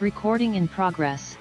Recording in progress.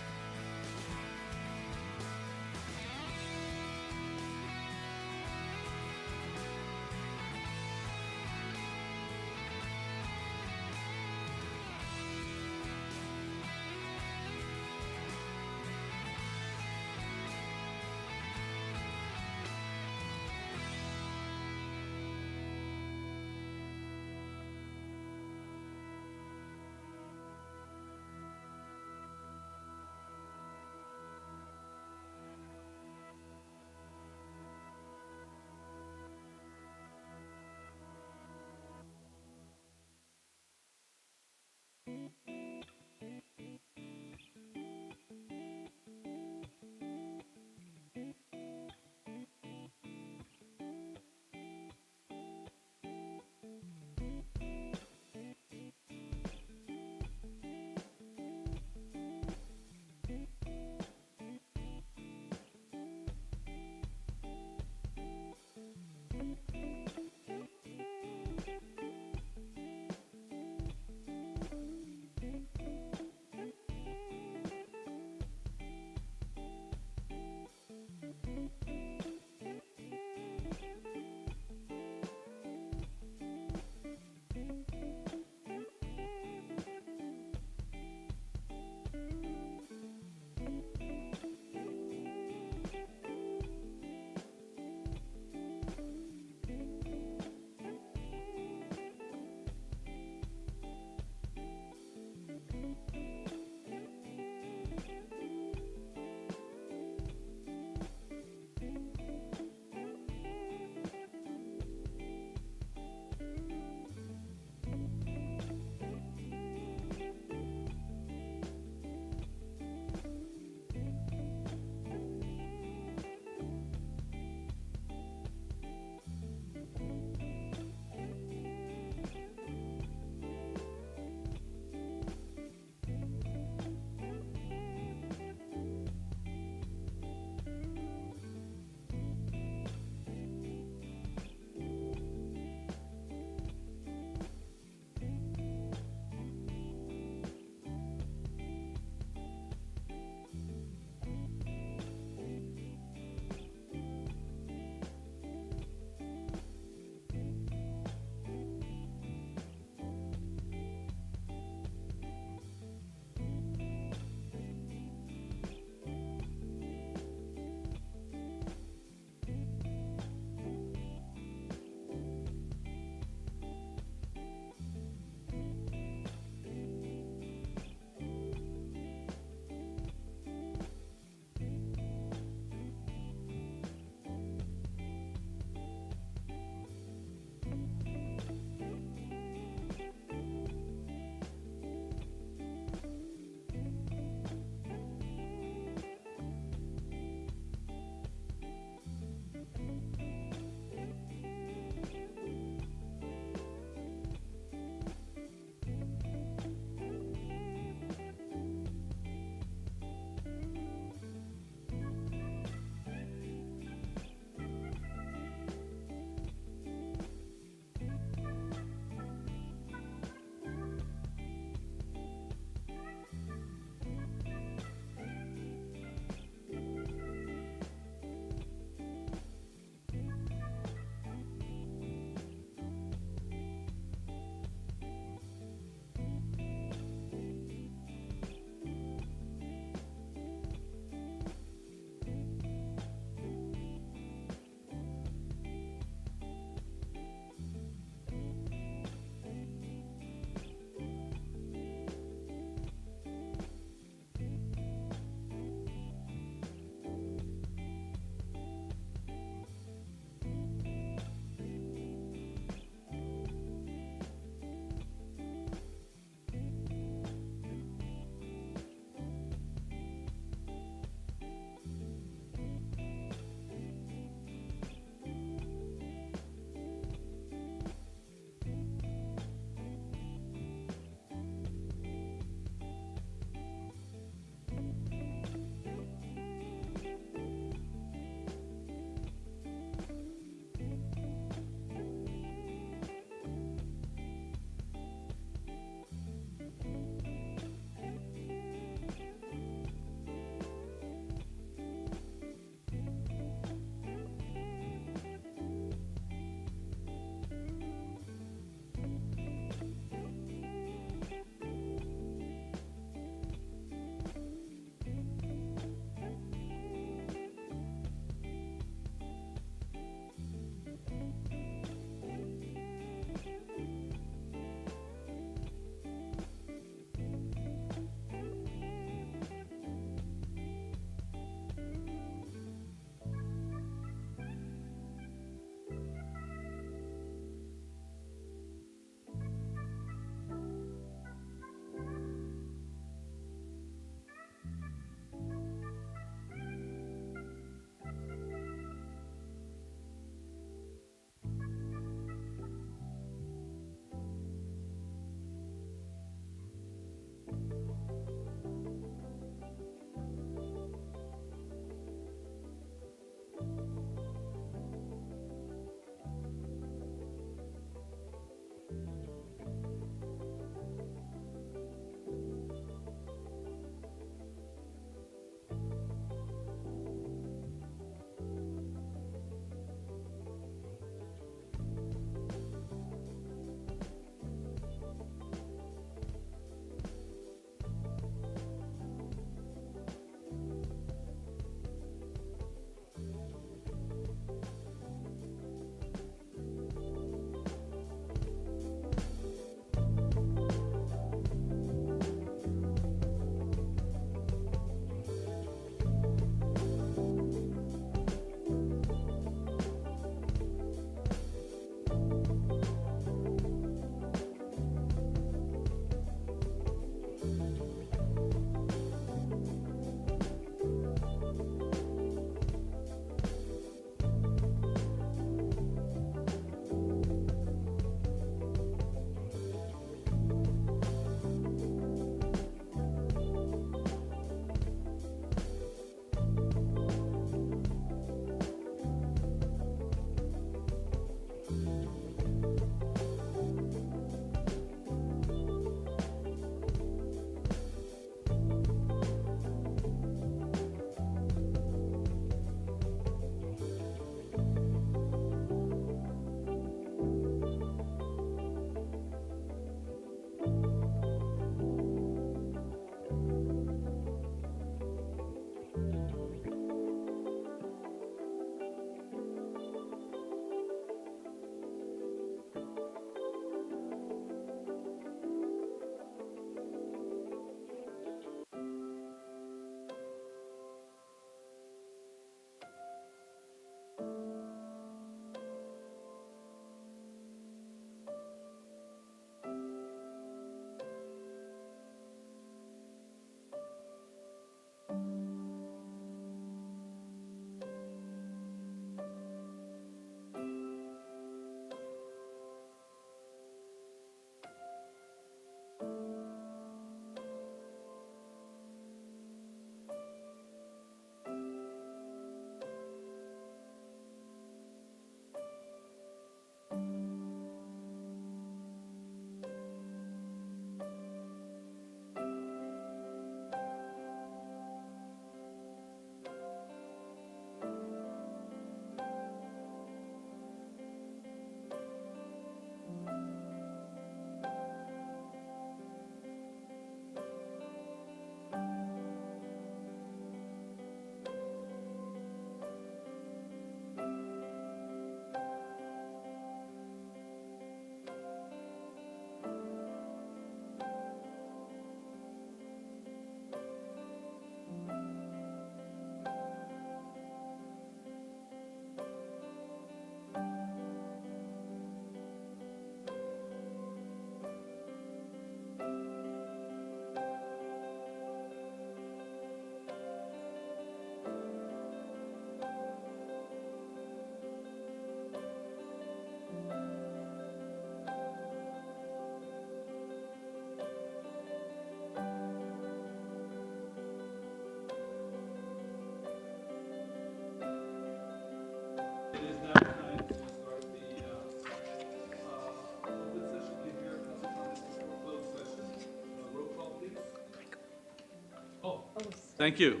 Thank you.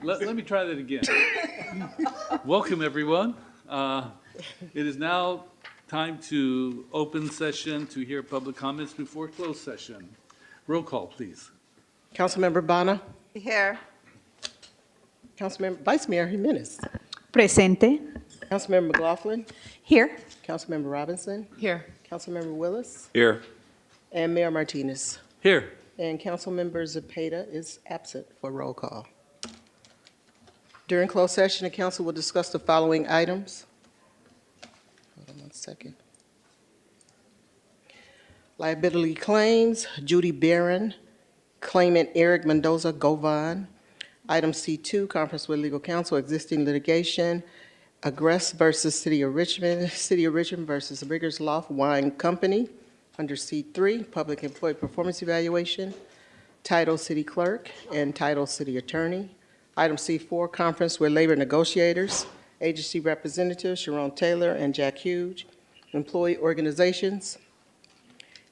Let me try that again. Welcome, everyone. It is now time to open session to hear public comments before closed session. Roll call, please. Councilmember Bonner, Here. Councilmember Vice Mayor Jimenez, Presente. Councilmember McLaughlin, Here. Councilmember Robinson, Here. Councilmember Willis, Here. and Mayor Martinez. Here. And Councilmember Zepeda is absent for roll call. During closed session, the council will discuss the following items. Hold on one second. Liability claims, Judy Barron, claimant Eric Mendoza Govan. Item C2, conference with legal counsel, existing litigation, Aggress versus City of Richmond versus Riggers Loft Wine Company. Under C3, public employee performance evaluation, title city clerk, and title city attorney. Item C4, conference with labor negotiators, agency representatives Sharon Taylor and Jack Hughes, employee organizations,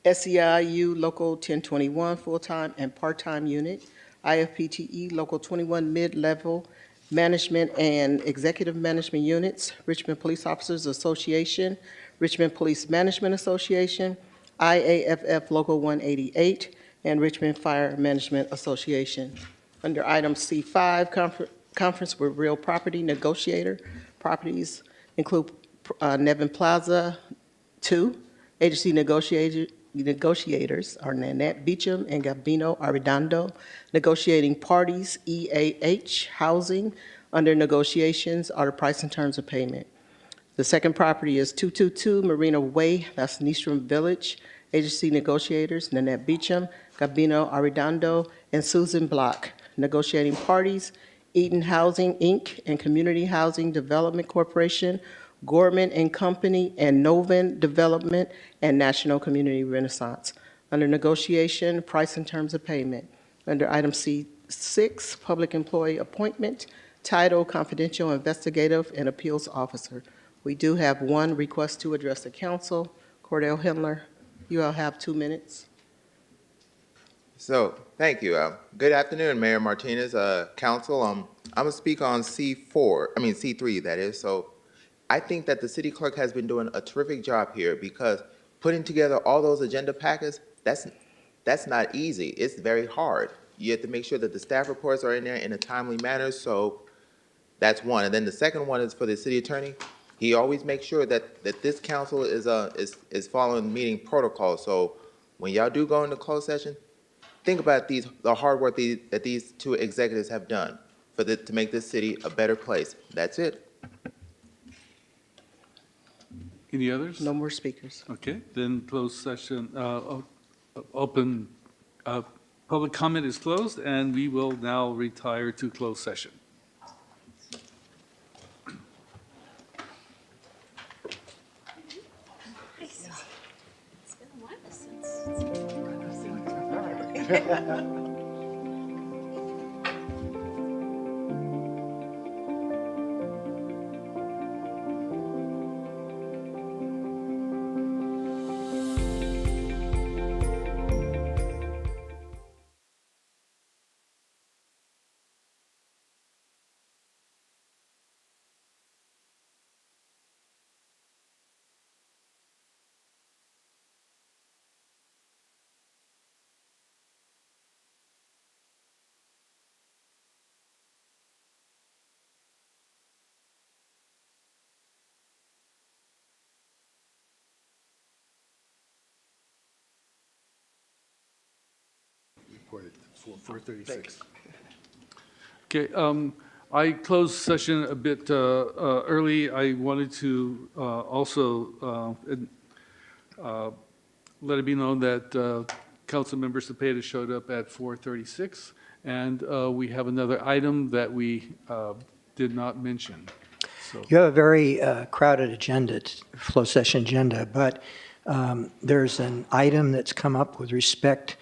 SEIU Local 1021 full-time and part-time unit, IFPTE Local 21 mid-level management and executive management units, Richmond Police Officers Association, Richmond Police Management Association, IAFF Local 188, and Richmond Fire Management Association. Under item C5, conference with real property negotiator. Properties include Nevin Plaza 2, agency negotiators are Nanette Beecham and Gabino Arredondo. Negotiating parties, EAH Housing. Under negotiations are the price and terms of payment. The second property is 222 Marina Way, that's Nystrom Village. Agency negotiators, Nanette Beecham, Gabino Arredondo, and Susan Block. Negotiating parties, Eden Housing, Inc., and Community Housing Development Corporation, Gorman and Company, and Novin Development, and National Community Renaissance. Under negotiation, price and terms of payment. Under item C6, public employee appointment, title, confidential investigative and appeals officer. We do have one request to address the council. Cordell Hindler, you all have 2 minutes. So, thank you. Good afternoon, Mayor Martinez, council. I'm gonna speak on C3, that is. So, I think that the city clerk has been doing a terrific job here because putting together all those agenda packets, that's not easy. It's very hard. You have to make sure that the staff reports are in there in a timely manner. So, that's one. And then the second one is for the city attorney. He always makes sure that this council is following meeting protocol. So, when y'all do go into closed session, think about the hard work that these two executives have done to make this city a better place. That's it. Any others? No more speakers. Okay, then closed session, open, public comment is closed, and we will now retire to closed session. It's been a while since. Reported 4:36. Okay, I closed session a bit early. I wanted to also let it be known that Councilmember Cepeda showed up at 4:36, and we have another item that we did not mention. So, You have a very crowded agenda, flow session agenda, but there's an item that's come up with respect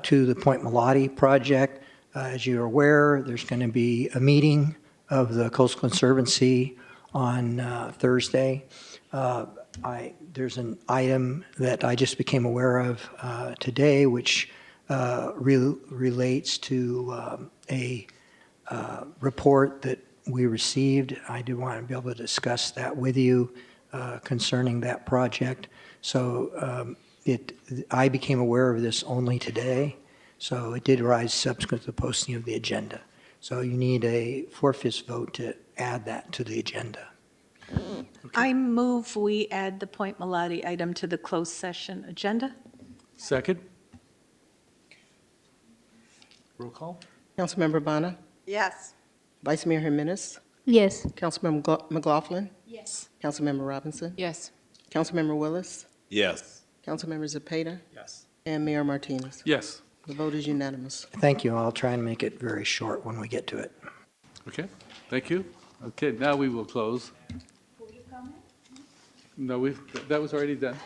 to the Point Melody project. As you're aware, there's going to be a meeting of the Coastal Conservancy on Thursday. There's an item that I just became aware of today, which relates to a report that we received. I do want to be able to discuss that with you concerning that project. So I became aware of this only today, so it did rise subsequent to the posting of the agenda. So you need a 4/5 vote to add that to the agenda. I move we add the Point Melody item to the closed session agenda. Second? Roll call? Councilmember Bonner, Yes. Vice Mayor Jimenez, Yes. Councilmember McLaughlin, Yes. Councilmember Robinson, Yes. Councilmember Willis, Yes. Councilmember Zepeda, Yes. and Mayor Martinez. Yes. The vote is unanimous. Thank you. I'll try and make it very short when we get to it. Okay, thank you. Okay, now we will close. No, that was already done.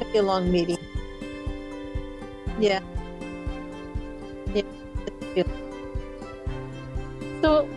It'll be a long meeting. Yeah. Yeah. So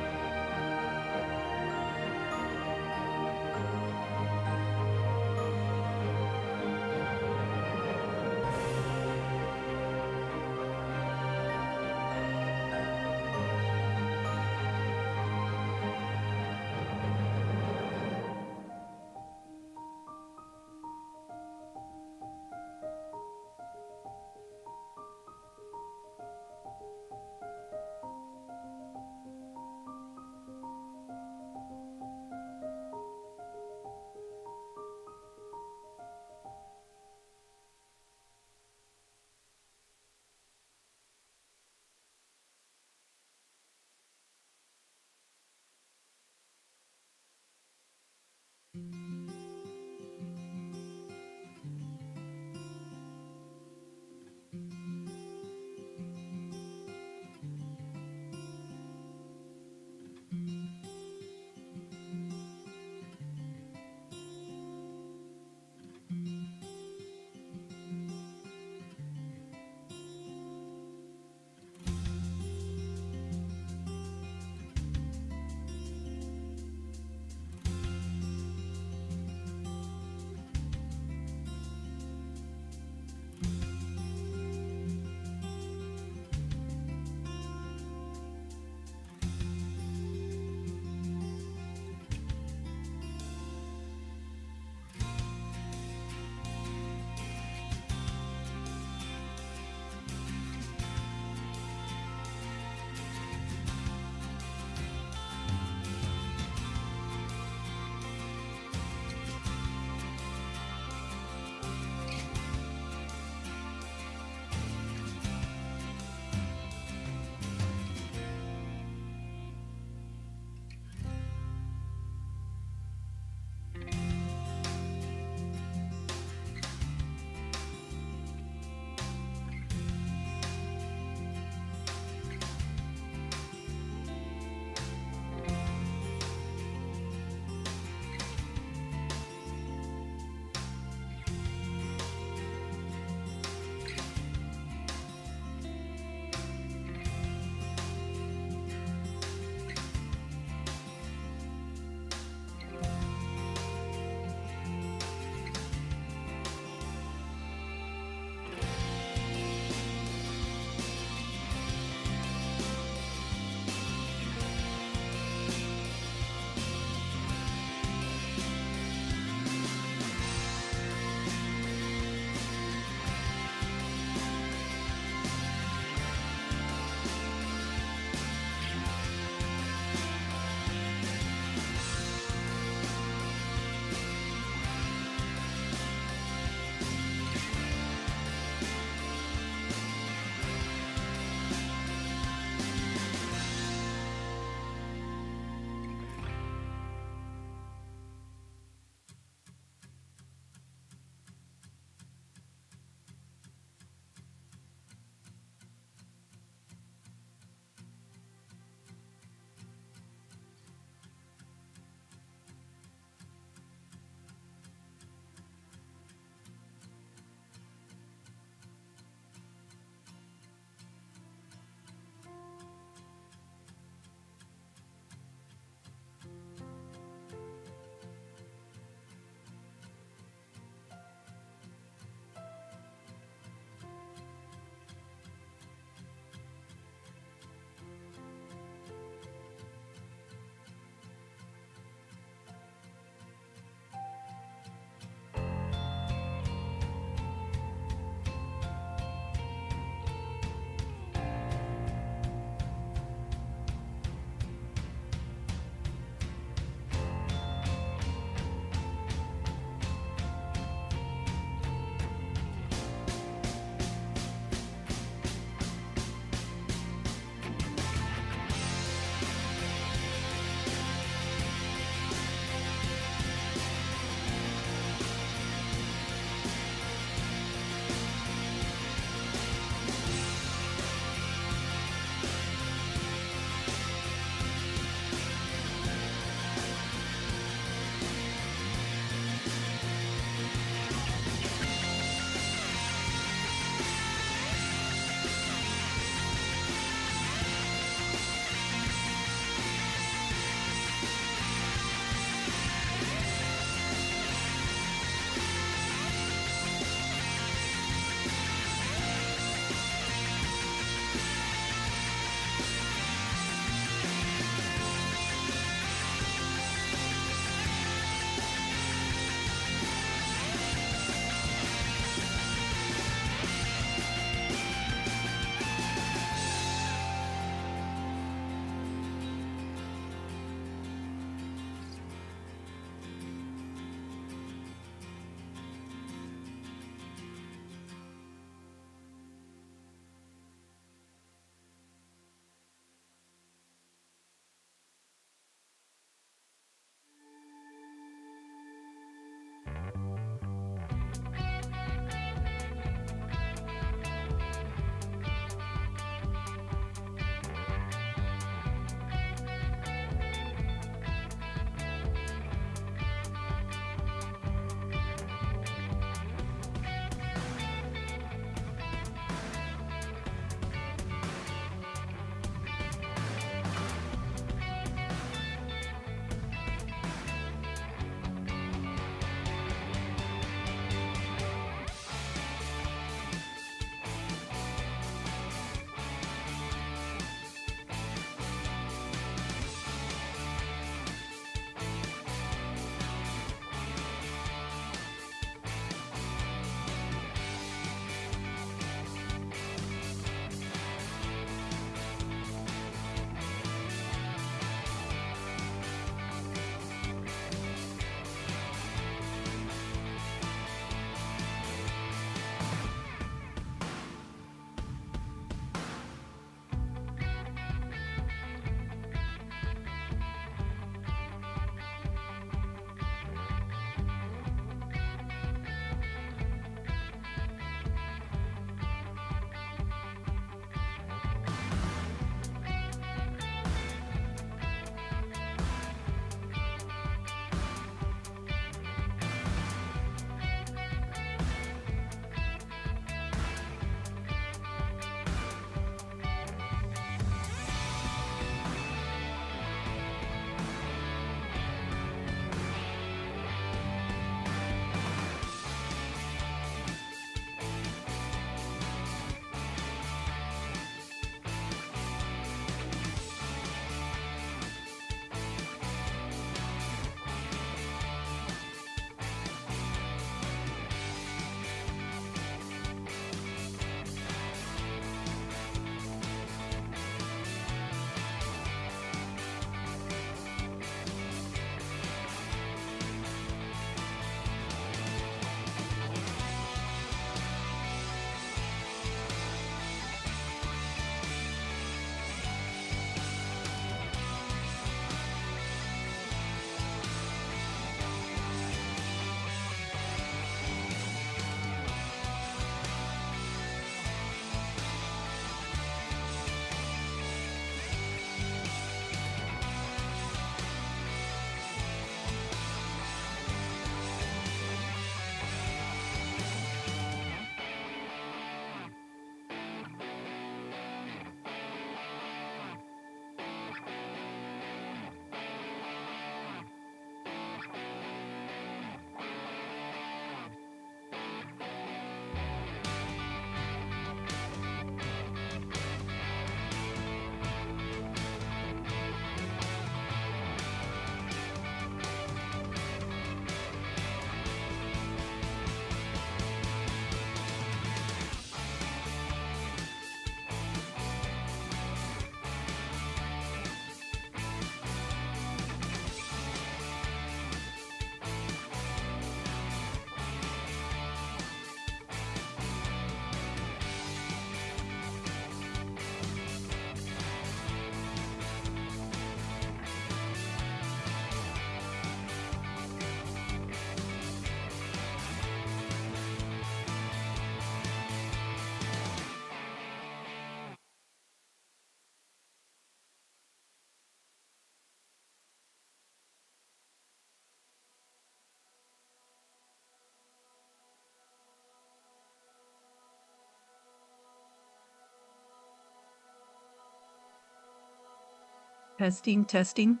Testing, testing.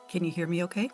Can you hear me okay?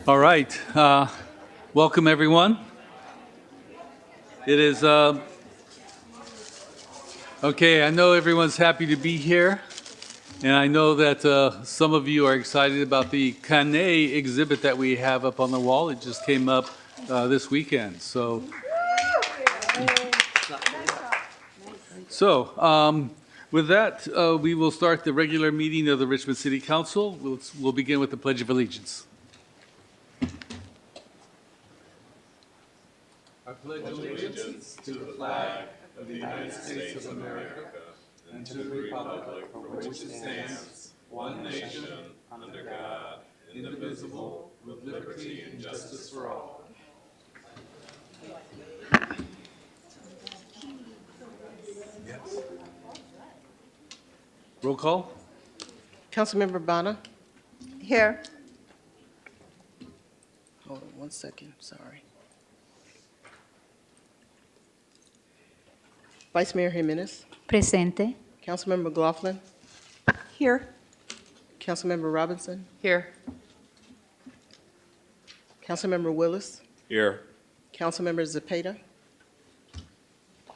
All right. Welcome, everyone. It is, okay, I know everyone's happy to be here. And I know that some of you are excited about the Canet exhibit that we have up on the wall. It just came up this weekend. So with that, we will start the regular meeting of the Richmond City Council. We'll begin with the Pledge of Allegiance. I pledge allegiance to the flag of the United States of America and to the republic for which it stands, one nation, under God, indivisible, with liberty and justice for all. Yes. Roll call? Councilmember Bonner? Here. Hold on one second, sorry. Vice Mayor Jimenez? Presente. Councilmember McLaughlin? Here. Councilmember Robinson? Here. Councilmember Willis? Here. Councilmember Zepeda?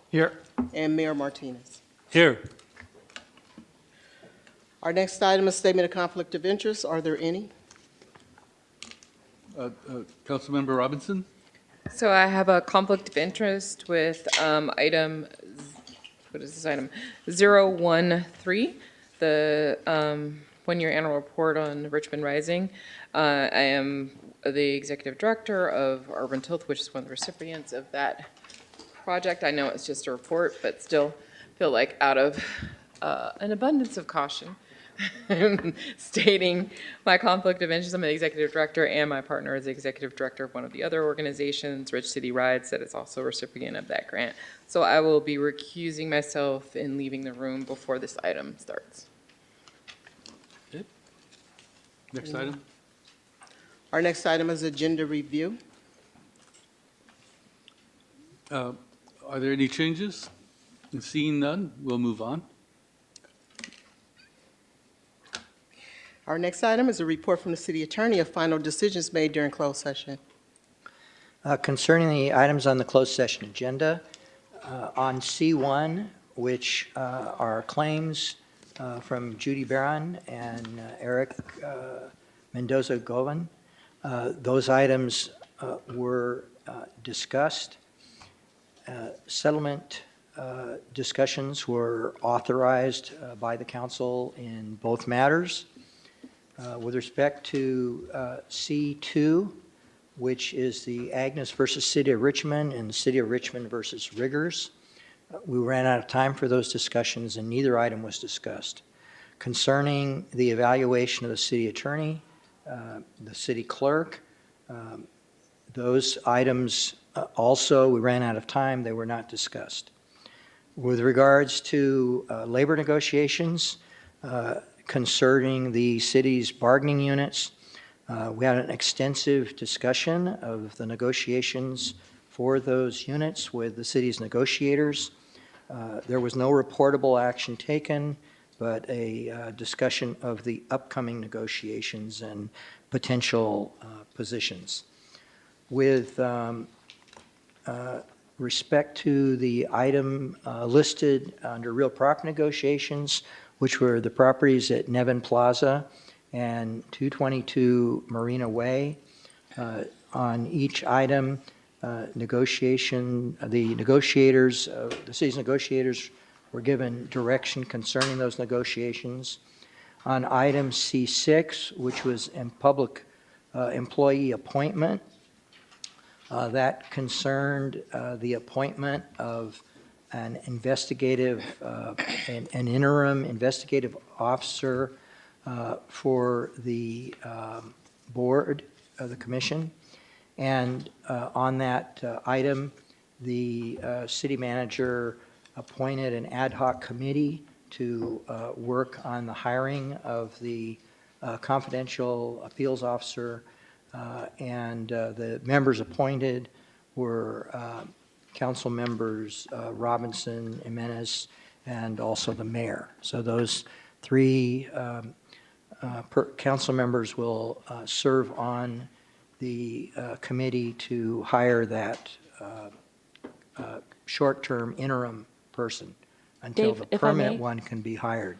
Here. And Mayor Martinez. Here. Our next item is statement of conflict of interest. Are there any? Councilmember Robinson? So I have a conflict of interest with item, what is this item? 013, the one-year annual report on Richmond Rising. I am the executive director of Urban Tilth, which is one of the recipients of that project. I know it's just a report, but still feel like out of an abundance of caution, stating my conflict of interest. I'm the executive director, and my partner is the executive director of one of the other organizations, Rich City Rides, that is also a recipient of that grant. So I will be recusing myself and leaving the room before this item starts. Okay. Next item? Our next item is agenda review. Are there any changes? Seeing none, we'll move on. Our next item is a report from the city attorney of final decisions made during closed session. Concerning the items on the closed session agenda, on C1, which are claims from Judy Barron and Eric Mendoza-Govan, those items were discussed. Settlement discussions were authorized by the council in both matters. With respect to C2, which is the Agnes versus City of Richmond and the City of Richmond versus Riggers, we ran out of time for those discussions and neither item was discussed. Concerning the evaluation of the city attorney, the city clerk, those items also, we ran out of time, they were not discussed. With regards to labor negotiations, concerning the city's bargaining units, we had an extensive discussion of the negotiations for those units with the city's negotiators. There was no reportable action taken, but a discussion of the upcoming negotiations and potential positions. With respect to the item listed under real property negotiations, which were the properties at Nevin Plaza and 222 Marina Way. On each item, the negotiators, the city's negotiators were given direction concerning those negotiations. On item C6, which was in public employee appointment, that concerned the appointment of an investigative, an interim investigative officer for the board of the commission. And on that item, the city manager appointed an ad hoc committee to work on the hiring of the confidential appeals officer, and the members appointed were council members Robinson, Jimenez, and also the mayor. So those three council members will serve on the committee to hire that short-term interim person until Dave, the if I may? permanent one can be hired.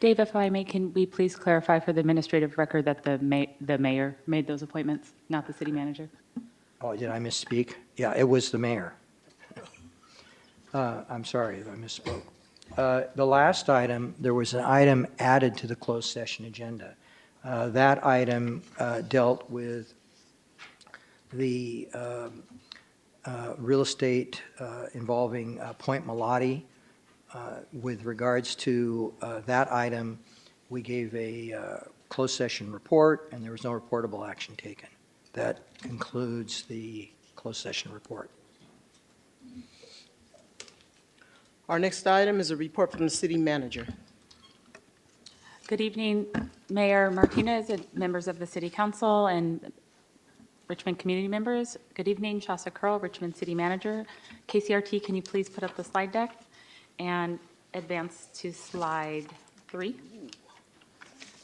Dave, if I may, can we please clarify for the administrative record that the mayor made those appointments, not the city manager? Oh, did I misspeak? Yeah, it was the mayor. I'm sorry if I misspoke. The last item, there was an item added to the closed session agenda. That item dealt with the real estate involving Point Melati. With regards to that item, we gave a closed session report, and there was no reportable action taken. That concludes the closed session report. Our next item is a report from the city manager. Good evening, Mayor Martinez and members of the City Council and Richmond community members. Good evening, Shasta Curl, Richmond City Manager. KCRT, can you please put up the slide deck and advance to slide 3?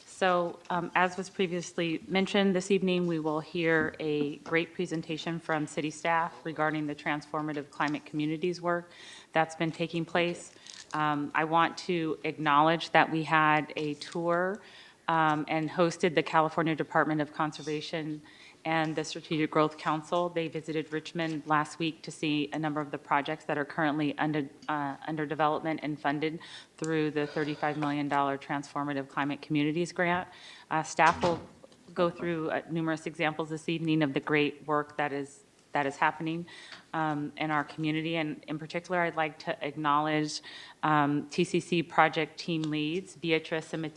So as was previously mentioned, this evening we will hear a great presentation from city staff regarding the transformative climate communities work that's been taking place. I want to acknowledge that we had a tour and hosted the California Department of Conservation and the Strategic Growth Council. They visited Richmond last week to see a number of the projects that are currently under development and funded through the $35 million Transformative Climate Communities Grant. Staff will go through numerous examples this evening of the great work that is happening in our community. And in particular, I'd like to acknowledge TCC project team leads, Beatrice and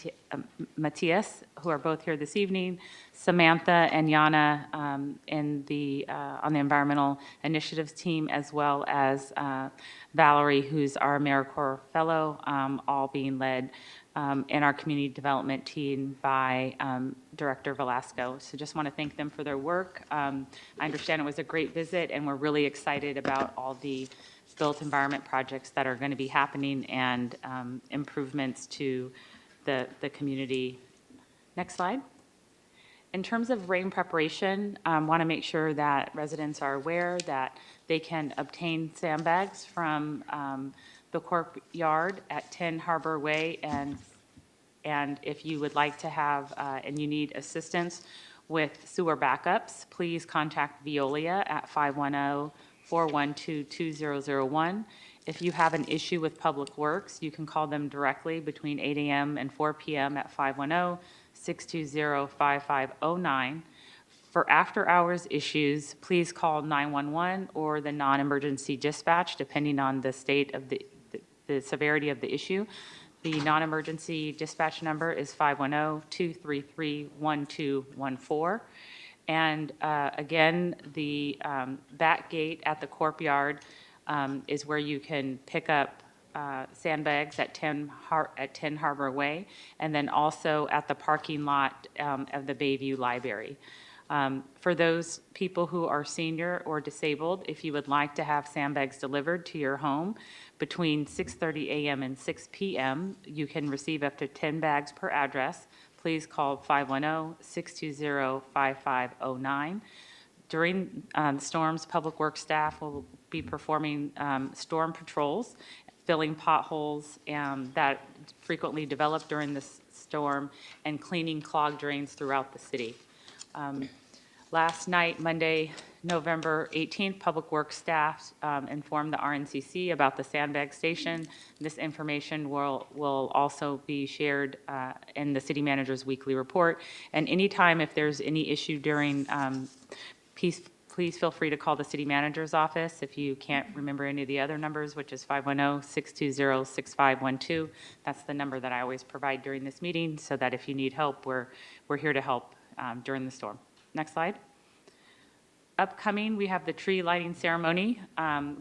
Matthias, who are both here this evening, Samantha and Yana on the environmental initiatives team, as well as Valerie, who's our AmeriCorps fellow, all being led in our community development team by Director Velasco. So just want to thank them for their work. I understand it was a great visit, and we're really excited about all the built environment projects that are going to be happening and improvements to the community. Next slide. In terms of rain preparation, want to make sure that residents are aware that they can obtain sandbags from the courtyard at 10 Harbor Way, and if you would like to have and you need assistance with sewer backups, please contact Veolia at 510-412-2001. If you have an issue with Public Works, you can call them directly between 8 a.m. and 4 p.m. at 510-620-5509. For after-hours issues, please call 911 or the non-emergency dispatch, depending on the state of the severity of the issue. The non-emergency dispatch number is 510-233-1214. And again, the back gate at the courtyard is where you can pick up sandbags at 10 Harbor Way, and then also at the parking lot of the Bayview Library. For those people who are senior or disabled, if you would like to have sandbags delivered to your home between 6:30 a.m. and 6 p.m., you can receive up to 10 bags per address. Please call 510-620-5509. During storms, Public Works staff will be performing storm patrols, filling potholes that frequently develop during the storm, and cleaning clogged drains throughout the city. Last night, Monday, November 18th, Public Works staff informed the RNCC about the sandbag station. This information will also be shared in the city manager's weekly report. And anytime if there's any issue during please feel free to call the city manager's office if you can't remember any of the other numbers, which is 510-620-6512. That's the number that I always provide during this meeting, so that if you need help, we're here to help during the storm. Next slide. Upcoming, we have the tree lighting ceremony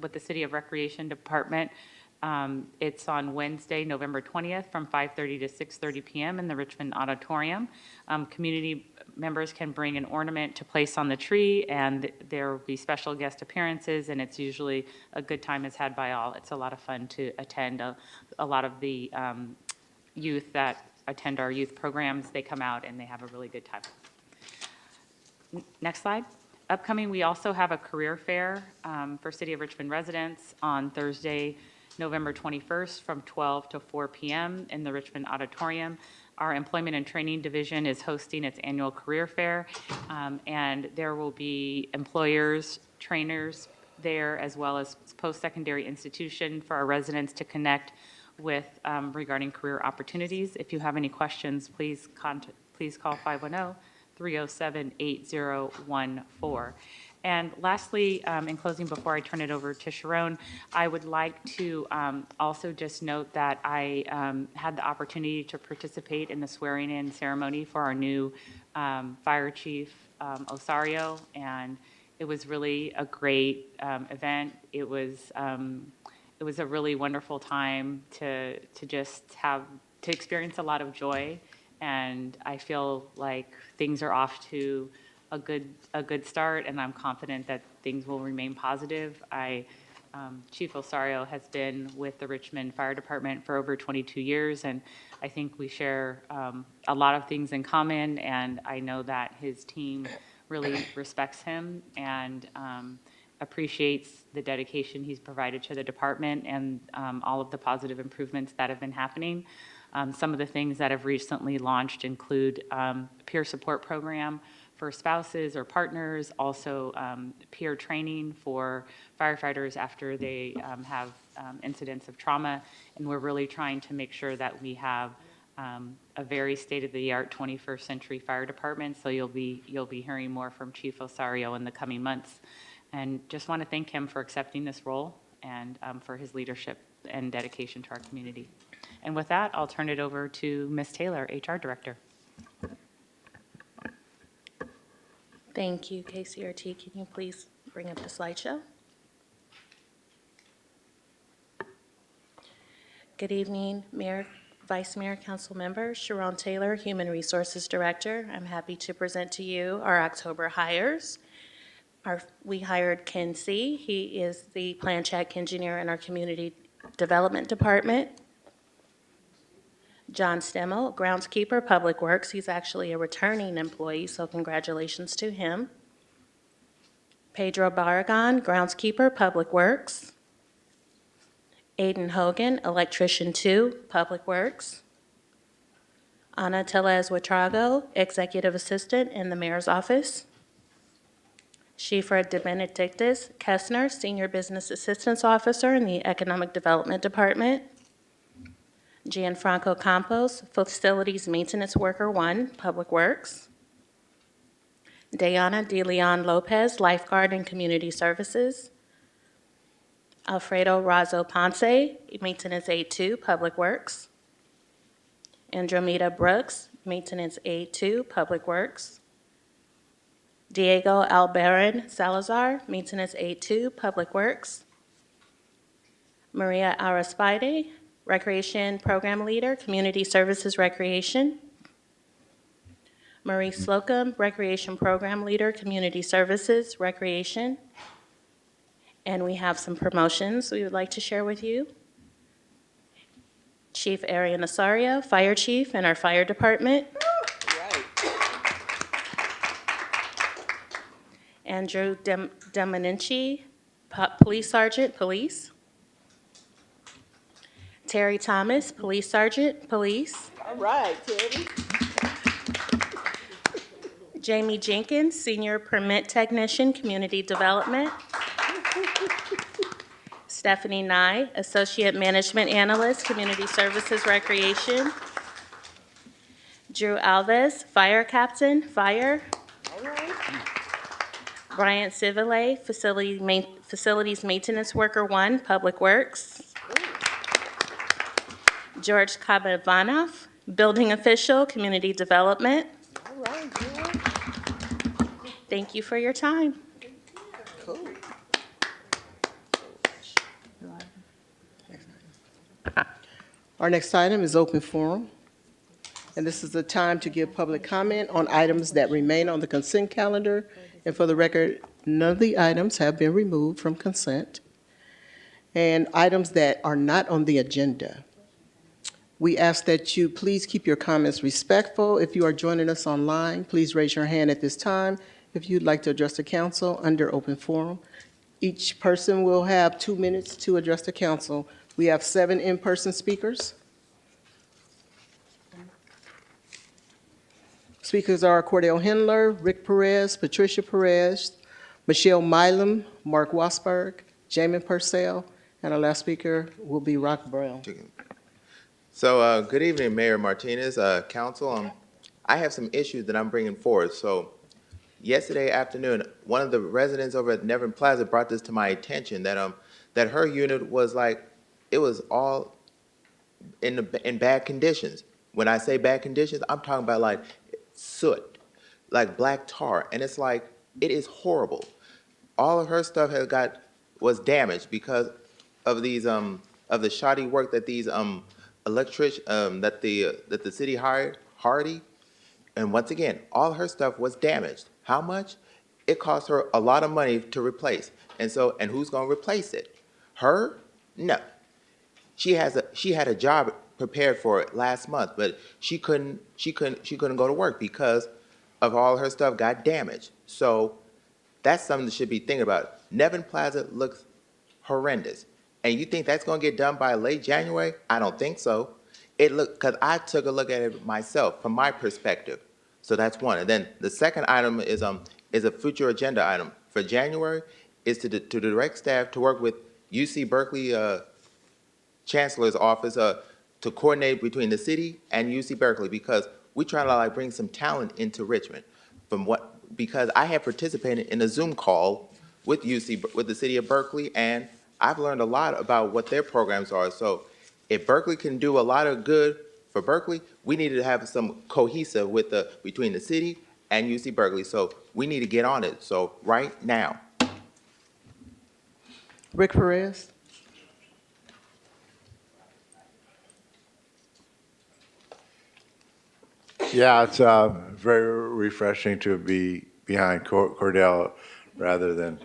with the City of Recreation Department. It's on Wednesday, November 20th from 5:30 to 6:30 p.m. in the Richmond Auditorium. Community members can bring an ornament to place on the tree, and there will be special guest appearances, and it's usually a good time is had by all. It's a lot of fun to attend. A lot of the youth that attend our youth programs, they come out and they have a really good time. Next slide. Upcoming, we also have a career fair for City of Richmond residents on Thursday, November 21st from 12 to 4 p.m. in the Richmond Auditorium. Our Employment and Training Division is hosting its annual career fair, and there will be employers, trainers there, as well as post-secondary institution for our residents to connect with regarding career opportunities. If you have any questions, please call 510-307-8014. And lastly, in closing, before I turn it over to Sharon, I would like to also just note that I had the opportunity to participate in the swearing-in ceremony for our new Fire Chief Osario, and it was really a great event. It was a really wonderful time to just to experience a lot of joy, and I feel like things are off to a good start, and I'm confident that things will remain positive. Chief Osario has been with the Richmond Fire Department for over 22 years, and I think we share a lot of things in common, and I know that his team really respects him and appreciates the dedication he's provided to the department and all of the positive improvements that have been happening. Some of the things that have recently launched include a peer support program for spouses or partners, also peer training for firefighters after they have incidents of trauma. And we're really trying to make sure that we have a very state-of-the-art 21st century fire department. So you'll be hearing more from Chief Osario in the coming months. And just want to thank him for accepting this role and for his leadership and dedication to our community. And with that, I'll turn it over to Ms. Taylor, HR Director. Thank you, KCRT. Can you please bring up the slideshow? Good evening, Mayor, Vice Mayor, Council Member, Sharon Taylor, Human Resources Director. I'm happy to present to you our October hires. We hired Ken C. He is the plan check engineer in our Community Development Department. John Stemmel, groundskeeper, Public Works. He's actually a returning employee, so congratulations to him. Pedro Barragan, groundskeeper, Public Works. Aiden Hogan, electrician 2, Public Works. Ana Telez Watrago, executive assistant in the mayor's office. Shifra De Benedictis Kessner, senior business assistance officer in the economic development department. Gianfranco Campos, Facilities Maintenance Worker 1, Public Works. Dayana De Leon Lopez, Lifeguard and Community Services. Alfredo Razo Ponce, Maintenance Aid 2, Public Works. Andromeda Brooks, Maintenance Aid 2, Public Works. Diego Albaran Salazar, Maintenance Aid 2, Public Works. Maria Araspide, Recreation Program Leader, Community Services Recreation. Marie Slocum, Recreation Program Leader, Community Services Recreation. And we have some promotions we would like to share with you. Chief Arian Osario, Fire Chief in our Fire Department. Andrew Dominici, Police Sergeant, Police. Terry Thomas, Police Sergeant, Police. All right, Terry. Jamie Jenkins, Senior Permit Technician, Community Development. Stephanie Nye, Associate Management Analyst, Community Services Recreation. Drew Alves, Fire Captain, Fire. All right. Bryant Civile, Facilities Maintenance Worker 1, Public Works. George Kabavanov, Building Official, Community Development. All right, George. Thank you for your time. Cool. Our next item is open forum, and this is the time to give public comment on items that remain on the consent calendar. And for the record, none of the items have been removed from consent. And items that are not on the agenda. We ask that you please keep your comments respectful. If you are joining us online, please raise your hand at this time, if you'd like to address the council under open forum. Each person will have 2 minutes to address the council. We have 7 in-person speakers. Speakers are Cordell Hindler, Rick Perez, Patricia Perez, Michelle Milam, Mark Wasberg, Jamin Purcell, and our last speaker will be Rock Brown. So, good evening, Mayor Martinez, council. I have some issues that I'm bringing forward. So, yesterday afternoon, one of the residents over at Nevin Plaza brought this to my attention that her unit was like, it was all in bad conditions. When I say bad conditions, I'm talking about like soot, like black tar, and it's like, it is horrible. All of her stuff was damaged because of these of the shoddy work that these that the city hired, Hardy. And once again, all her stuff was damaged. How much? It cost her a lot of money to replace. And who's going to replace it? Her? No. She had a job prepared for it last month, but she couldn't go to work because of all her stuff got damaged. So that's something that should be thinking about. Nevin Plaza looks horrendous. And you think that's going to get done by late January? I don't think so. Because I took a look at it myself from my perspective. So that's one. And then the second item is a future agenda item for January, is to direct staff to work with UC Berkeley Chancellor's office to coordinate between the city and UC Berkeley, because we're trying to like bring some talent into Richmond. Because I have participated in a Zoom call with the city of Berkeley, and I've learned a lot about what their programs are. So if Berkeley can do a lot of good for Berkeley, we need to have some cohesive between the city and UC Berkeley. So we need to get on it. So right now. Rick Perez. Yeah, it's very refreshing to be behind Cordell rather than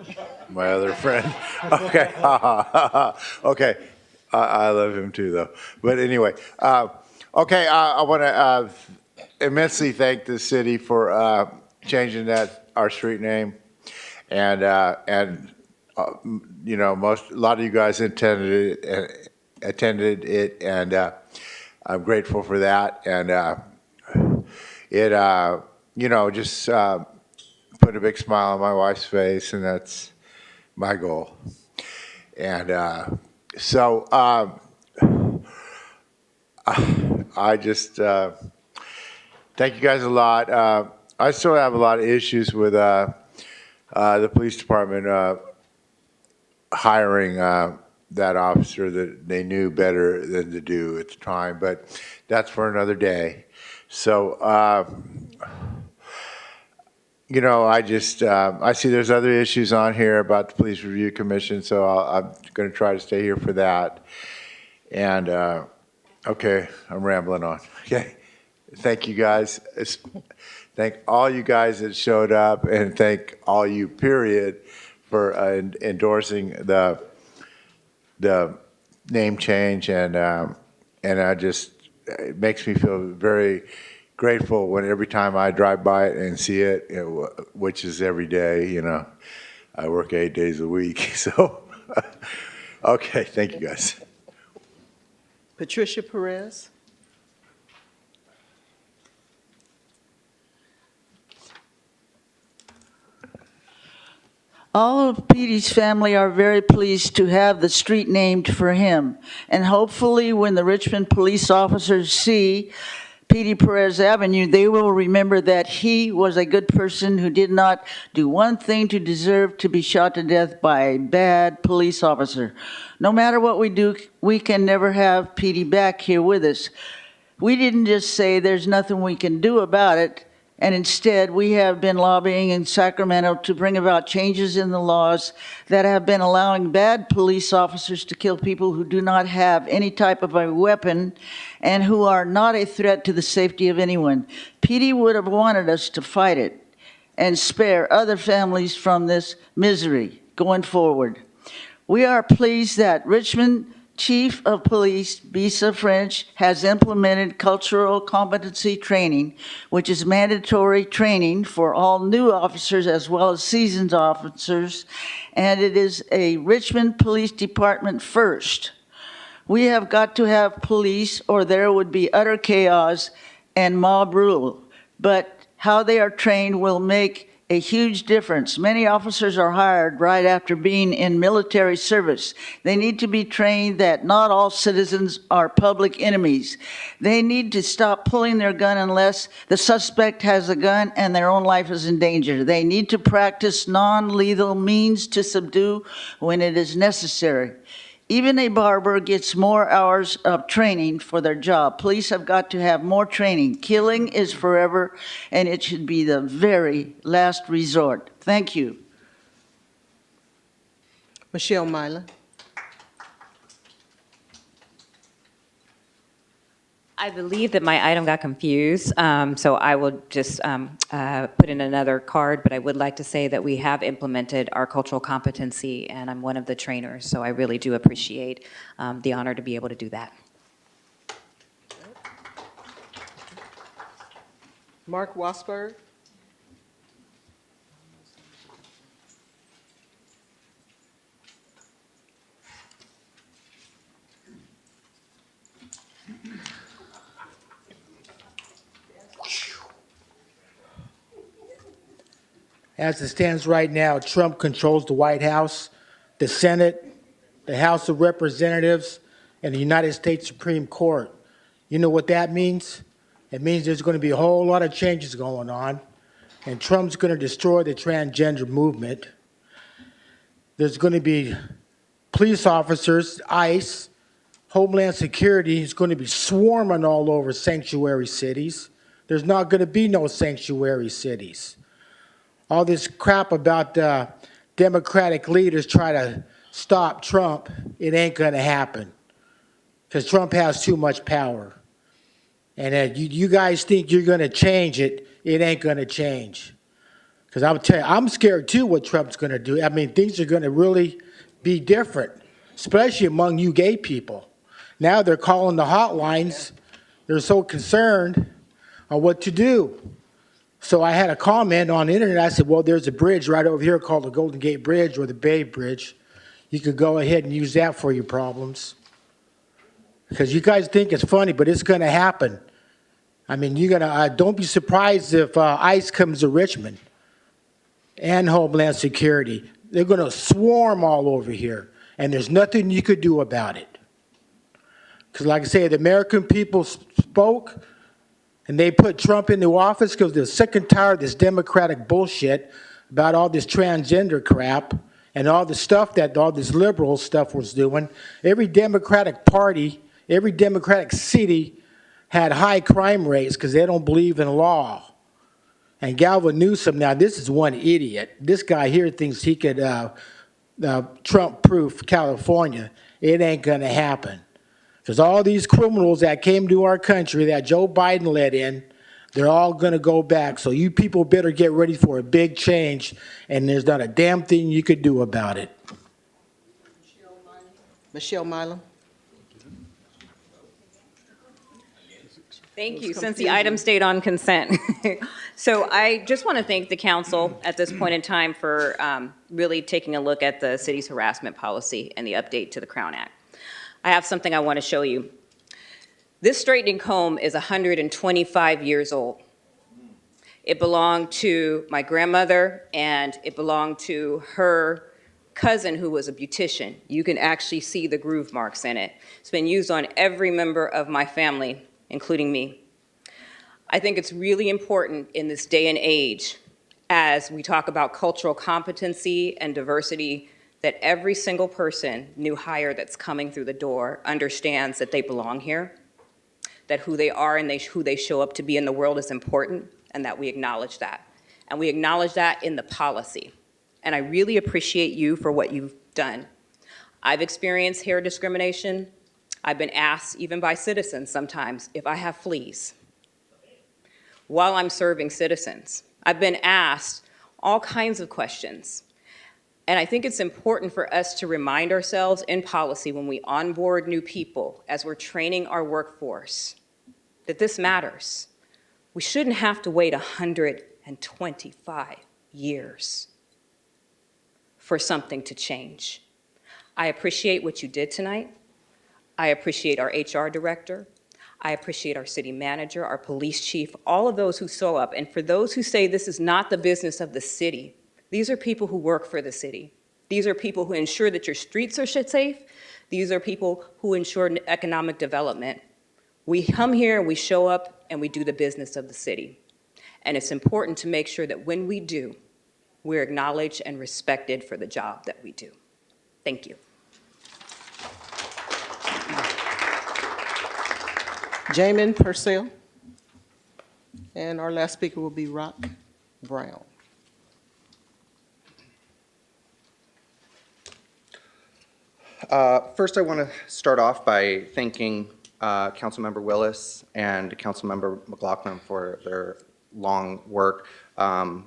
my other friend. Okay, okay. I love him too, though. But anyway, okay. I want to immensely thank the city for changing our street name, and you know, a lot of you guys attended it, and I'm grateful for that. And it you know, just put a big smile on my wife's face, and that's my goal. And so I just thank you guys a lot. I still have a lot of issues with the police department hiring that officer that they knew better than to do at the time, but that's for another day. So, you know, I just, I see there's other issues on here about the Police Review Commission, so I'm going to try to stay here for that. And, okay, I'm rambling on. Okay, thank you guys. Thank all you guys that showed up, and thank all you, period, for endorsing the name change. And I just, it makes me feel very grateful when every time I drive by it and see it, you know, which is every day. You know, I work 8 days a week, so okay, thank you guys. Patricia Perez. All of Petey's family are very pleased to have the street named for him. And hopefully when the Richmond police officers see Petey Perez Avenue, they will remember that he was a good person who did not do one thing to deserve to be shot to death by a bad police officer. No matter what we do, we can never have Petey back here with us. We didn't just say there's nothing we can do about it, and instead we have been lobbying in Sacramento to bring about changes in the laws that have been allowing bad police officers to kill people who do not have any type of a weapon and who are not a threat to the safety of anyone. Petey would have wanted us to fight it and spare other families from this misery going forward. We are pleased that Richmond Chief of Police, Bisa French, has implemented cultural competency training, which is mandatory training for all new officers as well as seasoned officers, and it is a Richmond Police Department first. We have got to have police or there would be utter chaos and mob rule, but how they are trained will make a huge difference. Many officers are hired right after being in military service. They need to be trained that not all citizens are public enemies. They need to stop pulling their gun unless the suspect has a gun and their own life is in danger. They need to practice non-lethal means to subdue when it is necessary. Even a barber gets more hours of training for their job. Police have got to have more training. Killing is forever, and it should be the very last resort. Thank you. Michelle Mylan. I believe that my item got confused, so I will just put in another card, but I would like to say that we have implemented our cultural competency, and I'm one of the trainers, so I really do appreciate the honor to be able to do that. Mark Wasberg. As it stands right now, Trump controls the White House, the Senate, the House of Representatives, and the United States Supreme Court. You know what that means? It means there's going to be a whole lot of changes going on, and Trump's going to destroy the transgender movement. There's going to be police officers, ICE, Homeland Security is going to be swarming all over sanctuary cities. There's not going to be no sanctuary cities. All this crap about Democratic leaders try to stop Trump, it ain't going to happen because Trump has too much power. And you guys think you're going to change it, it ain't going to change. Because I would tell you, I'm scared too what Trump's going to do. I mean, things are going to really be different, especially among you gay people. Now they're calling the hotlines. They're so concerned on what to do. So I had a comment on the internet. I said, well, there's a bridge right over here called the Golden Gate Bridge or the Bay Bridge. You could go ahead and use that for your problems. Because you guys think it's funny, but it's going to happen. I mean, you're going to, don't be surprised if ICE comes to Richmond and Homeland Security. They're going to swarm all over here, and there's nothing you could do about it. Because like I say, the American people spoke, and they put Trump into office because they're sick and tired of this Democratic bullshit about all this transgender crap and all the stuff that all this liberal stuff was doing. Every Democratic party, every Democratic city had high crime rates because they don't believe in law. And Galvin Newsom, now this is one idiot. This guy here thinks he could Trump-proof California. It ain't going to happen. Because all these criminals that came to our country that Joe Biden let in, they're all going to go back. So you people better get ready for a big change, and there's not a damn thing you could do about it. Michelle Mylan. Thank you, since the item stayed on consent. So I just want to thank the council at this point in time for really taking a look at the city's harassment policy and the update to the Crown Act. I have something I want to show you. This straightening comb is 125 years old. It belonged to my grandmother, and it belonged to her cousin who was a beautician. You can actually see the groove marks in it. It's been used on every member of my family, including me. I think it's really important in this day and age, as we talk about cultural competency and diversity, that every single person, new hire that's coming through the door, understands that they belong here, that who they are and who they show up to be in the world is important, and that we acknowledge that. And we acknowledge that in the policy. And I really appreciate you for what you've done. I've experienced hair discrimination. I've been asked, even by citizens sometimes, if I have fleas while I'm serving citizens. I've been asked all kinds of questions. And I think it's important for us to remind ourselves in policy when we onboard new people, as we're training our workforce, that this matters. We shouldn't have to wait 125 years for something to change. I appreciate what you did tonight. I appreciate our HR director. I appreciate our city manager, our police chief, all of those who show up. And for those who say this is not the business of the city, these are people who work for the city. These are people who ensure that your streets are safe. These are people who ensure economic development. We come here, we show up, and we do the business of the city. And it's important to make sure that when we do, we're acknowledged and respected for the job that we do. Thank you. Jamin Purcell. And our last speaker will be Rock Brown. First, I want to start off by thanking Councilmember Willis and Councilmember McLaughlin for their long work. Councilmember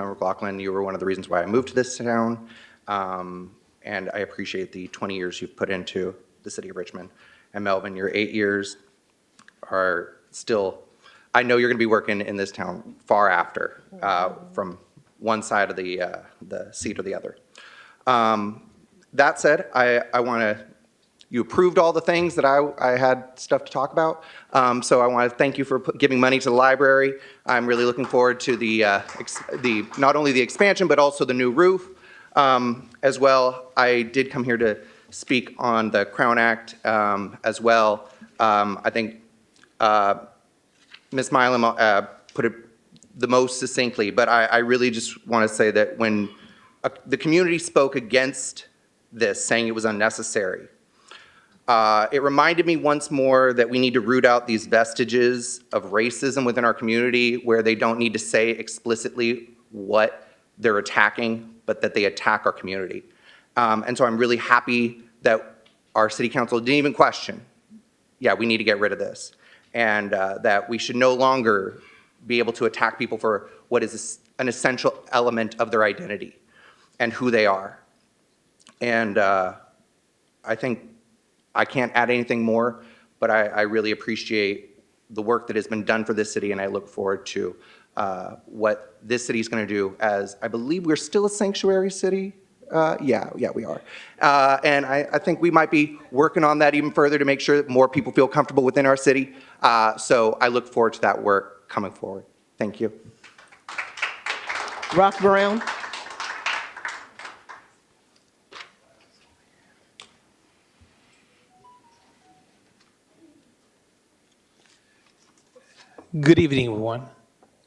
McLaughlin, you were one of the reasons why I moved to this town, and I appreciate the 20 years you've put into the city of Richmond. And Melvin, your 8 years are still, I know you're going to be working in this town far after, from one side of the seat or the other. That said, I want to, you approved all the things that I had stuff to talk about. So I want to thank you for giving money to the library. I'm really looking forward to the not only the expansion, but also the new roof as well. I did come here to speak on the Crown Act as well. I think Ms. Milam put it the most succinctly, but I really just want to say that when the community spoke against this, saying it was unnecessary, it reminded me once more that we need to root out these vestiges of racism within our community, where they don't need to say explicitly what they're attacking, but that they attack our community. And so I'm really happy that our city council didn't even question, yeah, we need to get rid of this. And that we should no longer be able to attack people for what is an essential element of their identity and who they are. And I think I can't add anything more, but I really appreciate the work that has been done for this city, and I look forward to what this city is going to do, as I believe we're still a sanctuary city. Yeah, we are. And I think we might be working on that even further to make sure that more people feel comfortable within our city. So I look forward to that work coming forward. Thank you. Rock Brown. Good evening, everyone.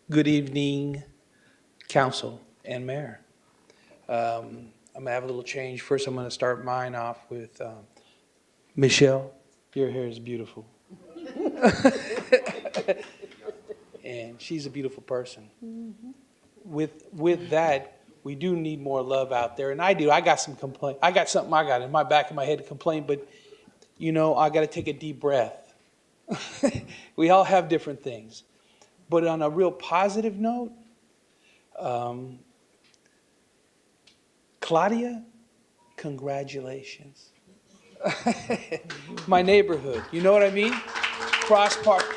Good evening, council and mayor. I'm gonna have a little change. First, I'm gonna start mine off with Michelle. Your hair is beautiful. And she's a beautiful person. Mm-hmm. With that, we do need more love out there. And I do. I got some complaint. I got something I got in my back of my head to complain, but you know, I got to take a deep breath. We all have different things. But on a real positive note, Claudia, congratulations. My neighborhood, you know what I mean? Cross Park.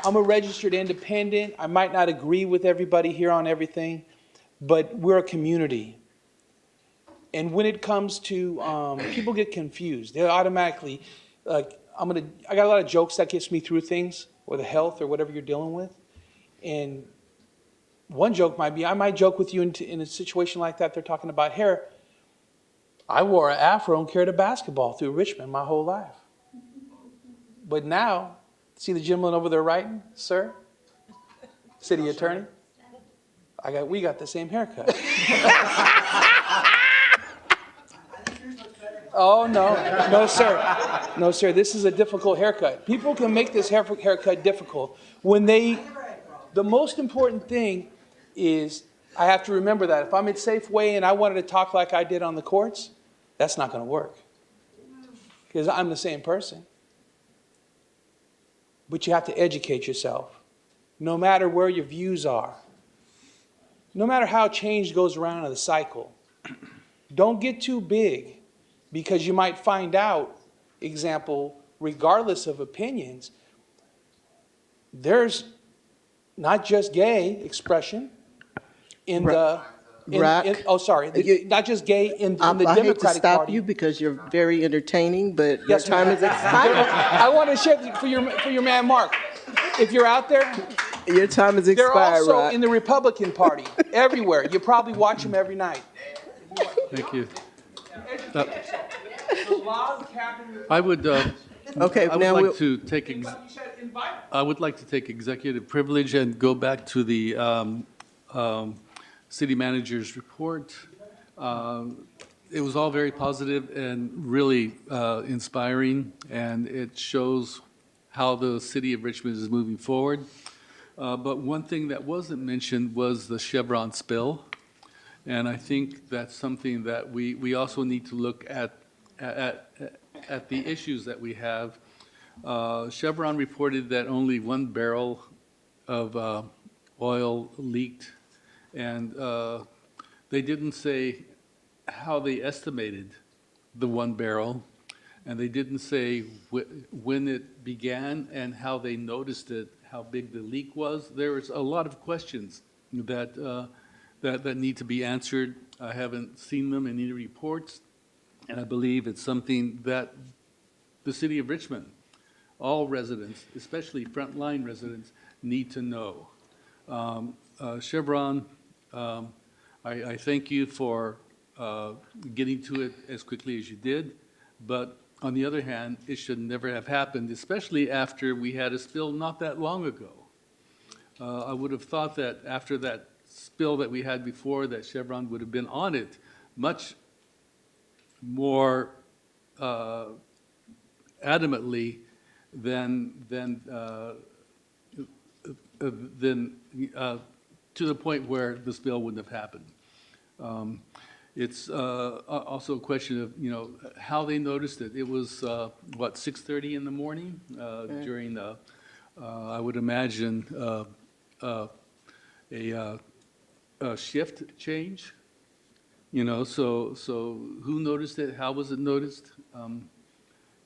I'm a registered independent. I might not agree with everybody here on everything, but we're a community. And when it comes to, people get confused. They automatically, like, I got a lot of jokes that gets me through things, or the health or whatever you're dealing with. And one joke might be, I might joke with you in a situation like that, they're talking about hair. I wore an afro and carried a basketball through Richmond my whole life. But now, see the gentleman over there writing, sir? City attorney? We got the same haircut. Oh, no, sir. No, sir, this is a difficult haircut. People can make this haircut difficult. The most important thing is, I have to remember that. If I'm at Safeway and I wanted to talk like I did on the courts, that's not going to work. Because I'm the same person. But you have to educate yourself. No matter where your views are. no matter how change goes around in the cycle, don't get too big, because you might find out, example, regardless of opinions, there's not just gay expression in the, Rock. not just gay in the I hate to Democratic stop Party. you because you're very entertaining, but your Yes, time ma'am. is expired. I want to share for your man Mark. If you're out there, Your time is they're expired, also Rock. in the Republican Party everywhere. You probably watch them every night. Thank you. I would, Okay, I would now like we'll- to take, I would like to take executive privilege and go back to the city manager's report. It was all very positive and really inspiring, and it shows how the city of Richmond is moving forward. But one thing that wasn't mentioned was the Chevron spill. And I think that's something that we also need to look at the issues that we have. Chevron reported that only 1 barrel of oil leaked, and they didn't say how they estimated the 1 barrel, and they didn't say when it began and how they noticed it, how big the leak was. There's a lot of questions that need to be answered. I haven't seen them in any reports, and I believe it's something that the city of Richmond, all residents, especially frontline residents, need to know. Chevron, I thank you for getting to it as quickly as you did, but on the other hand, it should never have happened, especially after we had a spill not that long ago. I would have thought that after that spill that we had before, that Chevron would have been on it much more adamantly than to the point where the spill wouldn't have happened. It's also a question of, how they noticed it. It was, 6:30 in the morning during, I would imagine, a shift change. So who noticed it? How was it noticed?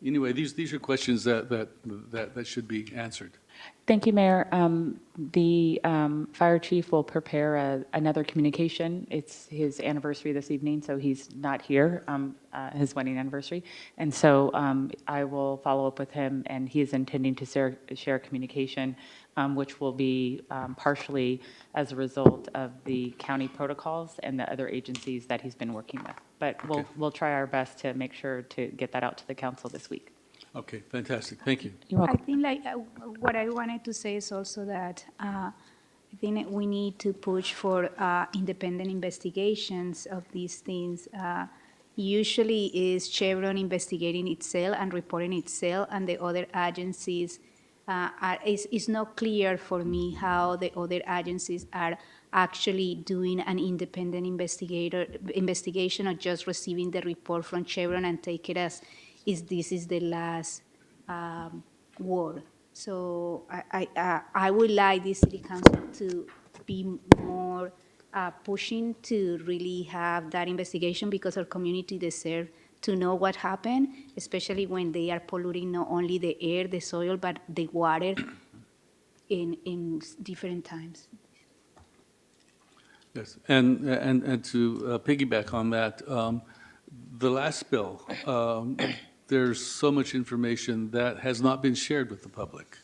Anyway, these are questions that should be answered. Thank you, Mayor. The fire chief will prepare another communication. It's his anniversary this evening, so he's not here, his wedding anniversary. And so I will follow up with him, and he is intending to share communication, which will be partially as a result of the county protocols and the other agencies that he's been working with. But we'll try our best to make sure to get that out to the council this week. Okay, fantastic. Thank you. You're welcome. I think what I wanted to say is also that I think we need to push for independent investigations of these things. Usually is Chevron investigating itself and reporting itself, and the other agencies, it's not clear for me how the other agencies are actually doing an independent investigation or just receiving the report from Chevron and take it as this is the last word. So I would like the city council to be more pushing to really have that investigation, because our community deserves to know what happened, especially when they are polluting not only the air, the soil, but the water in different times. Yes, and to piggyback on that, the last spill, there's so much information that has not been shared with the public.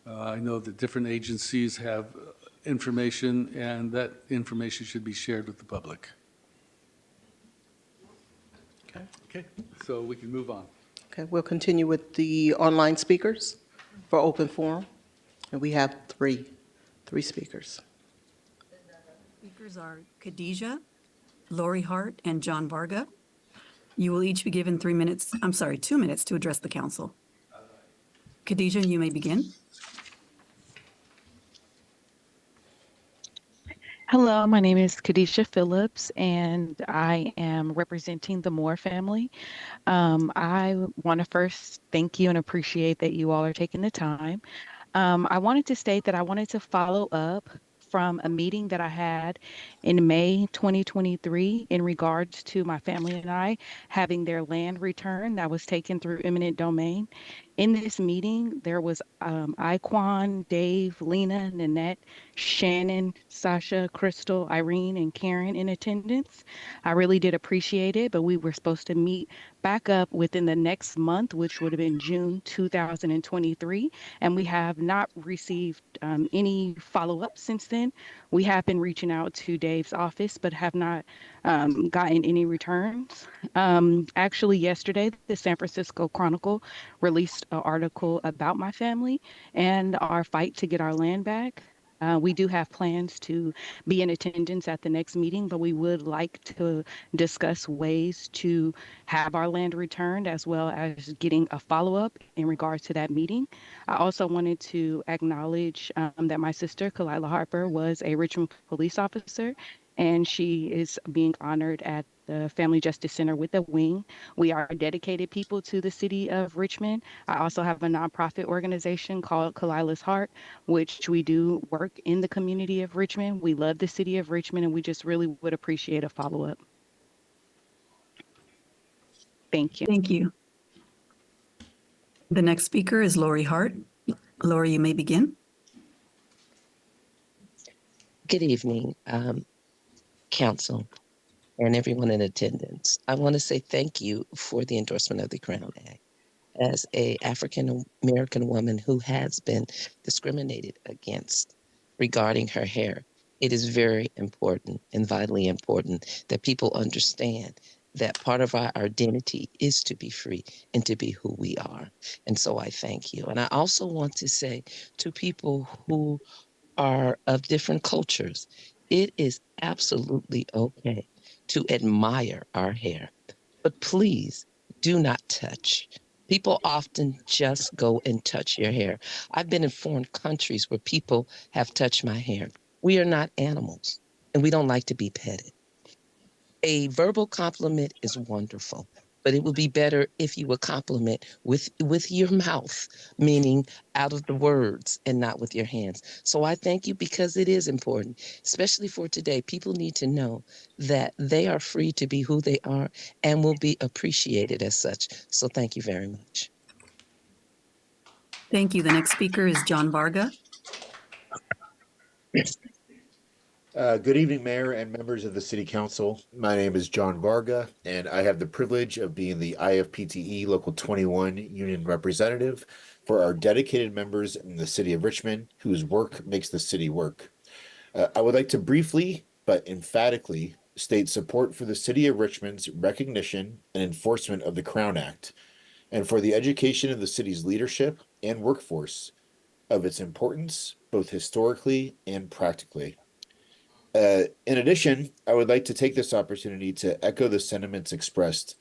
I know that different agencies have information, and that information should be shared with the public. Okay, so we can move on. Okay, we'll continue with the online speakers for open forum. And we have three speakers. Speakers are Khadijah, Lori Hart, and John Varga. You will each be given 2 minutes to address the council. Khadijah, you may begin. Hello, my name is Khadijah Phillips, and I am representing the Moore family. I want to first thank you and appreciate that you all are taking the time. I wanted to state that I wanted to follow up from a meeting that I had in May 2023 in regards to my family and I having their land returned that was taken through eminent domain. In this meeting, there was Iquan, Dave, Lena, Nanette, Shannon, Sasha, Crystal, Irene, and Karen in attendance. I really did appreciate it, but we were supposed to meet back up within the next month, which would have been June 2023, and we have not received any follow-up since then. We have been reaching out to Dave's office, but have not gotten any returns. Actually, yesterday, the San Francisco Chronicle released an article about my family and our fight to get our land back. We do have plans to be in attendance at the next meeting, but we would like to discuss ways to have our land returned as well as getting a follow-up in regards to that meeting. I also wanted to acknowledge that my sister, Kalila Harper, was a Richmond police officer, and she is being honored at the Family Justice Center with a wing. We are dedicated people to the city of Richmond. I also have a nonprofit organization called Kalila's Heart, which we do work in the community of Richmond. We love the city of Richmond, and we just really would appreciate a follow-up. Thank you. Thank you. The next speaker is Lori Hart. Lori, you may begin. Good evening, council and everyone in attendance. I want to say thank you for the endorsement of the Crown Act. As a African American woman who has been discriminated against regarding her hair, it is very important and vitally important that people understand that part of our identity is to be free and to be who we are. And so I thank you. And I also want to say to people who are of different cultures, it is absolutely okay to admire our hair, but please do not touch. People often just go and touch your hair. I've been in foreign countries where people have touched my hair. We are not animals, and we don't like to be petted. A verbal compliment is wonderful, but it would be better if you would compliment with your mouth, meaning out of the words and not with your hands. So I thank you because it is important, especially for today. People need to know that they are free to be who they are and will be appreciated as such. So thank you very much. Thank you. The next speaker is John Varga. Good evening, Mayor and members of the City Council. My name is John Varga, and I have the privilege of being the IFPTE Local 21 Union Representative for our dedicated members in the City of Richmond, whose work makes the city work. I would like to briefly, but emphatically, state support for the City of Richmond's recognition and enforcement of the Crown Act, and for the education of the city's leadership and workforce of its importance, both historically and practically. In addition, I would like to take this opportunity to echo the sentiments expressed,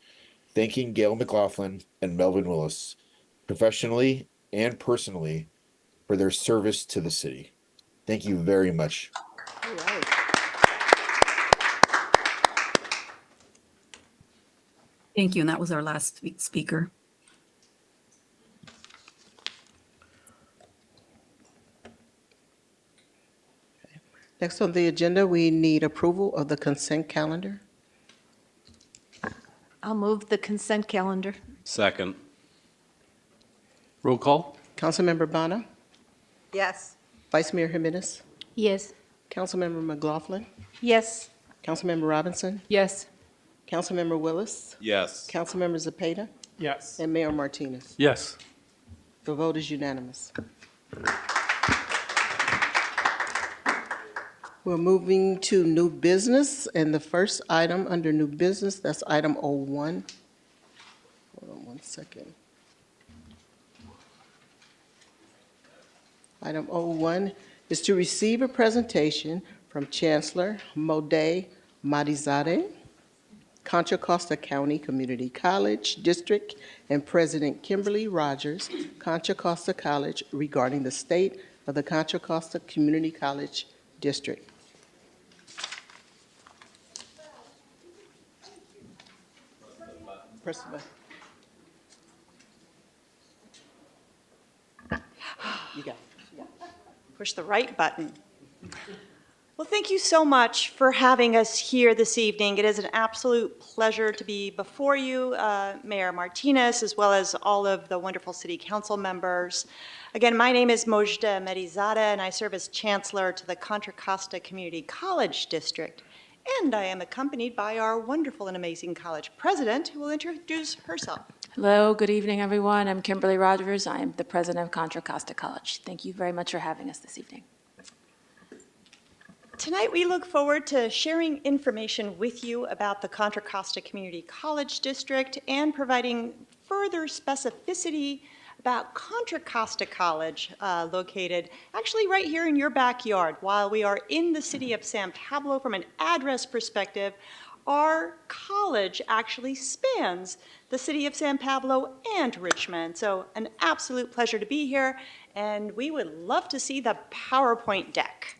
thanking Gail McLaughlin and Melvin Willis, professionally and personally, for their service to the city. Thank you very much. All right. Thank you. And that was our last speaker. Next on the agenda, we need approval of the consent calendar. I'll move the consent calendar. Second. Roll call? Councilmember Bonner, Yes. Vice Mayor Jimenez, Yes. Councilmember McLaughlin, Yes. Councilmember Robinson, Yes. Councilmember Willis, Yes. Councilmember Zepeda, Yes. and Mayor Martinez. Yes. The vote is unanimous. We're moving to new business, and the first item under new business, that's item 01. Hold on one second. Item 01 is to receive a presentation from Chancellor Mode Madizadeh, Contra Costa County Community College District, and President Kimberly Rogers, Contra Costa College, regarding the state of the Contra Costa Community College District. Press the button. You got it. Push the right button. Well, thank you so much for having us here this evening. It is an absolute pleasure to be before you, Mayor Martinez, as well as all of the wonderful city council members. Again, my name is Mojda Medizadeh, and I serve as chancellor to the Contra Costa Community College District. And I am accompanied by our wonderful and amazing college president, who will introduce herself. Hello, good evening, everyone. I'm Kimberly Rogers. I am the president of Contra Costa College. Thank you very much for having us this evening. Tonight, we look forward to sharing information with you about the Contra Costa Community College District and providing further specificity about Contra Costa College, located actually right here in your backyard. While we are in the city of San Pablo, from an address perspective, our college actually spans the city of San Pablo and Richmond. So an absolute pleasure to be here, and we would love to see the PowerPoint deck.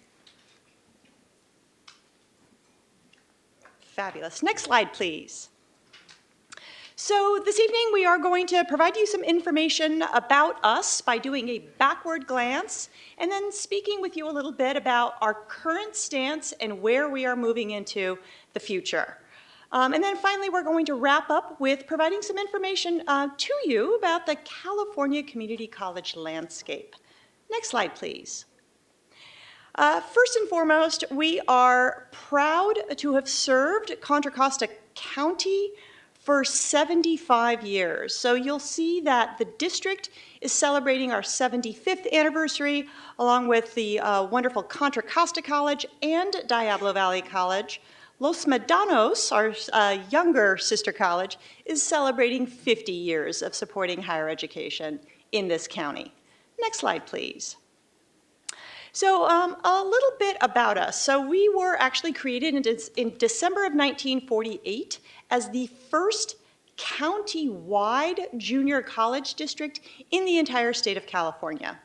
Fabulous. Next slide, please. So this evening, we are going to provide you some information about us by doing a backward glance and then speaking with you a little bit about our current stance and where we are moving into the future. And then finally, we're going to wrap up with providing some information to you about the California Community College landscape. Next slide, please. First and foremost, we are proud to have served Contra Costa County for 75 years. So you'll see that the district is celebrating our 75th anniversary, along with the wonderful Contra Costa College and Diablo Valley College. Los Medanos, our younger sister college, is celebrating 50 years of supporting higher education in this county. Next slide, please. So a little bit about us. So we were actually created in December of 1948 as the first county-wide junior college district in the entire state of California.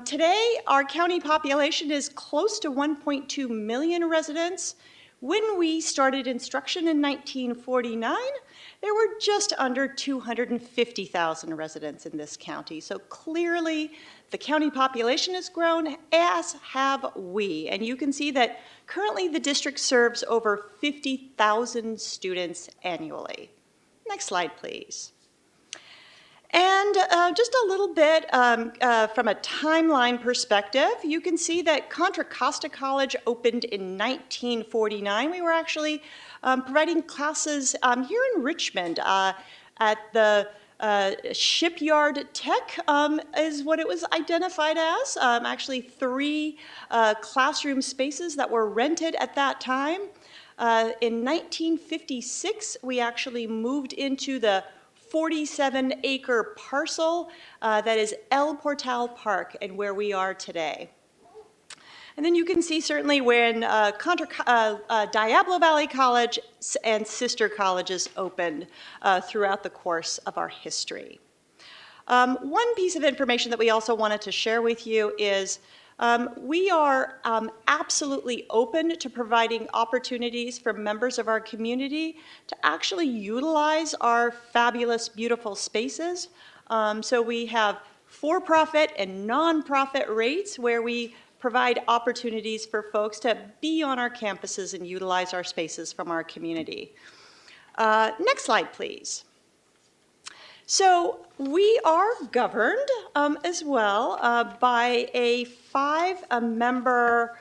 Today, our county population is close to 1.2 million residents. When we started instruction in 1949, there were just under 250,000 residents in this county. So clearly, the county population has grown, as have we. And you can see that currently the district serves over 50,000 students annually. Next slide, please. And just a little bit from a timeline perspective, you can see that Contra Costa College opened in 1949. We were actually providing classes here in Richmond at the Shipyard Tech is what it was identified as. Actually 3 classroom spaces that were rented at that time. In 1956, we actually moved into the 47-acre parcel that is El Portal Park and where we are today. And then you can see certainly when Diablo Valley College and sister colleges opened throughout the course of our history. One piece of information that we also wanted to share with you is we are absolutely open to providing opportunities for members of our community to actually utilize our fabulous, beautiful spaces. So we have for-profit and non-profit rates where we provide opportunities for folks to be on our campuses and utilize our spaces from our community. Next slide, please. So we are governed as well by a 5-member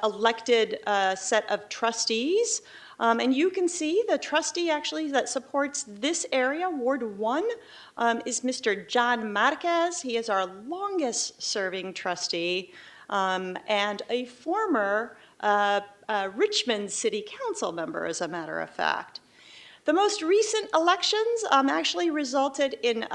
elected set of trustees. And you can see the trustee actually that supports this area, Ward 1, is Mr. John Marquez. He is our longest serving trustee and a former Richmond City Council member, as a matter of fact. The most recent elections actually resulted in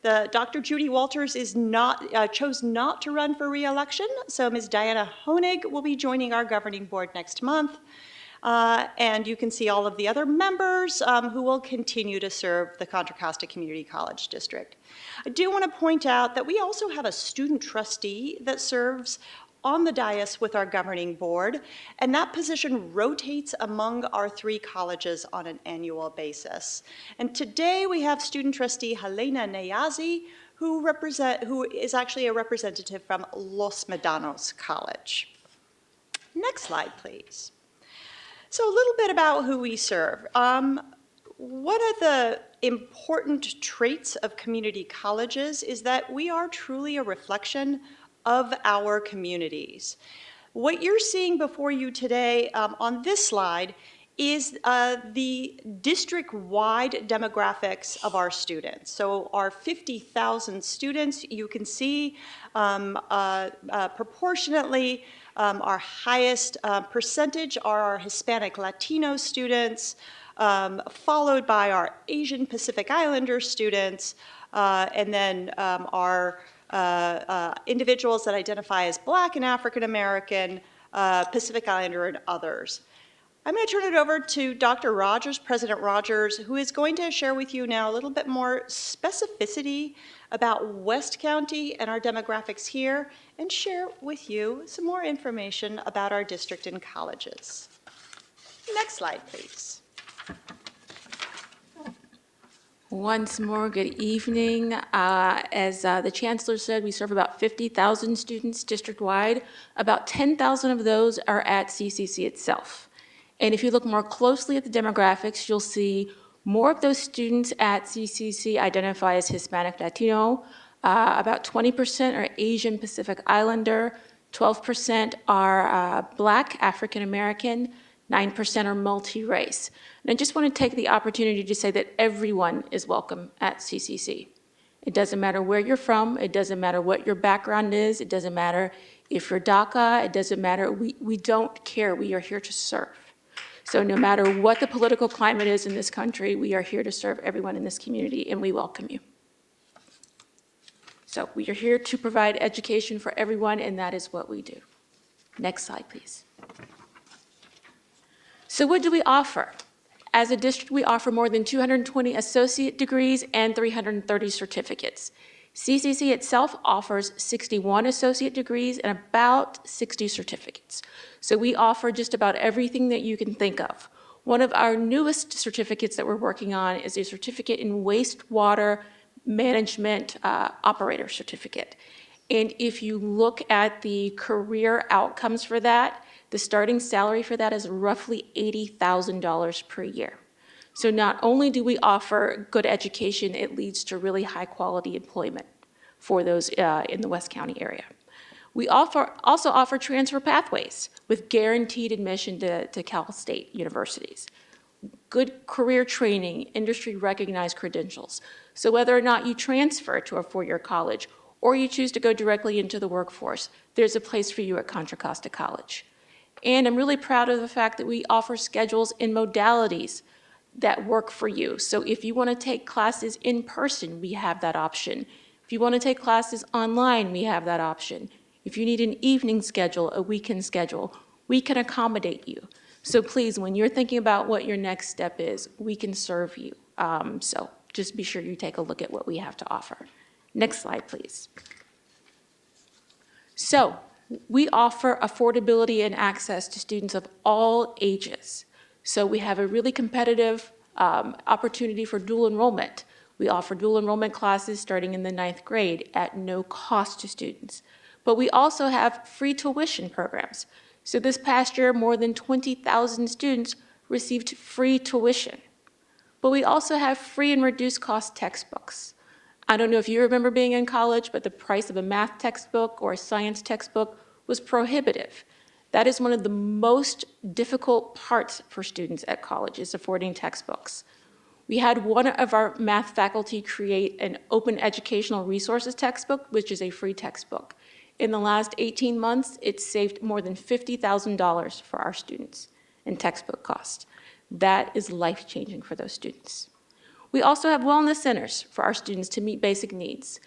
Dr. Judy Walters chose not to run for re-election, so Ms. Diana Honig will be joining our governing board next month. And you can see all of the other members who will continue to serve the Contra Costa Community College District. I do want to point out that we also have a student trustee that serves on the dais with our governing board, and that position rotates among our 3 colleges on an annual basis. And today we have student trustee Helena Neyazi, who is actually a representative from Los Medanos College. Next slide, please. So a little bit about who we serve. One of the important traits of community colleges is that we are truly a reflection of our communities. What you're seeing before you today on this slide is the district-wide demographics of our students. So our 50,000 students, you can see proportionately our highest percentage are our Hispanic Latino students, followed by our Asian Pacific Islander students, and then our individuals that identify as Black and African American, Pacific Islander, and others. I'm going to turn it over to Dr. Rogers, President Rogers, who is going to share with you now a little bit more specificity about West County and our demographics here, and share with you some more information about our district and colleges. Next slide, please. Once more, good evening. As the Chancellor said, we serve about 50,000 students district-wide. About 10,000 of those are at CCC itself. And if you look more closely at the demographics, you'll see more of those students at CCC identify as Hispanic Latino. About 20% are Asian Pacific Islander, 12% are Black African American, 9% are multi-race. And I just want to take the opportunity to say that everyone is welcome at CCC. It doesn't matter where you're from, it doesn't matter what your background is, it doesn't matter if you're DACA, it doesn't matter, we don't care, we are here to serve. So no matter what the political climate is in this country, we are here to serve everyone in this community, and we welcome you. So we are here to provide education for everyone, and that is what we do. Next slide, please. So what do we offer? As a district, we offer more than 220 associate degrees and 330 certificates. CCC itself offers 61 associate degrees and about 60 certificates. So we offer just about everything that you can think of. One of our newest certificates that we're working on is a certificate in wastewater management operator certificate. And if you look at the career outcomes for that, the starting salary for that is roughly $80,000 per year. So not only do we offer good education, it leads to really high quality employment for those in the West County area. We also offer transfer pathways with guaranteed admission to Cal State universities. Good career training, industry recognized credentials. So whether or not you transfer to a four-year college or you choose to go directly into the workforce, there's a place for you at Contra Costa College. And I'm really proud of the fact that we offer schedules and modalities that work for you. So if you want to take classes in person, we have that option. If you want to take classes online, we have that option. If you need an evening schedule, a weekend schedule, we can accommodate you. So please, when you're thinking about what your next step is, we can serve you. So just be sure you take a look at what we have to offer. Next slide, please. So we offer affordability and access to students of all ages. So we have a really competitive opportunity for dual enrollment. We offer dual enrollment classes starting in the 9th grade at no cost to students. But we also have free tuition programs. So this past year, more than 20,000 students received free tuition. But we also have free and reduced cost textbooks. I don't know if you remember being in college, but the price of a math textbook or a science textbook was prohibitive. That is one of the most difficult parts for students at college, is affording textbooks. We had one of our math faculty create an open educational resources textbook, which is a free textbook. In the last 18 months, it saved more than $50,000 for our students in textbook costs. That is life-changing for those students. We also have wellness centers for our students to meet basic needs.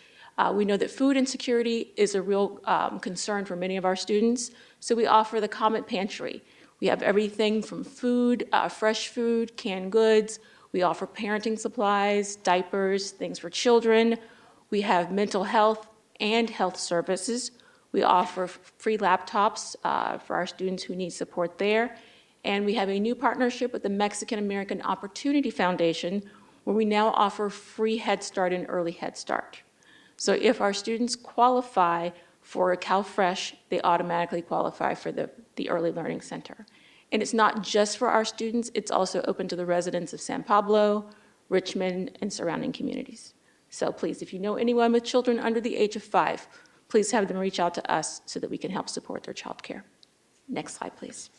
We know that food insecurity is a real concern for many of our students, so we offer the Comet Pantry. We have everything from food, fresh food, canned goods. We offer parenting supplies, diapers, things for children. We have mental health and health services. We offer free laptops for our students who need support there. And we have a new partnership with the Mexican American Opportunity Foundation, where we now offer free Head Start and early Head Start. So if our students qualify for CalFresh, they automatically qualify for the Early Learning Center. And it's not just for our students, it's also open to the residents of San Pablo, Richmond, and surrounding communities. So please, if you know anyone with children under the age of 5, please have them reach out to us so that we can help support their childcare. Next slide, please.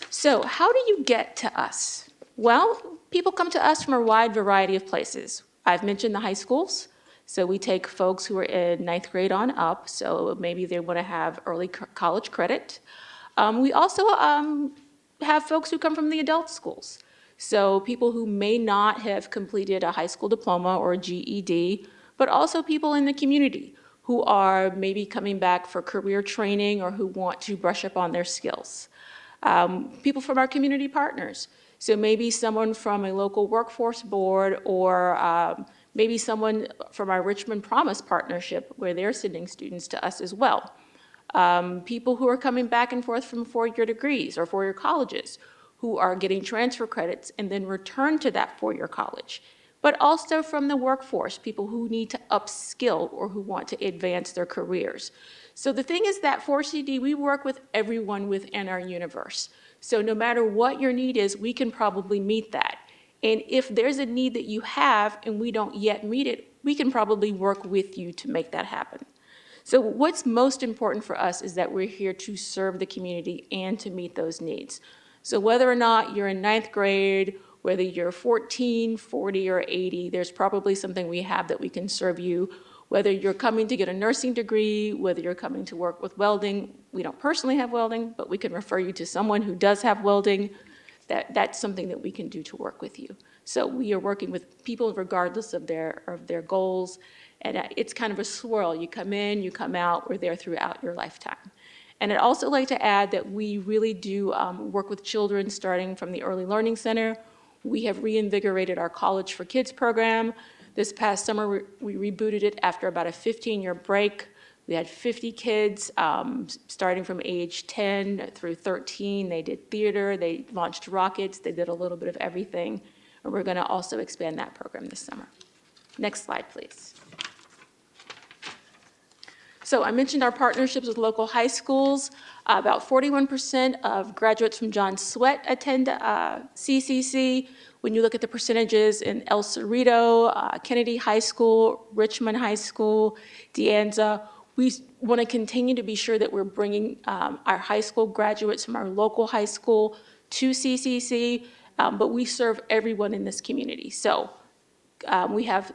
So how do you get to us? Well, people come to us from a wide variety of places. I've mentioned the high schools. So we take folks who are in 9th grade on up, so maybe they want to have early college credit. We also have folks who come from the adult schools. So people who may not have completed a high school diploma or a GED, but also people in the community who are maybe coming back for career training or who want to brush up on their skills. People from our community partners. So maybe someone from a local workforce board or maybe someone from our Richmond Promise partnership where they're sending students to us as well. People who are coming back and forth from four-year degrees or four-year colleges who are getting transfer credits and then return to that four-year college. But also from the workforce, people who need to upskill or who want to advance their careers. So the thing is that for CD, we work with everyone within our universe. So no matter what your need is, we can probably meet that. And if there's a need that you have and we don't yet meet it, we can probably work with you to make that happen. So what's most important for us is that we're here to serve the community and to meet those needs. So whether or not you're in 9th grade, whether you're 14, 40, or 80, there's probably something we have that we can serve you. Whether you're coming to get a nursing degree, whether you're coming to work with welding, we don't personally have welding, but we can refer you to someone who does have welding. That's something that we can do to work with you. So we are working with people regardless of their goals, and it's kind of a swirl. You come in, you come out, we're there throughout your lifetime. And I'd also like to add that we really do work with children starting from the Early Learning Center. We have reinvigorated our College for Kids program. This past summer, we rebooted it after about a 15-year break. We had 50 kids starting from age 10 through 13. They did theater, they launched rockets, they did a little bit of everything. And we're going to also expand that program this summer. Next slide, please. So I mentioned our partnerships with local high schools. About 41% of graduates from John Swett attend CCC. When you look at the percentages in El Cerrito, Kennedy High School, Richmond High School, De Anza, we want to continue to be sure that we're bringing our high school graduates from our local high school to CCC, but we serve everyone in this community. So we have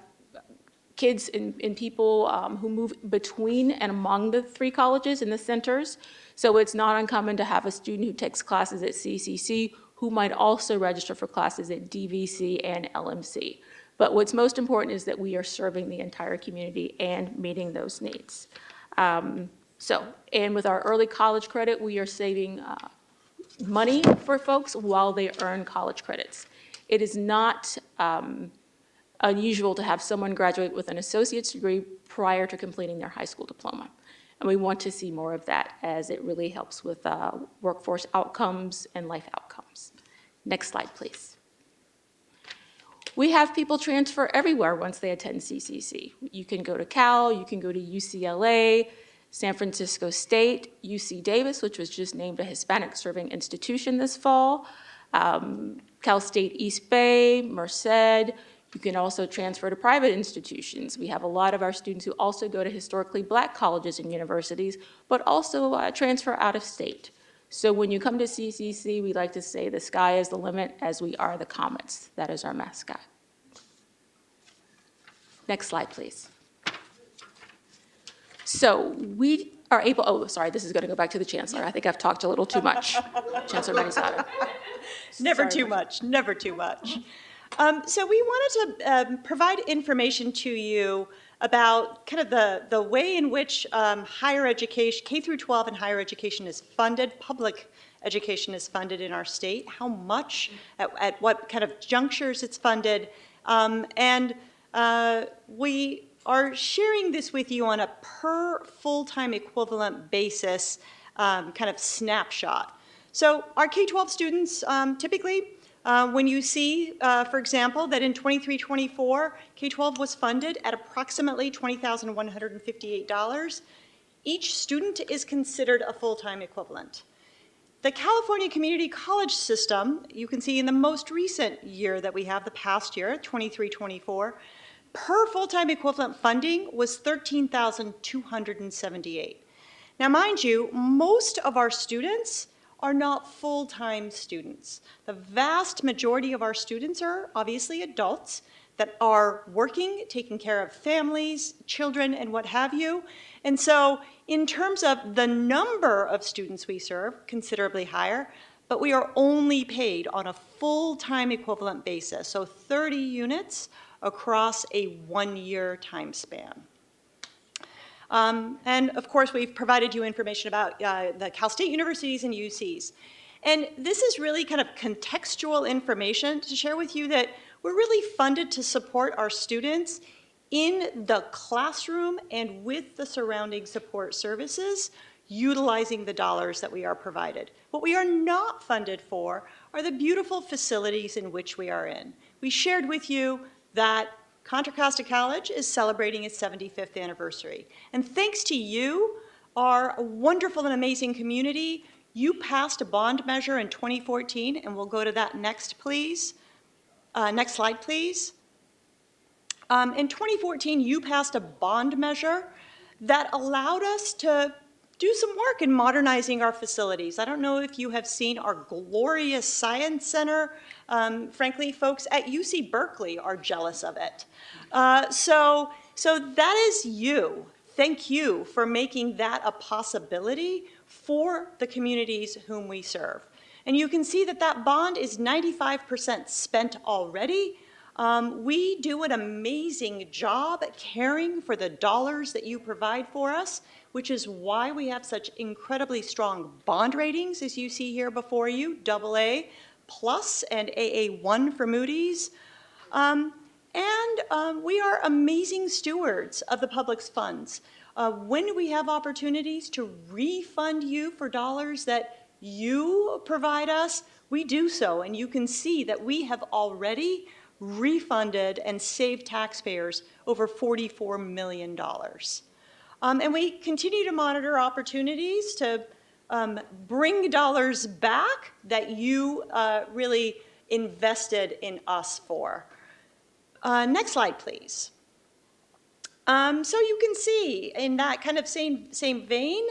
kids and people who move between and among the 3 colleges and the centers. So it's not uncommon to have a student who takes classes at CCC who might also register for classes at DVC and LMC. But what's most important is that we are serving the entire community and meeting those needs. And with our early college credit, we are saving money for folks while they earn college credits. It is not unusual to have someone graduate with an associate's degree prior to completing their high school diploma. And we want to see more of that as it really helps with workforce outcomes and life outcomes. Next slide, please. We have people transfer everywhere once they attend CCC. You can go to Cal, you can go to UCLA, San Francisco State, UC Davis, which was just named a Hispanic serving institution this fall, Cal State East Bay, Merced. You can also transfer to private institutions. We have a lot of our students who also go to historically Black colleges and universities, but also transfer out of state. So when you come to CCC, we like to say the sky is the limit as we are the comets. That is our mascot. Next slide, please. So we are able, oh, sorry, this is going to go back to the Chancellor. I think I've talked a little too much. Chancellor Manizado. Never too much, never too much. So we wanted to provide information to you about kind of the way in which higher education, K through 12 and higher education is funded, public education is funded in our state, how much, at what kind of junctures it's funded, and we are sharing this with you on a per full-time equivalent basis kind of snapshot. So our K-12 students typically When you see, for example, that in 23-24, K-12 was funded at approximately $20,158, each student is considered a full-time equivalent. The California Community College system, you can see in the most recent year that we have, the past year, 23-24, per full-time equivalent funding was $13,278. Now, mind you, most of our students are not full-time students. The vast majority of our students are obviously adults that are working, taking care of families, children, and what have you. And so in terms of the number of students we serve, considerably higher, but we are only paid on a full-time equivalent basis, so 30 units across a one-year time span. And of course, we've provided you information about the Cal State universities and UCs. And this is really kind of contextual information to share with you that we're really funded to support our students in the classroom and with the surrounding support services, utilizing the dollars that we are provided. What we are not funded for are the beautiful facilities in which we are in. We shared with you that Contra Costa College is celebrating its 75th anniversary. And thanks to you, our wonderful and amazing community, you passed a bond measure in 2014, and we'll go to that next, please. Next slide, please. In 2014, you passed a bond measure that allowed us to do some work in modernizing our facilities. I don't know if you have seen our glorious science center. Frankly, folks at UC Berkeley are jealous of it. So that is you. Thank you for making that a possibility for the communities whom we serve. And you can see that that bond is 95% spent already. We do an amazing job at caring for the dollars that you provide for us, which is why we have such incredibly strong bond ratings, as you see here before you, AA plus and AA1 for Moody's. We are amazing stewards of the public's funds. When we have opportunities to refund you for dollars that you provide us, we do so, and you can see that we have already refunded and saved taxpayers over $44 million. And we continue to monitor opportunities to bring dollars back that you really invested in us for. Next slide, please. So you can see in that kind of same vein,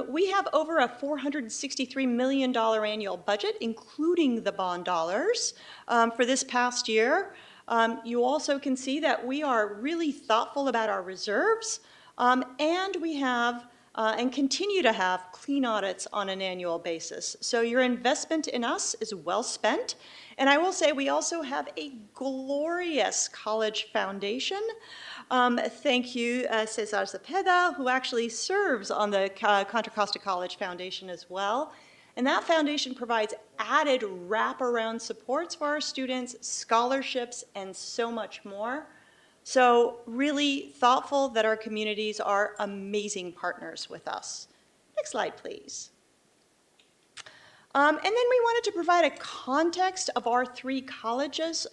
we have over a $463 million annual budget, including the bond dollars, for this past year. You also can see that we are really thoughtful about our reserves, and we have and continue to have clean audits on an annual basis. So your investment in us is well spent. And I will say we also have a glorious college foundation. Thank you, Cesar Cepeda, who actually serves on the Contra Costa College Foundation as well. And that foundation provides added wraparound supports for our students, scholarships, and so much more. So really thoughtful that our communities are amazing partners with us. Next slide, please. And then we wanted to provide a context of our three colleges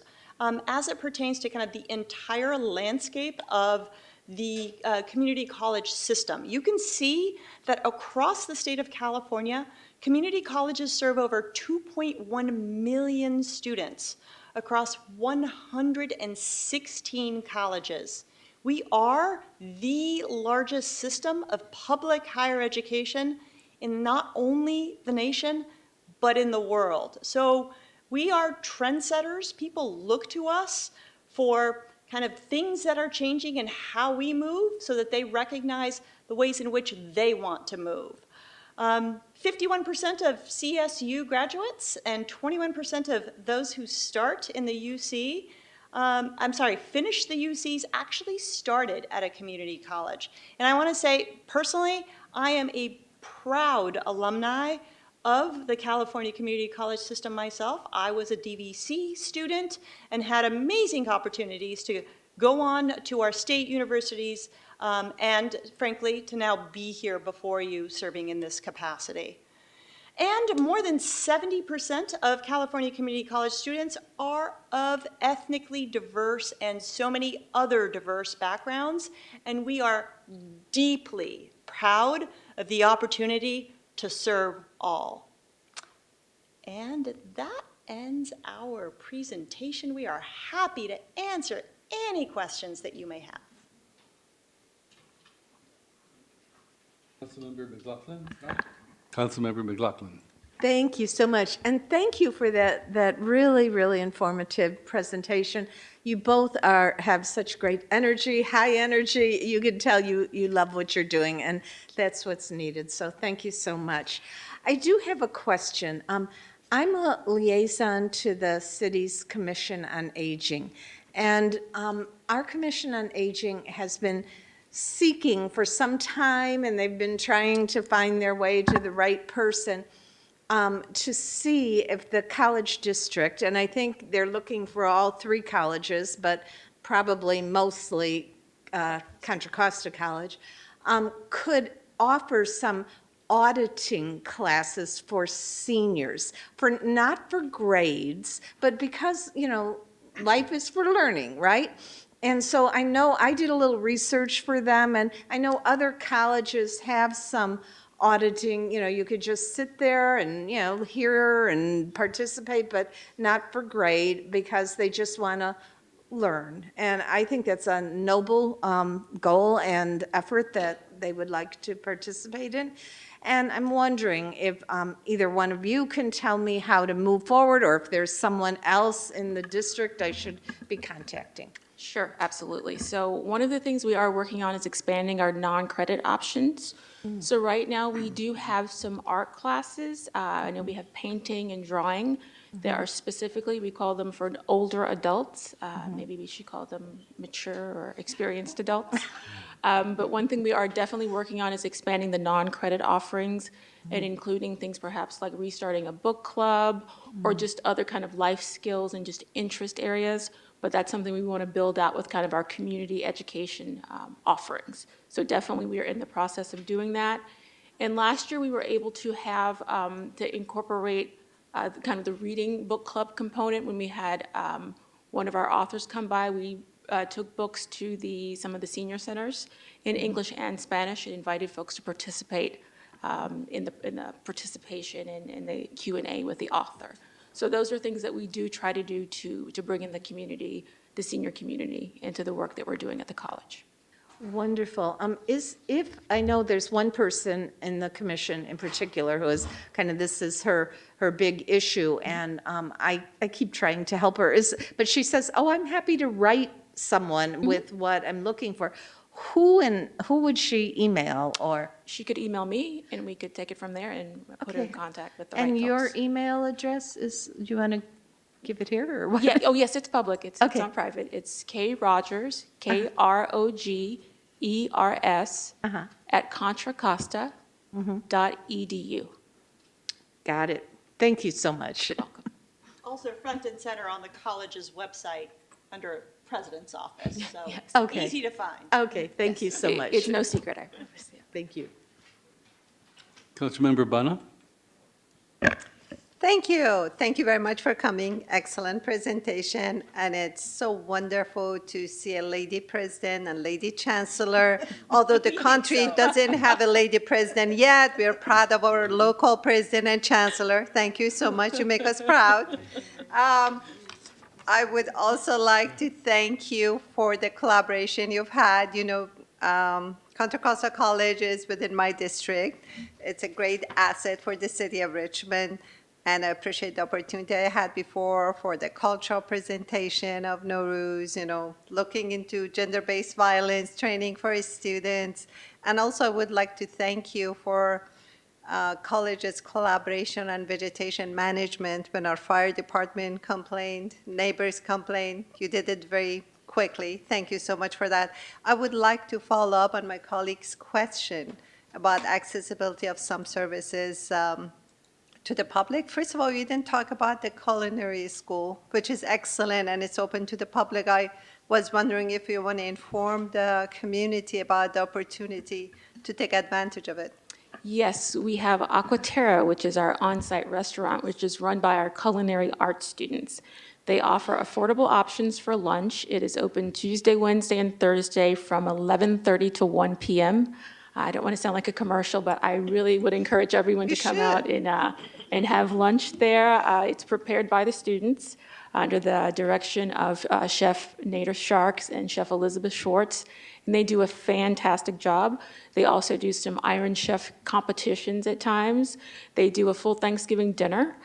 as it pertains to kind of the entire landscape of the community college system. You can see that across the state of California, community colleges serve over 2.1 million students across 116 colleges. We are the largest system of public higher education in not only the nation, but in the world. So we are trendsetters. People look to us for kind of things that are changing and how we move so that they recognize the ways in which they want to move. 51% of CSU graduates and 21% of those who start in the UC, finish the UCs, actually started at a community college. And I want to say, personally, I am a proud alumni of the California Community College system myself. I was a DVC student and had amazing opportunities to go on to our state universities and frankly, to now be here before you serving in this capacity. And more than 70% of California community college students are of ethnically diverse and so many other diverse backgrounds, and we are deeply proud of the opportunity to serve all. And that ends our presentation. We are happy to answer any questions that you may have. Councilmember McLaughlin? No? Councilmember McLaughlin. Thank you so much. And thank you for that really, really informative presentation. You both have such great energy, high energy. You can tell you love what you're doing, and that's what's needed. So thank you so much. I do have a question. I'm a liaison to the city's Commission on Aging. And our Commission on Aging has been seeking for some time, and they've been trying to find their way to the right person to see if the college district, and I think they're looking for all three colleges, but probably mostly Contra Costa College, could offer some auditing classes for seniors, not for grades, but because, life is for learning, right? And so I know I did a little research for them, and I know other colleges have some auditing, you could just sit there and, hear and participate, but not for grade because they just want to learn. And I think that's a noble goal and effort that they would like to participate in. And I'm wondering if either one of you can tell me how to move forward, or if there's someone else in the district I should be contacting. Sure, absolutely. So one of the things we are working on is expanding our non-credit options. So right now, we do have some art classes. I know we have painting and drawing that are specifically, we call them for older adults. Maybe we should call them mature or experienced adults. But one thing we are definitely working on is expanding the non-credit offerings and including things perhaps like restarting a book club or just other kind of life skills and just interest areas. But that's something we want to build out with kind of our community education offerings. So definitely we are in the process of doing that. And last year we were able to have, to incorporate kind of the reading book club component when we had one of our authors come by. We took books to some of the senior centers in English and Spanish and invited folks to participate in the participation and the Q&A with the author. So those are things that we do try to do to bring in the community, the senior community, into the work that we're doing at the college. Wonderful. If I know there's one person in the commission in particular who is this is her big issue, and I keep trying to help her, but she says, oh, I'm happy to write someone with what I'm looking for. Who would she email? Or she could email me, and we could take it from there and put her in contact with the right and folks. your email address is, do you want to give it here, or what? Yeah. Oh, yes, it's public. It's not private. It's krogers, KROGERS at contracosta.edu. Got it. Thank you so much. You're welcome. Also front and center on the college's website under President's office, so Okay. easy to find. Okay, thank you so much. It's no secret, I promise. Yeah. Thank you. Councilmember Bana? Thank you. Thank you very much for coming. Excellent presentation. And it's so wonderful to see a lady president and lady chancellor. Although the country doesn't have a lady president yet, we're proud of our local president and chancellor. Thank you so much. You make us proud. I would also like to thank you for the collaboration you've had. Contra Costa College is within my district. It's a great asset for the city of Richmond. And I appreciate the opportunity I had before for the cultural presentation of Nowruz, looking into gender-based violence, training for students. And also I would like to thank you for college's collaboration on vegetation management. When our fire department complained, neighbors complained, you did it very quickly. Thank you so much for that. I would like to follow up on my colleague's question about accessibility of some services to the public. First of all, you didn't talk about the culinary school, which is excellent and it's open to the public. I was wondering if you want to inform the community about the opportunity to take advantage of it. Yes, we have Aquaterra, which is our on-site restaurant, which is run by our culinary arts students. They offer affordable options for lunch. It is open Tuesday, Wednesday, and Thursday from 11:30 to 1 p.m. I don't want to sound like a commercial, but I really would encourage everyone to come out and have lunch there. It's prepared by the students under the direction of Chef Nader Sharks and Chef Elizabeth Schwartz, and they do a fantastic job. They also do some Iron Chef competitions at times. They do a full Thanksgiving dinner,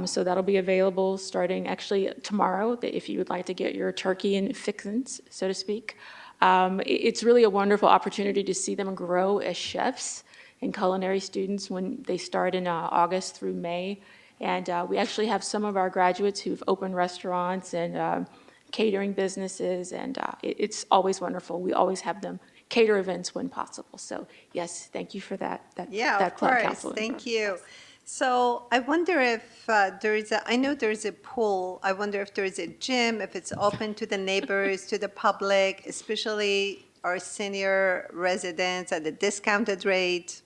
so that'll be available starting actually tomorrow, if you would like to get your turkey and fixins, so to speak. It's really a wonderful opportunity to see them grow as chefs and culinary students when they start in August through May. And we actually have some of our graduates who've opened restaurants and catering businesses, and it's always wonderful. We always have them cater events when possible. So yes, thank you for that. Yeah, that of club, course. Councilwoman. Thank you. So I wonder if I know there is a pool. I wonder if there is a gym, if it's open to the neighbors, to the public, especially our senior residents at a discounted rate.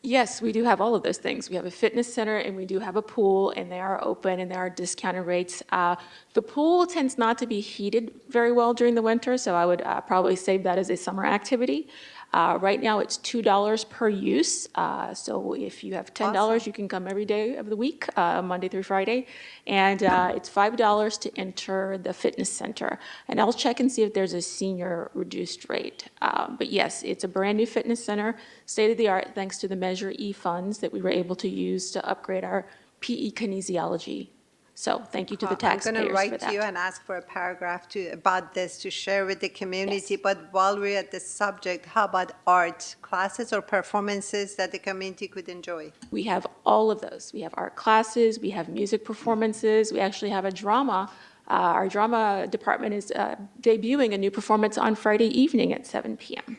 Yes, we do have all of those things. We have a fitness center and we do have a pool, and they are open and there are discounted rates. The pool tends not to be heated very well during the winter, so I would probably save that as a summer activity. Right now, it's $2 per use. So if you have $10, you can come every day of the week, Monday through Friday. And it's $5 to enter the fitness center. And I'll check and see if there's a senior reduced rate. But yes, it's a brand-new fitness center, state-of-the-art, thanks to the Measure E funds that we were able to use to upgrade our PE kinesiology. So thank you to the I'm taxpayers going to for write that. to you and ask for a paragraph about this to share with the community. But while we're at this subject, how about art classes or performances that the community could enjoy? We have all of those. We have art classes, we have music performances, we actually have a drama. Our drama department is debuting a new performance on Friday evening at 7 p.m.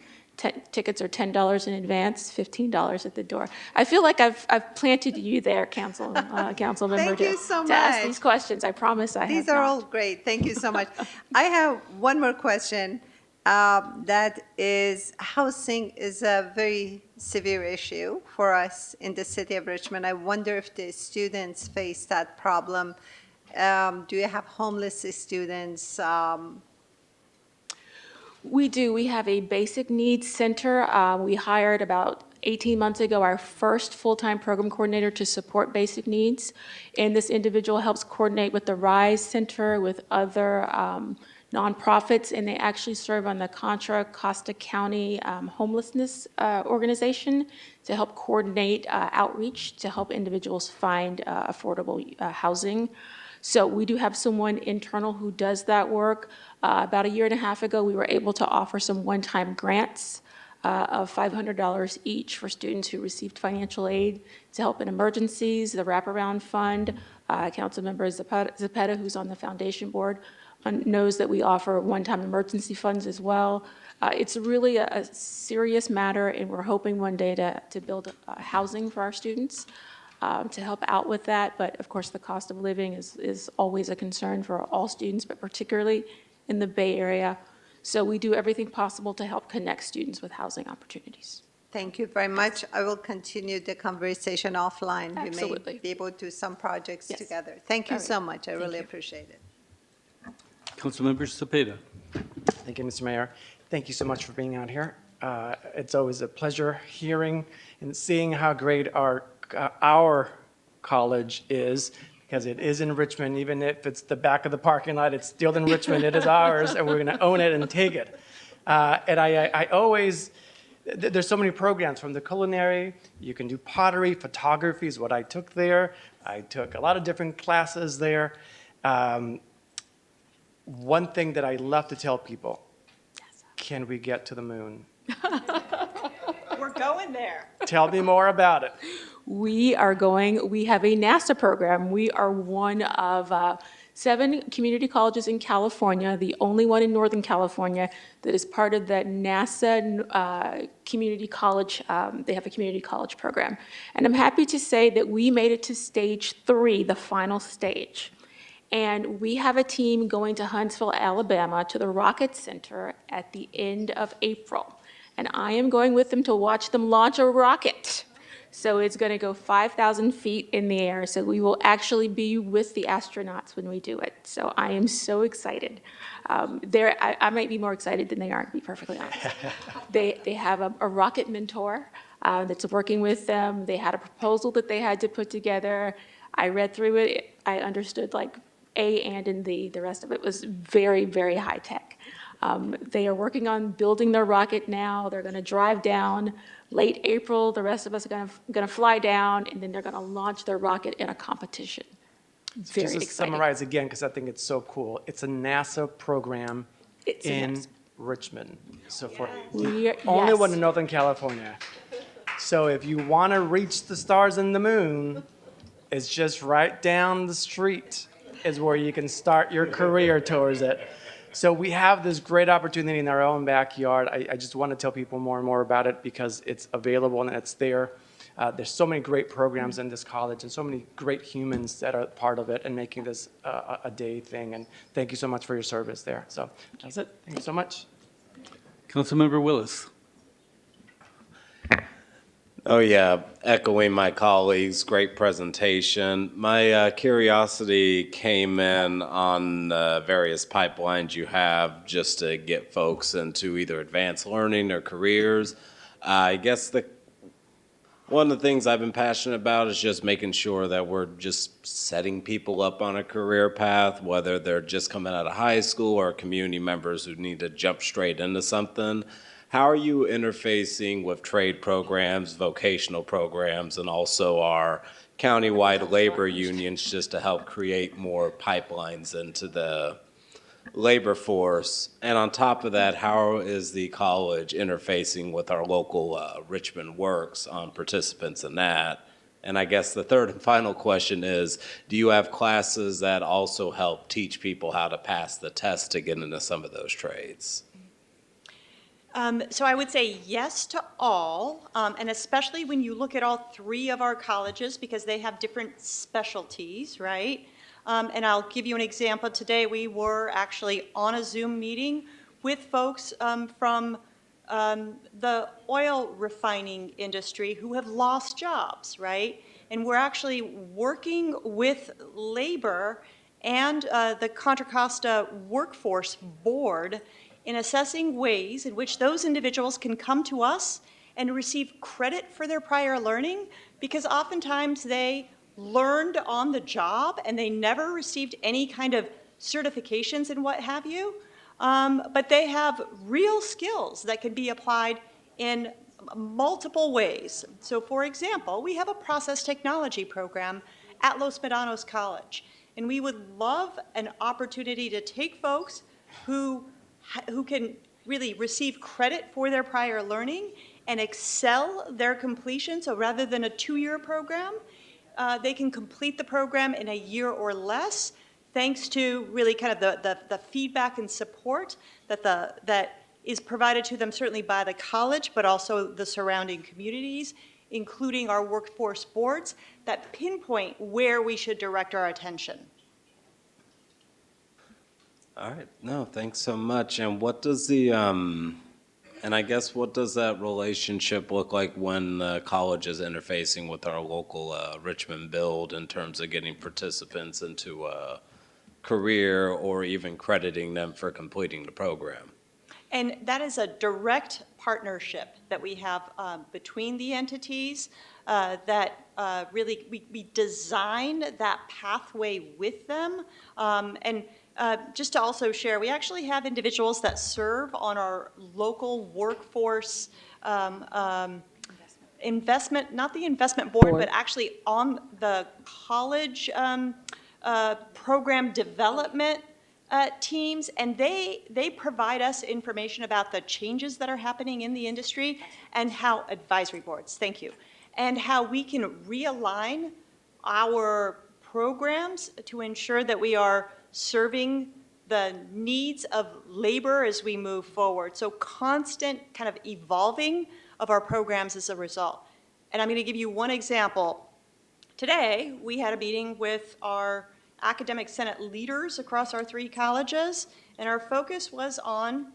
Tickets are $10 in advance, $15 at the door. I feel like I've planted you there, council member, Thank you so to ask much. these questions. I promise I have These are not. all great. Thank you so much. I have one more question. That is, housing is a very severe issue for us in the city of Richmond. I wonder if the students face that problem. Do you have homeless students? We do. We have a basic needs center. We hired about 18 months ago our first full-time program coordinator to support basic needs. And this individual helps coordinate with the RISE Center, with other nonprofits, and they actually serve on the Contra Costa County homelessness organization to help coordinate outreach to help individuals find affordable housing. So we do have someone internal who does that work. About a year and a half ago, we were able to offer some one-time grants of $500 each for students who received financial aid to help in emergencies. The wraparound fund, Councilmember Zepeda, who's on the foundation board, knows that we offer one-time emergency funds as well. It's really a serious matter, and we're hoping one day to build housing for our students. To help out with that, but of course the cost of living is always a concern for all students, but particularly in the Bay Area. So we do everything possible to help connect students with housing opportunities. Thank you very much. I will continue the conversation offline. Absolutely. We may be able to do some projects Yes. together. Thank you All right. so much. I Thank really you. appreciate it. Councilmember Cepeda. Thank you, Mr. Mayor. Thank you so much for being out here. It's always a pleasure hearing and seeing how great our college is, because it is in Richmond. Even if it's the back of the parking lot, it's still in Richmond. It is ours, and we're going to own it and take it. And I always, there's so many programs from the culinary. You can do pottery, photography is what I took there. I took a lot of different classes there. One thing that I love to tell people, can we get to the moon? We're going there. Tell me more about it. We have a NASA program. We are one of 7 community colleges in California, the only one in Northern California that is part of that NASA community college. They have a community college program. And I'm happy to say that we made it to stage 3, the final stage. And we have a team going to Huntsville, Alabama, to the Rocket Center at the end of April. and I am going with them to watch them launch a rocket. So it's going to go 5,000 feet in the air. So we will actually be with the astronauts when we do it. So I am so excited. I might be more excited than they are, to be perfectly honest. They have a rocket mentor that's working with them. They had a proposal that they had to put together. I read through it. I understood like A and in the rest of it was very, very high tech. They are working on building their rocket now. They're going to drive down late April. The rest of us are going to fly down, and then they're going to launch their rocket in a competition. Very Just to exciting. summarize again, because I think it's so cool, it's a NASA program It's a in NASA. Richmond. So for We are- the only one yes. in Northern California. So if you want to reach the stars and the moon, it's just right down the street is where you can start your career towards it. So we have this great opportunity in our own backyard. I just want to tell people more and more about it because it's available and it's there. There's so many great programs in this college and so many great humans that are part of it and making this a day thing. And thank you so much for your service there. So that's it. Thank you so much. Councilmember Willis. Oh, yeah, echoing my colleagues, great presentation. My curiosity came in on various pipelines you have just to get folks into either advanced learning or careers. I guess one of the things I've been passionate about is just making sure that we're just setting people up on a career path, whether they're just coming out of high school or community members who need to jump straight into something. How are you interfacing with trade programs, vocational programs, and also our countywide labor unions just to help create more pipelines into the labor force? And on top of that, how is the college interfacing with our local Richmond Works on participants in that? And I guess the third and final question is, do you have classes that also help teach people how to pass the test to get into some of those trades? So I would say yes to all, and especially when you look at all three of our colleges because they have different specialties, right? And I'll give you an example. Today we were actually on a Zoom meeting with folks from the oil refining industry who have lost jobs, right? And we're actually working with labor and the Contra Costa Workforce Board in assessing ways in which those individuals can come to us and receive credit for their prior learning, because oftentimes they learned on the job and they never received any kind of certifications and what have you, but they have real skills that can be applied in multiple ways. So for example, we have a process technology program at Los Medanos College, and we would love an opportunity to take folks who can really receive credit for their prior learning and excel their completion. So rather than a 2-year program, they can complete the program in a year or less, thanks to really kind of the feedback and support that is provided to them certainly by the college, but also the surrounding communities, including our workforce boards that pinpoint where we should direct our attention. All right, no, thanks so much. And what does and I guess what does that relationship look like when the college is interfacing with our local Richmond Build in terms of getting participants into a career or even crediting them for completing the program? And that is a direct partnership that we have between the entities that really we design that pathway with them. And just to also share, we actually have individuals that serve on our local workforce investment, not the investment board, but actually on the college program development teams, and they provide us information about the changes that are happening in the industry and how advisory boards, thank you, and how we can realign our programs to ensure that we are serving the needs of labor as we move forward. So constant kind of evolving of our programs as a result. And I'm going to give you one example. Today, we had a meeting with our academic senate leaders across our 3 colleges, and our focus was on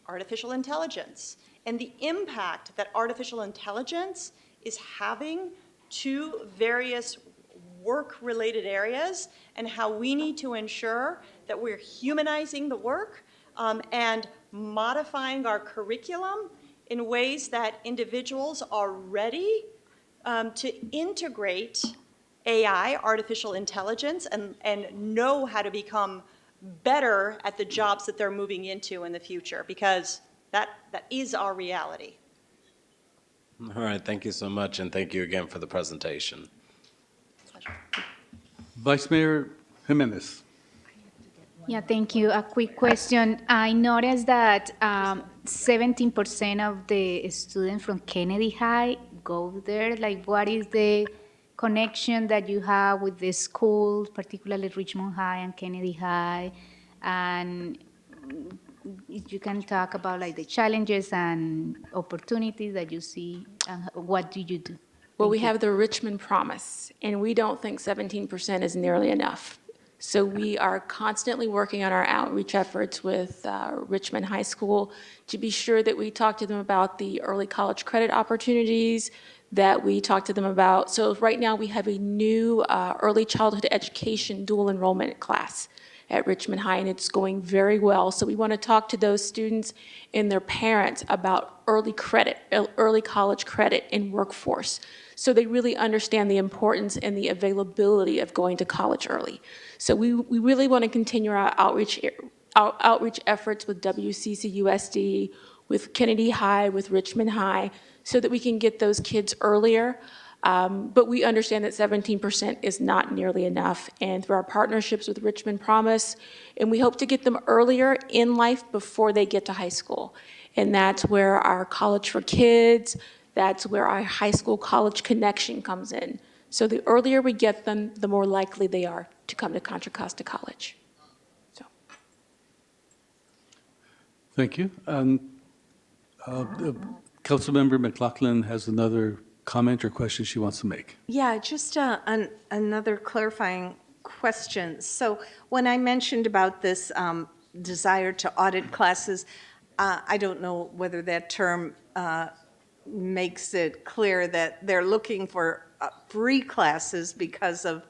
artificial intelligence and the impact that artificial intelligence is having to various work-related areas, and how we need to ensure that we're humanizing the work and modifying our curriculum in ways that individuals are ready to integrate AI, artificial intelligence, and know how to become better at the jobs that they're moving into in the future, because that is our reality. All right, thank you so much, and thank you again for the presentation. Vice Mayor Jimenez. Yeah, thank you. A quick question. I noticed that 17% of the students from Kennedy High go there. Like, what is the connection that you have with the schools, particularly Richmond High and Kennedy High? And if you can talk about like the challenges and opportunities that you see, and what do you do? Well, we have the Richmond Promise, and we don't think 17% is nearly enough. So we are constantly working on our outreach efforts with Richmond High School to be sure that we talk to them about the early college credit opportunities, that we talk to them about. So right now we have a new early childhood education dual enrollment class at Richmond High, and it's going very well. So we want to talk to those students and their parents about early credit, early college credit in workforce, so they really understand the importance and the availability of going to college early. So we really want to continue our outreach efforts with WCCUSD, with Kennedy High, with Richmond High, so that we can get those kids earlier. But we understand that 17% is not nearly enough. And through our partnerships with Richmond Promise, and we hope to get them earlier in life before they get to high school. And that's where our College for Kids, that's where our high school college connection comes in. So the earlier we get them, the more likely they are to come to Contra Costa College. So. Thank you. Councilmember McLaughlin has another comment or question she wants to make. Yeah, just another clarifying question. So when I mentioned about this desire to audit classes, I don't know whether that term makes it clear that they're looking for free classes because of,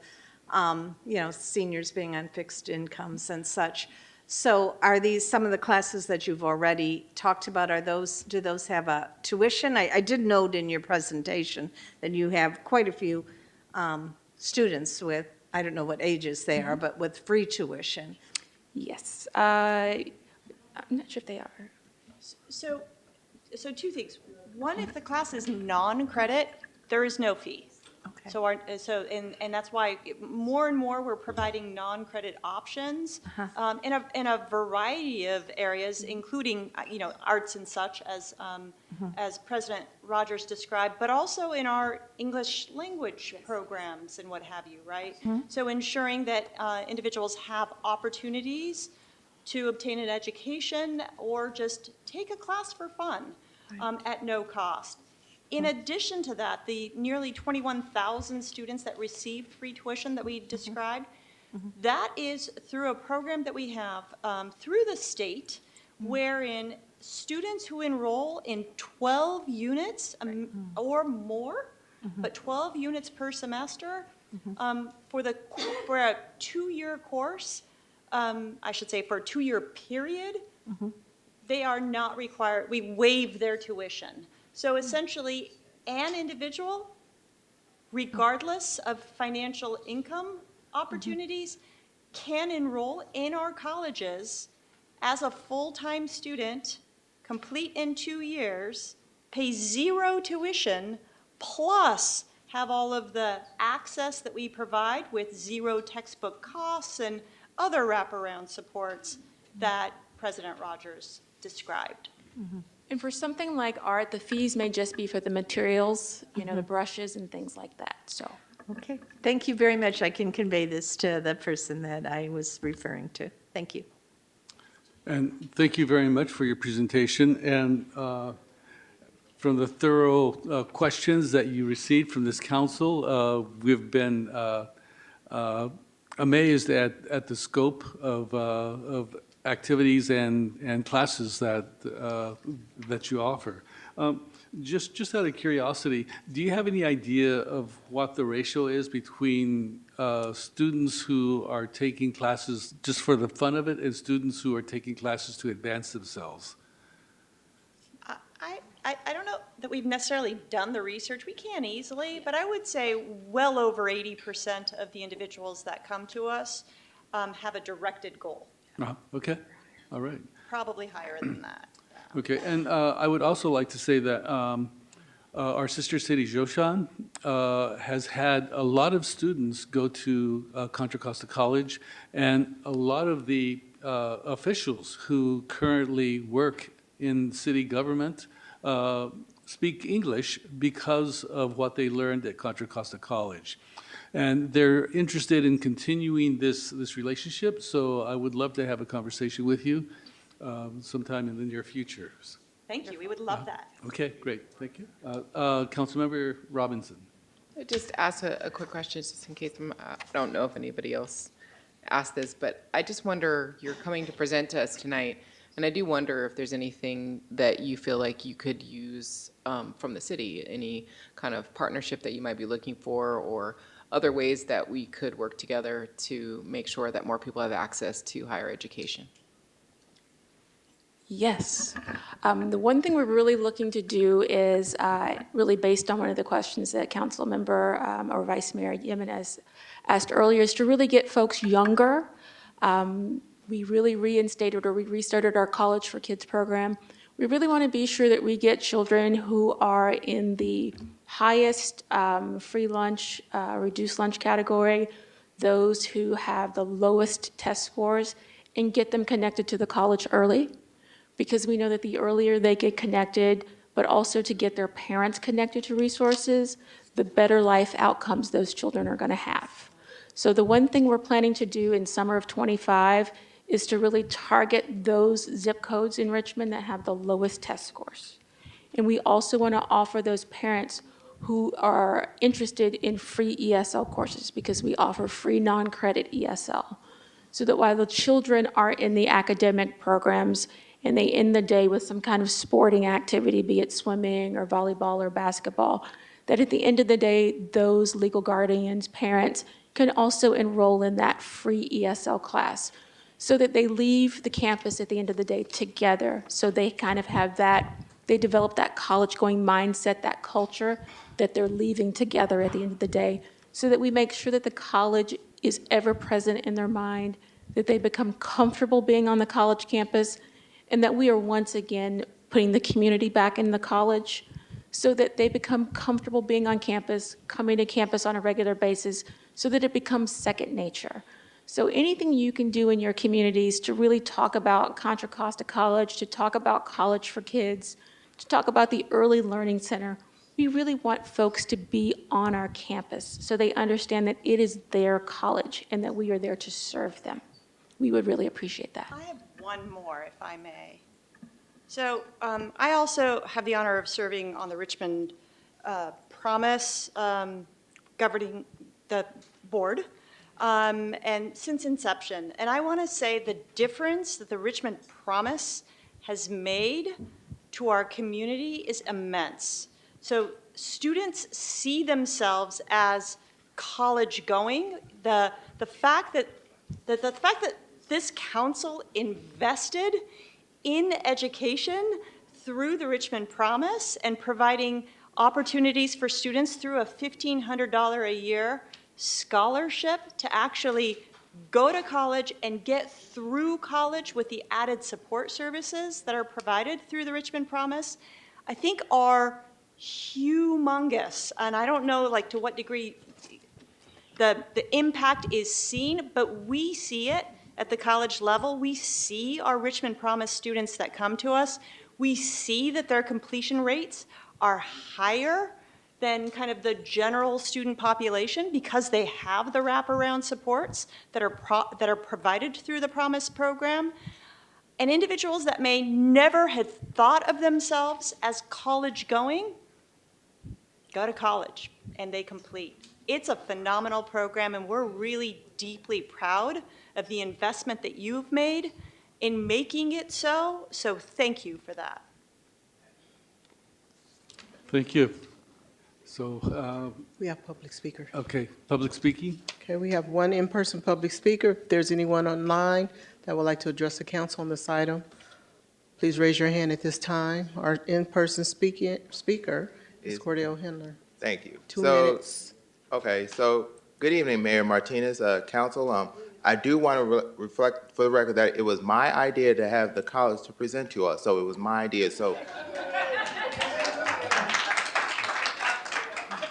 seniors being on fixed incomes and such. So are these some of the classes that you've already talked about? Do those have a tuition? I did note in your presentation that you have quite a few students with, I don't know what ages they are, but with free tuition. Yes. I'm not sure if they are. So two things. One, if the class is non-credit, there is no fee. Okay. And that's why more and more we're providing non-credit options in a variety of areas, including arts and such, as President Rogers described, but also in our English language programs and what have you, right? So ensuring that individuals have opportunities to obtain an education or just take a class for fun at no cost. In addition to that, the nearly 21,000 students that received free tuition that we described, that is through a program that we have through the state, wherein students who enroll in 12 units or more, but 12 units per semester for a 2-year course, I should say for a 2-year period, they are not required, we waive their tuition. So essentially, an individual, regardless of financial income opportunities, can enroll in our colleges as a full-time student, complete in 2 years, pay 0 tuition, plus have all of the access that we provide with 0 textbook costs and other wraparound supports that President Rogers described. And for something like art, the fees may just be for the materials, the brushes and things like that, so. Okay, thank you very much. I can convey this to the person that I was referring to. Thank you. And thank you very much for your presentation. And from the thorough questions that you received from this council, we've been amazed at the scope of activities and classes that you offer. Just out of curiosity, do you have any idea of what the ratio is between students who are taking classes just for the fun of it and students who are taking classes to advance themselves? I don't know that we've necessarily done the research. We can easily, but I would say well over 80% of the individuals that come to us have a directed goal, Okay, all right. probably higher than that. Okay, and I would also like to say that our sister city, Joshan, has had a lot of students go to Contra Costa College, and a lot of the officials who currently work in city government speak English because of what they learned at Contra Costa College. And they're interested in continuing this relationship, so I would love to have a conversation with you sometime in the near future. Thank you, we would love that. Okay, great, thank you. Councilmember Robinson. Just ask a quick question, just in case I don't know if anybody else asked this, but I just wonder, you're coming to present to us tonight, and I do wonder if there's anything that you feel like you could use from the city, any kind of partnership that you might be looking for, or other ways that we could work together to make sure that more people have access to higher education. Yes. The one thing we're really looking to do is really based on one of the questions that Council Member or Vice Mayor Jimenez asked earlier, is to really get folks younger. We really reinstated or we restarted our College for Kids program. We really want to be sure that we get children who are in the highest free lunch, reduced lunch category, those who have the lowest test scores, and get them connected to the college early. Because we know that the earlier they get connected, but also to get their parents connected to resources, the better life outcomes those children are going to have. So the one thing we're planning to do in summer of '25 is to really target those zip codes in Richmond that have the lowest test scores. And we also want to offer those parents who are interested in free ESL courses, because we offer free non-credit ESL. So that while the children are in the academic programs and they end the day with some kind of sporting activity, be it swimming or volleyball or basketball, that at the end of the day, those legal guardians, parents, can also enroll in that free ESL class so that they leave the campus at the end of the day together. So they kind of have that, they develop that college-going mindset, that culture, that they're leaving together at the end of the day, so that we make sure that the college is ever present in their mind, that they become comfortable being on the college campus, and that we are once again putting the community back in the college so that they become comfortable being on campus, coming to campus on a regular basis, so that it becomes second nature. So anything you can do in your communities to really talk about Contra Costa College, to talk about College for Kids, to talk about the Early Learning Center, we really want folks to be on our campus so they understand that it is their college and that we are there to serve them. We would really appreciate that. I have one more, if I may. So I also have the honor of serving on the Richmond Promise governing the board, and since inception. And I want to say the difference that the Richmond Promise has made to our community is immense. So students see themselves as college going. The fact that this council invested in education through the Richmond Promise and providing opportunities for students through a $1,500 a year scholarship to actually go to college and get through college with the added support services that are provided through the Richmond Promise, I think are humongous. And I don't know like to what degree the impact is seen, but we see it at the college level. We see our Richmond Promise students that come to us. We see that their completion rates are higher than kind of the general student population because they have the wraparound supports that are provided through the Promise program. And individuals that may never have thought of themselves as college going, go to college and they complete. It's a phenomenal program, and we're really deeply proud of the investment that you've made in making it so. So thank you for that. Thank you. So, We have public speakers. okay, public speaking? Okay, we have one in-person public speaker. If there's anyone online that would like to address the council on this item, please raise your hand at this time. Our in-person speaker is Cordell Handler. Thank you. 2 minutes. Okay, so good evening, Mayor Martinez, council. I do want to reflect for the record that it was my idea to have the college to present to us, so it was my idea. So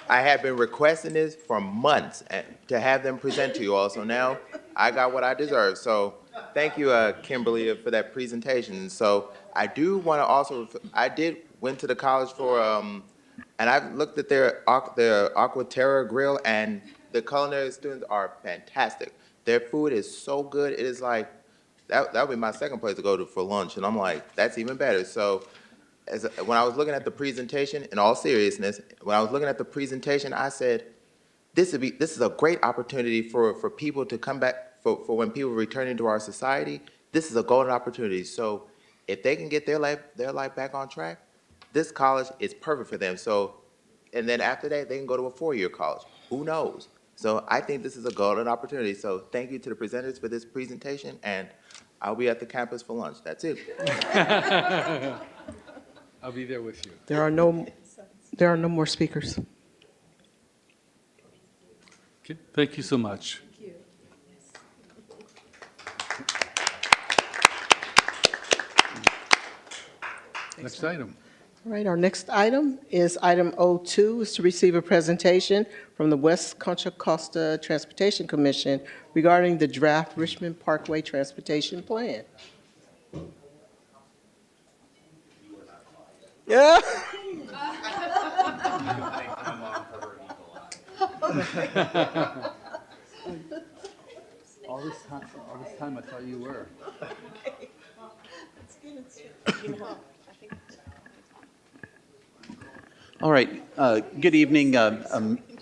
I have been requesting this for months to have them present to you all, so now I got what I deserve. So thank you, Kimberly, for that presentation. So I do want to also, went to the college for, and I've looked at their Aquaterra grill, and the culinary students are fantastic. Their food is so good. It is like, that would be my second place to go to for lunch, and I'm like, that's even better. So when I was looking at the presentation, in all seriousness, when I was looking at the presentation, I said, this is a great opportunity for people to come back, for when people return into our society. This is a golden opportunity. So if they can get their life back on track, this college is perfect for them. So, and then after that, they can go to a 4-year college. Who knows? So I think this is a golden opportunity. So thank you to the presenters for this presentation, and I'll be at the campus for lunch. That's it. I'll be there with you. There are no more speakers. Okay, thank you so much. Next item. All right, our next item is item O2, is to receive a presentation from the West Contra Costa Transportation Commission regarding the draft Richmond Parkway Transportation Plan. Yeah. All this time I thought you were. All right. Good evening,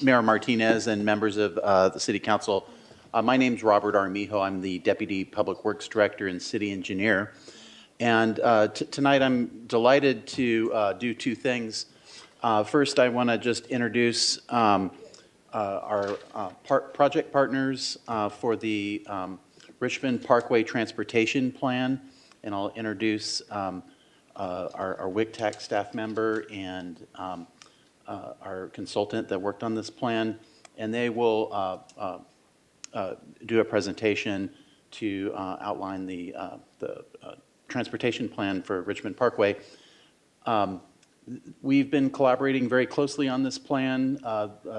Mayor Martinez and members of the City Council. My name's Robert Armijo. I'm the Deputy Public Works Director and City Engineer. And tonight I'm delighted to do two things. First, I want to just introduce our project partners for the Richmond Parkway Transportation Plan, and I'll introduce our WICTAC staff member and our consultant that worked on this plan, and they will do a presentation to outline the transportation plan for Richmond Parkway. We've been collaborating very closely on this plan.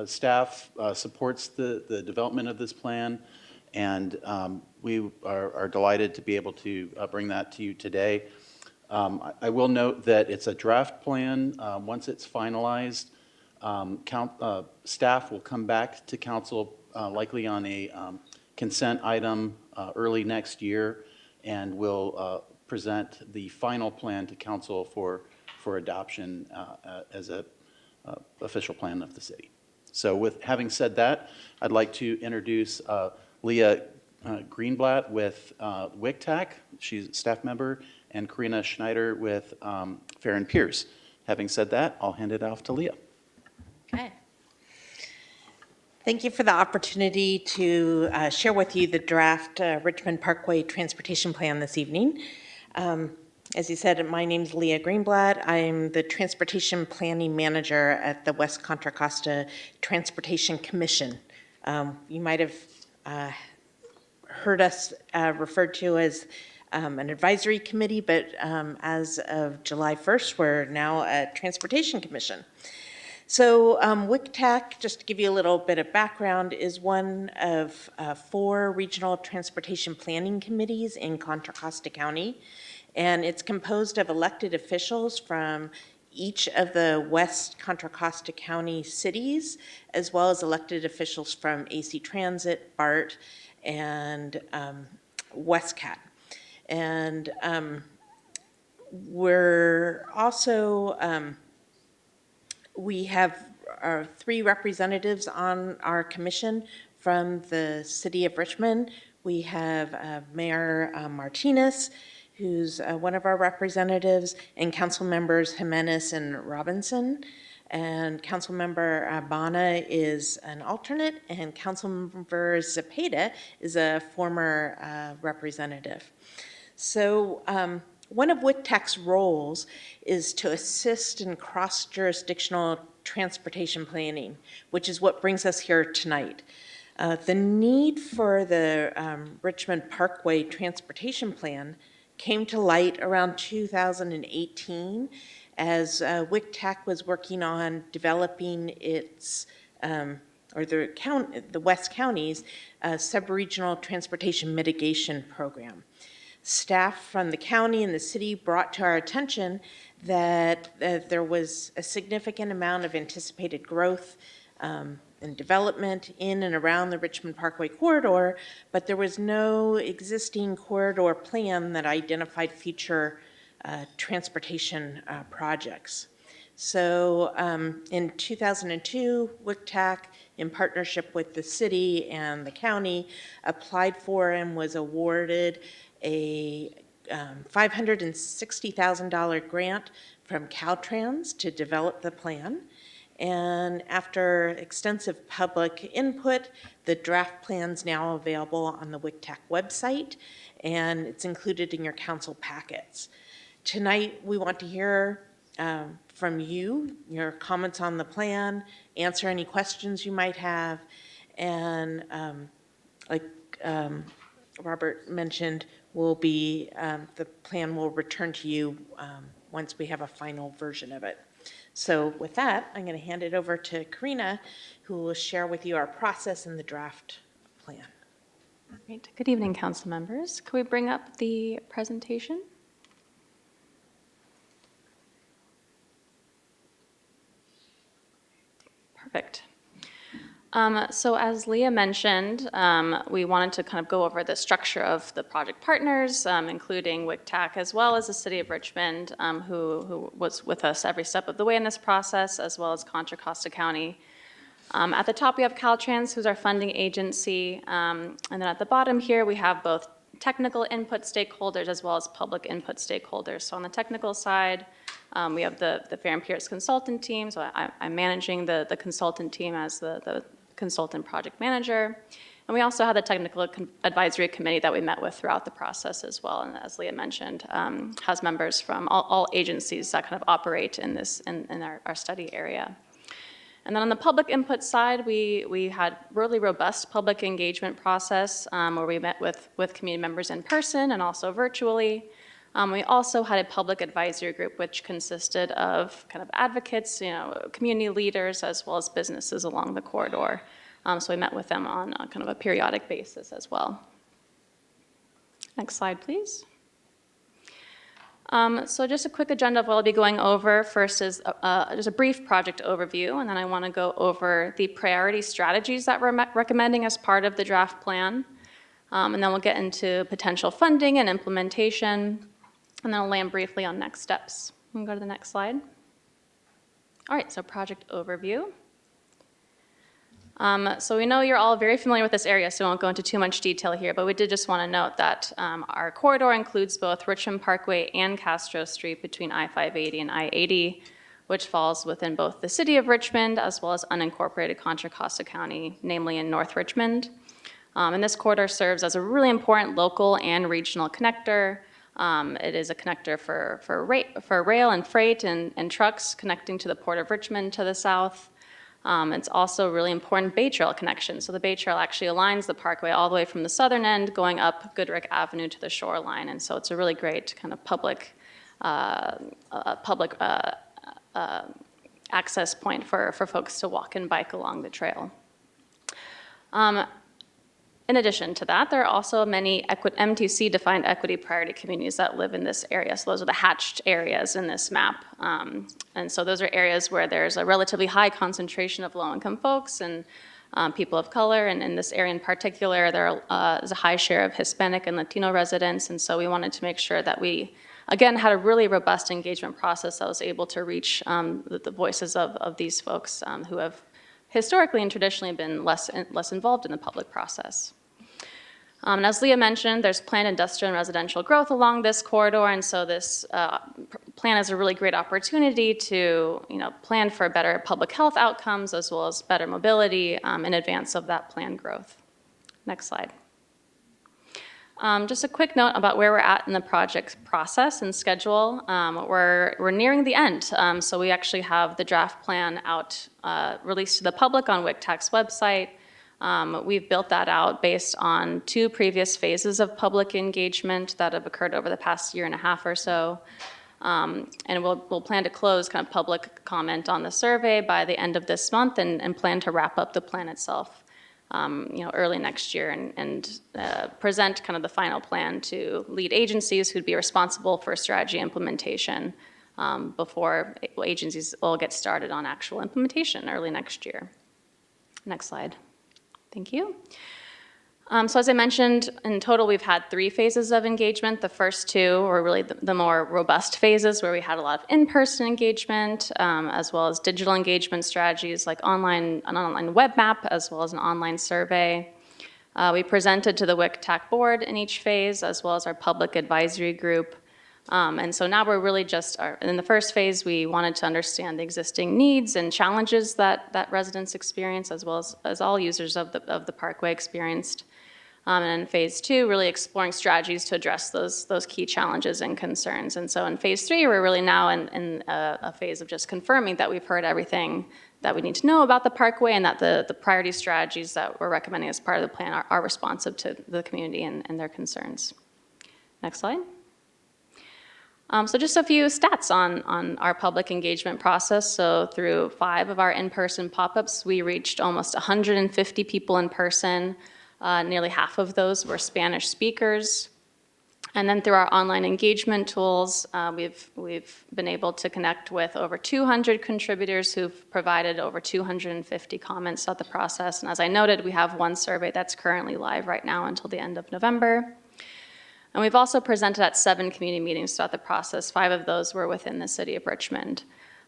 Staff supports the development of this plan, and we are delighted to be able to bring that to you today. I will note that it's a draft plan. Once it's finalized, staff will come back to council likely on a consent item early next year, and will present the final plan to council for adoption as a official plan of the city. So with having said that, I'd like to introduce Leah Greenblatt with WICTAC. She's a staff member, and Karina Schneider with Farron Pierce. Having said that, I'll hand it off to Leah. Okay. Thank you for the opportunity to share with you the draft Richmond Parkway Transportation Plan this evening. As you said, my name's Leah Greenblatt. I'm the Transportation Planning Manager at the West Contra Costa Transportation Commission. You might have heard us referred to as an advisory committee, but as of July 1st, we're now a Transportation Commission. So WICTAC, just to give you a little bit of background, is one of 4 regional transportation planning committees in Contra Costa County. And it's composed of elected officials from each of the West Contra Costa County cities, as well as elected officials from AC Transit, BART, and WestCat. And we're also, we have 3 representatives on our commission from the city of Richmond. We have Mayor Martinez, who's one of our representatives, and council members Jimenez and Robinson. And Councilmember Bana is an alternate, and Councilmember Zepeda is a former representative. So one of WICTAC's roles is to assist in cross-jurisdictional transportation planning, which is what brings us here tonight. The need for the Richmond Parkway Transportation Plan came to light around 2018 as WICTAC was working on developing its, the West County's sub-regional transportation mitigation program. Staff from the county and the city brought to our attention that there was a significant amount of anticipated growth and development in and around the Richmond Parkway corridor, but there was no existing corridor plan that identified future transportation projects. So in 2002, WICTAC, in partnership with the city and the county, applied for and was awarded a $560,000 grant from Caltrans to develop the plan. And after extensive public input, the draft plan's now available on the WICTAC website, and it's included in your council packets. Tonight, we want to hear from you, your comments on the plan, answer any questions you might have, and like Robert mentioned, the plan will return to you once we have a final version of it. So with that, I'm going to hand it over to Karina, who will share with you our process and the draft plan. Great. Good evening, council members. Can we bring up the presentation? Perfect. So as Leah mentioned, we wanted to kind of go over the structure of the project partners, including WICTAC, as well as the City of Richmond, who was with us every step of the way in this process, as well as Contra Costa County. At the top, we have Caltrans, who's our funding agency, and then at the bottom here, we have both technical input stakeholders as well as public input stakeholders. So on the technical side, we have the Fair and Pierce consultant team, so I'm managing the consultant team as the consultant project manager. And we also have the technical advisory committee that we met with throughout the process as well. And as Leah mentioned, has members from all agencies that kind of operate in our study area. And then on the public input side, we had really robust public engagement process where we met with community members in person and also virtually. We also had a public advisory group which consisted of kind of advocates, community leaders, as well as businesses along the corridor. So we met with them on kind of a periodic basis as well. Next slide, please. So just a quick agenda of what I'll be going over. First is just a brief project overview, and then I want to go over the priority strategies that we're recommending as part of the draft plan. And then we'll get into potential funding and implementation. And then I'll land briefly on next steps. We can go to the next slide. All right, so project overview. So we know you're all very familiar with this area, so we won't go into too much detail here, but we did just want to note that our corridor includes both Richmond Parkway and Castro Street between I-580 and I-80, which falls within both the City of Richmond as well as unincorporated Contra Costa County, namely in North Richmond. And this corridor serves as a really important local and regional connector. It is a connector for rail and freight and trucks connecting to the Port of Richmond to the south. It's also a really important Bay Trail connection. So the Bay Trail actually aligns the parkway all the way from the southern end going up Goodrich Avenue to the shoreline. And so it's a really great kind of public access point for folks to walk and bike along the trail. In addition to that, there are also many MTC-defined equity priority communities that live in this area. So those are the hatched areas in this map. And so those are areas where there's a relatively high concentration of low-income folks and people of color. And in this area in particular, there's a high share of Hispanic and Latino residents. And so we wanted to make sure that we, again, had a really robust engagement process that was able to reach the voices of these folks who have historically and traditionally been less involved in the public process. And as Leah mentioned, there's planned industrial and residential growth along this corridor, and so this plan is a really great opportunity to, plan for better public health outcomes as well as better mobility in advance of that planned growth. Next slide. Just a quick note about where we're at in the project process and schedule. We're nearing the end, so we actually have the draft plan out, released to the public on WCTAC's website. We've built that out based on 2 previous phases of public engagement that have occurred over the past year and a half or so. And we'll plan to close kind of public comment on the survey by the end of this month and plan to wrap up the plan itself, early next year and present kind of the final plan to lead agencies who'd be responsible for strategy implementation before agencies will get started on actual implementation early next year. Next slide. Thank you. So as I mentioned, in total, we've had 3 phases of engagement. The first 2 were really the more robust phases where we had a lot of in-person engagement, as well as digital engagement strategies like an online web map, as well as an online survey. We presented to the WCTAC board in each phase, as well as our public advisory group. And so now we're really just, in the first phase, we wanted to understand the existing needs and challenges that residents experience, as well as all users of the Parkway experienced. And in phase 2, really exploring strategies to address those key challenges and concerns. And so in phase 3, we're really now in a phase of just confirming that we've heard everything that we need to know about the Parkway and that the priority strategies that we're recommending as part of the plan are responsive to the community and their concerns. Next slide. So just a few stats on our public engagement process. So through 5 of our in-person pop-ups, we reached almost 150 people in person. Nearly half of those were Spanish speakers. And then through our online engagement tools, we've been able to connect with over 200 contributors who've provided over 250 comments throughout the process. And as I noted, we have 1 survey that's currently live right now until the end of November. And we've also presented at 7 community meetings throughout the process. 5 of those were within the city of Richmond.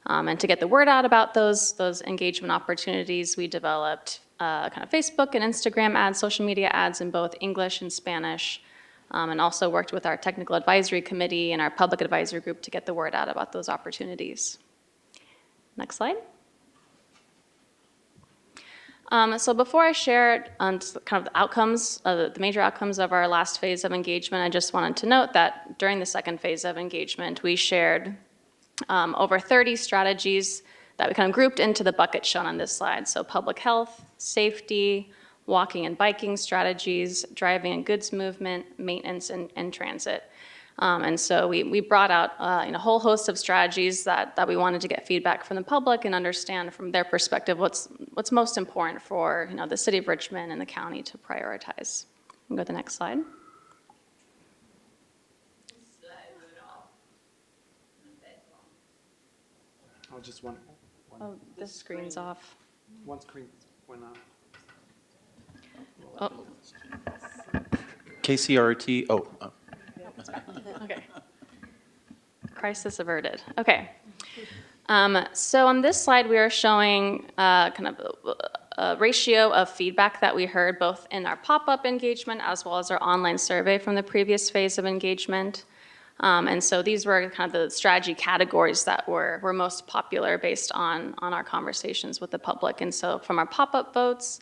And to get the word out about those engagement opportunities, we developed kind of Facebook and Instagram ads, social media ads in both English and Spanish, and also worked with our technical advisory committee and our public advisory group to get the word out about those opportunities. Next slide. So before I share kind of the outcomes, the major outcomes of our last phase of engagement, I just wanted to note that during the second phase of engagement, we shared over 30 strategies that we kind of grouped into the bucket shown on this slide. So public health, safety, walking and biking strategies, driving and goods movement, maintenance, and transit. And so we brought out a whole host of strategies that we wanted to get feedback from the public and understand from their perspective what's most important for the city of Richmond and the county to prioritize. We'll go to the next slide. Oh, just one. Oh, this screen's off. One screen went off. Oh. KCRT, Okay. Crisis averted. Okay. So on this slide, we are showing kind of a ratio of feedback that we heard both in our pop-up engagement as well as our online survey from the previous phase of engagement. And so these were kind of the strategy categories that were most popular based on our conversations with the public. And so from our pop-up votes,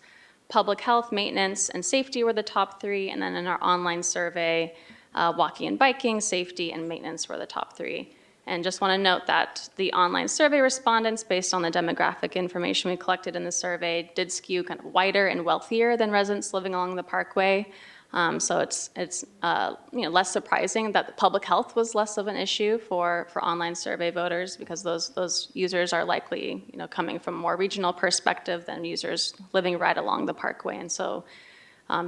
public health, maintenance, and safety were the top 3. And then in our online survey, walking and biking, safety, and maintenance were the top 3. And just want to note that the online survey respondents, based on the demographic information we collected in the survey, did skew kind of whiter and wealthier than residents living along the Parkway. So it's less surprising that the public health was less of an issue for online survey voters, because those users are likely coming from a more regional perspective than users living right along the Parkway. And so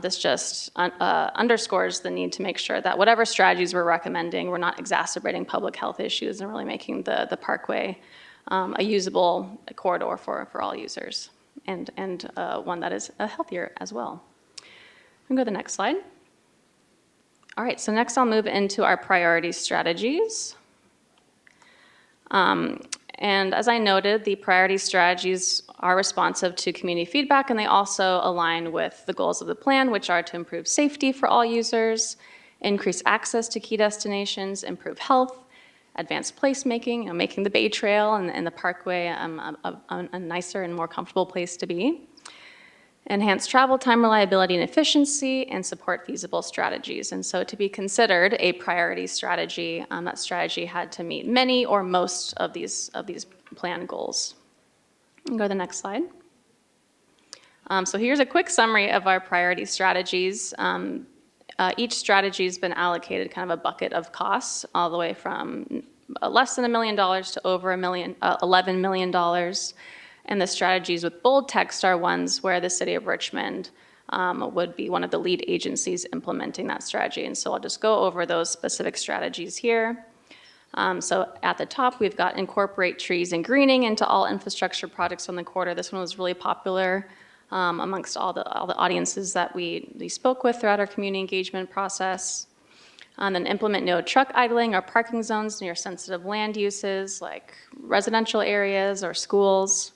this just underscores the need to make sure that whatever strategies we're recommending, we're not exacerbating public health issues and really making the Parkway a usable corridor for all users, and one that is healthier as well. We'll go to the next slide. All right, so next I'll move into our priority strategies. And as I noted, the priority strategies are responsive to community feedback, and they also align with the goals of the plan, which are to improve safety for all users, increase access to key destinations, improve health, advance placemaking, making the Bay Trail and the Parkway a nicer and more comfortable place to be, enhance travel time reliability and efficiency, and support feasible strategies. And so to be considered a priority strategy, that strategy had to meet many or most of these plan goals. And go to the next slide. So here's a quick summary of our priority strategies. Each strategy has been allocated kind of a bucket of costs, all the way from less than $1 million to over $11 million. And the strategies with bold text are ones where the City of Richmond would be one of the lead agencies implementing that strategy. And so I'll just go over those specific strategies here. So at the top, we've got incorporate trees and greening into all infrastructure projects on the corridor. This one was really popular amongst all the audiences that we spoke with throughout our community engagement process. And then implement no truck idling or parking zones near sensitive land uses like residential areas or schools.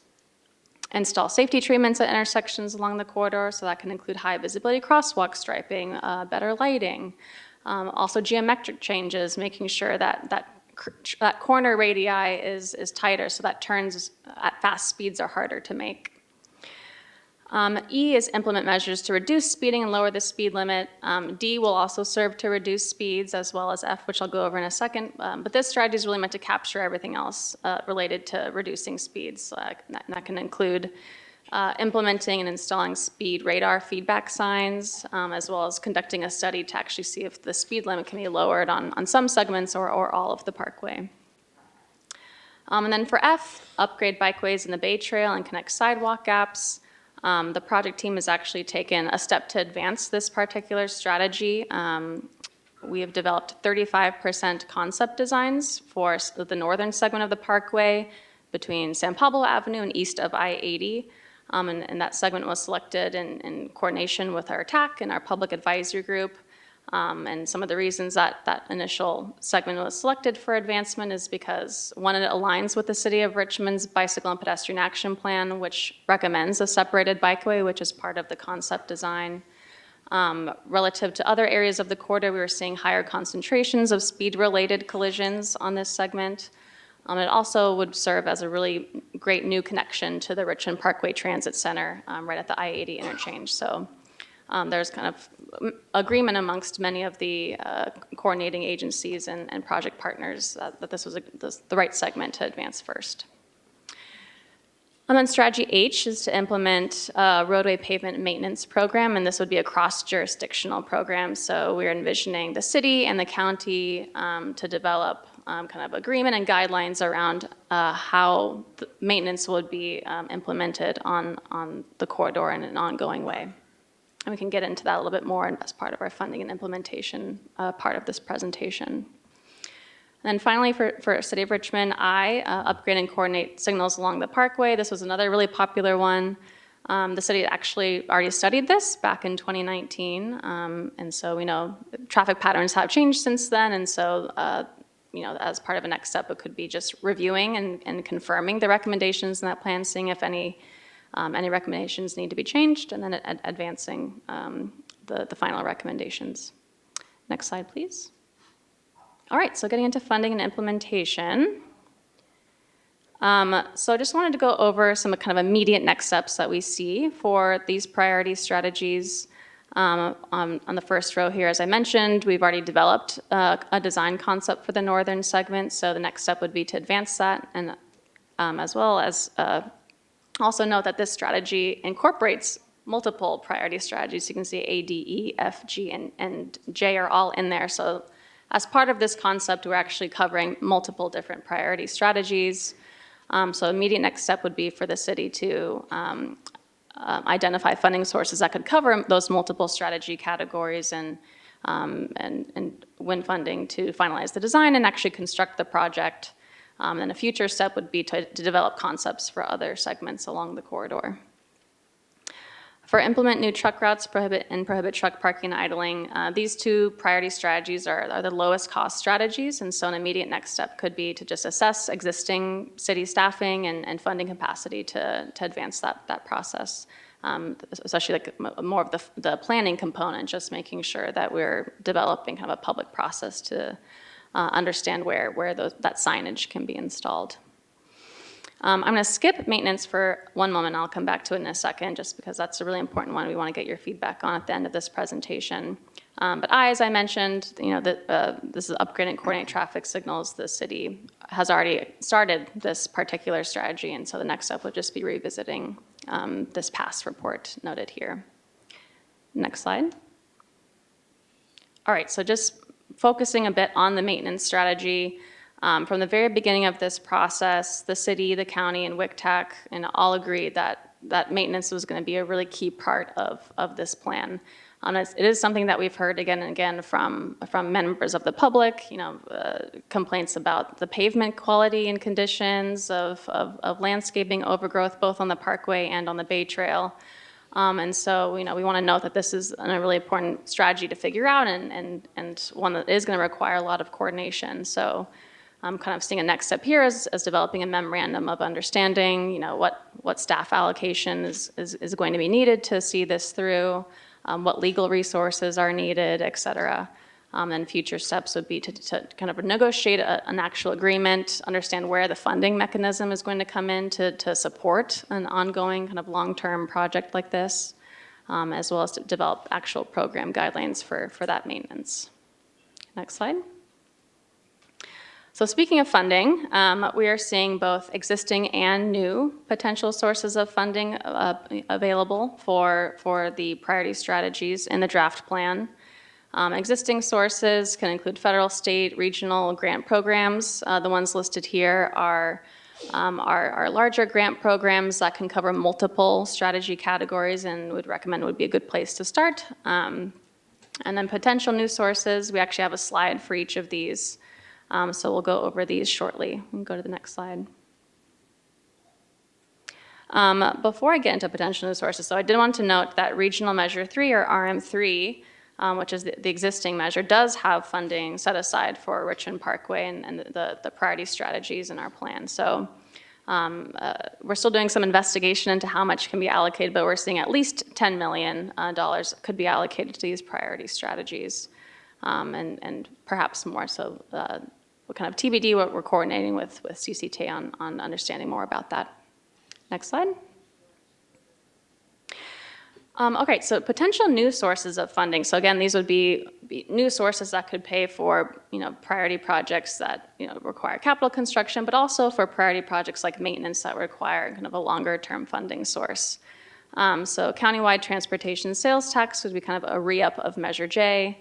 Install safety treatments at intersections along the corridor, so that can include high visibility crosswalk striping, better lighting, also geometric changes, making sure that corner radii is tighter, so that turns at fast speeds are harder to make. E is implement measures to reduce speeding and lower the speed limit. D will also serve to reduce speeds, as well as F, which I'll go over in a second. But this strategy is really meant to capture everything else related to reducing speeds. That can include implementing and installing speed radar feedback signs, as well as conducting a study to actually see if the speed limit can be lowered on some segments or all of the parkway. And then for F, upgrade bikeways in the Bay Trail and connect sidewalk gaps. The project team has actually taken a step to advance this particular strategy. We have developed 35% concept designs for the northern segment of the parkway between San Pablo Avenue and east of I-80. And that segment was selected in coordination with our TAC and our public advisory group. And some of the reasons that initial segment was selected for advancement is because, one, it aligns with the City of Richmond's Bicycle and Pedestrian Action Plan, which recommends a separated bikeway, which is part of the concept design. Relative to other areas of the corridor, we were seeing higher concentrations of speed-related collisions on this segment. It also would serve as a really great new connection to the Richmond Parkway Transit Center right at the I-80 interchange. So there's kind of agreement amongst many of the coordinating agencies and project partners that this was the right segment to advance first. And then strategy H is to implement a roadway pavement maintenance program, and this would be a cross-jurisdictional program. So we're envisioning the city and the county to develop kind of agreement and guidelines around how the maintenance would be implemented on the corridor in an ongoing way. And we can get into that a little bit more as part of our funding and implementation part of this presentation. And then finally, for City of Richmond, upgrade and coordinate signals along the parkway. This was another really popular one. The city actually already studied this back in 2019. And so we know traffic patterns have changed since then. And so, as part of a next step, it could be just reviewing and confirming the recommendations in that plan, seeing if any recommendations need to be changed, and then advancing the final recommendations. Next slide, please. All right, so getting into funding and implementation. So I just wanted to go over some kind of immediate next steps that we see for these priority strategies. On the first row here, as I mentioned, we've already developed a design concept for the northern segment, so the next step would be to advance that, and as well as also note that this strategy incorporates multiple priority strategies. You can see A, D, E, F, G, and J are all in there. So as part of this concept, we're actually covering multiple different priority strategies. So immediate next step would be for the city to identify funding sources that could cover those multiple strategy categories and win funding to finalize the design and actually construct the project. And a future step would be to develop concepts for other segments along the corridor. For implement new truck routes, prohibit truck parking and idling, these two priority strategies are the lowest cost strategies, and so an immediate next step could be to just assess existing city staffing and funding capacity to advance that process, especially like more of the planning component, just making sure that we're developing kind of a public process to understand where that signage can be installed. I'm going to skip maintenance for one moment. I'll come back to it in a second, just because that's a really important one we want to get your feedback on at the end of this presentation. But as I mentioned, this is upgrade and coordinate traffic signals. The city has already started this particular strategy, and so the next step would just be revisiting this past report noted here. Next slide. All right, so just focusing a bit on the maintenance strategy. From the very beginning of this process, the city, the county, and WICTAC all agreed that maintenance was going to be a really key part of this plan. It is something that we've heard again and again from members of the public, complaints about the pavement quality and conditions of landscaping overgrowth, both on the Parkway and on the Bay Trail. And so, we want to note that this is a really important strategy to figure out and one that is going to require a lot of coordination. So I'm kind of seeing a next step here as developing a memorandum of understanding, what staff allocation is going to be needed to see this through, what legal resources are needed, et cetera. And future steps would be to kind of negotiate an actual agreement, understand where the funding mechanism is going to come in to support an ongoing kind of long-term project like this, as well as to develop actual program guidelines for that maintenance. Next slide. So speaking of funding, we are seeing both existing and new potential sources of funding available for the priority strategies in the draft plan. Existing sources can include federal, state, regional grant programs. The ones listed here are larger grant programs that can cover multiple strategy categories and would recommend would be a good place to start. And then potential new sources, we actually have a slide for each of these. So we'll go over these shortly. We can go to the next slide. Before I get into potential new sources, so I did want to note that Regional Measure 3, or RM3, which is the existing measure, does have funding set aside for Richmond Parkway and the priority strategies in our plan. So we're still doing some investigation into how much can be allocated, but we're seeing at least $10 million could be allocated to these priority strategies, and perhaps more. So we're kind of TBD, what we're coordinating with CCT on understanding more about that. Next slide. Okay, so potential new sources of funding. So again, these would be new sources that could pay for, priority projects that, require capital construction, but also for priority projects like maintenance that require kind of a longer-term funding source. So countywide transportation sales tax would be kind of a re-up of Measure J.